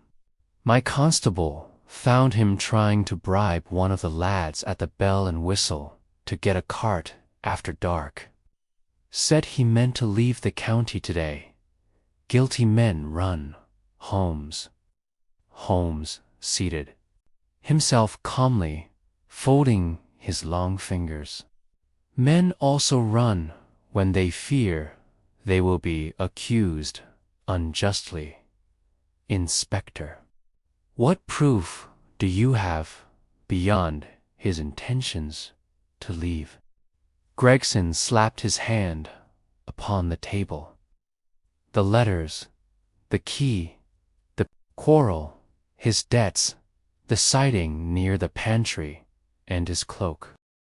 My constable found him trying to bribe one of the lads at the Bell and Whistle to get a cart after dark. Said he meant to leave the county today. Guilty men run, Holmes. Holmes seated himself calmly, folding his long fingers. Men also run when they fear they will be accused unjustly. Inspector. What proof do you have beyond his intentions to leave? Gregson slapped his hand upon the table. The letters, the key, the quarrel, his debts, the sighting near the pantry, and his cloak.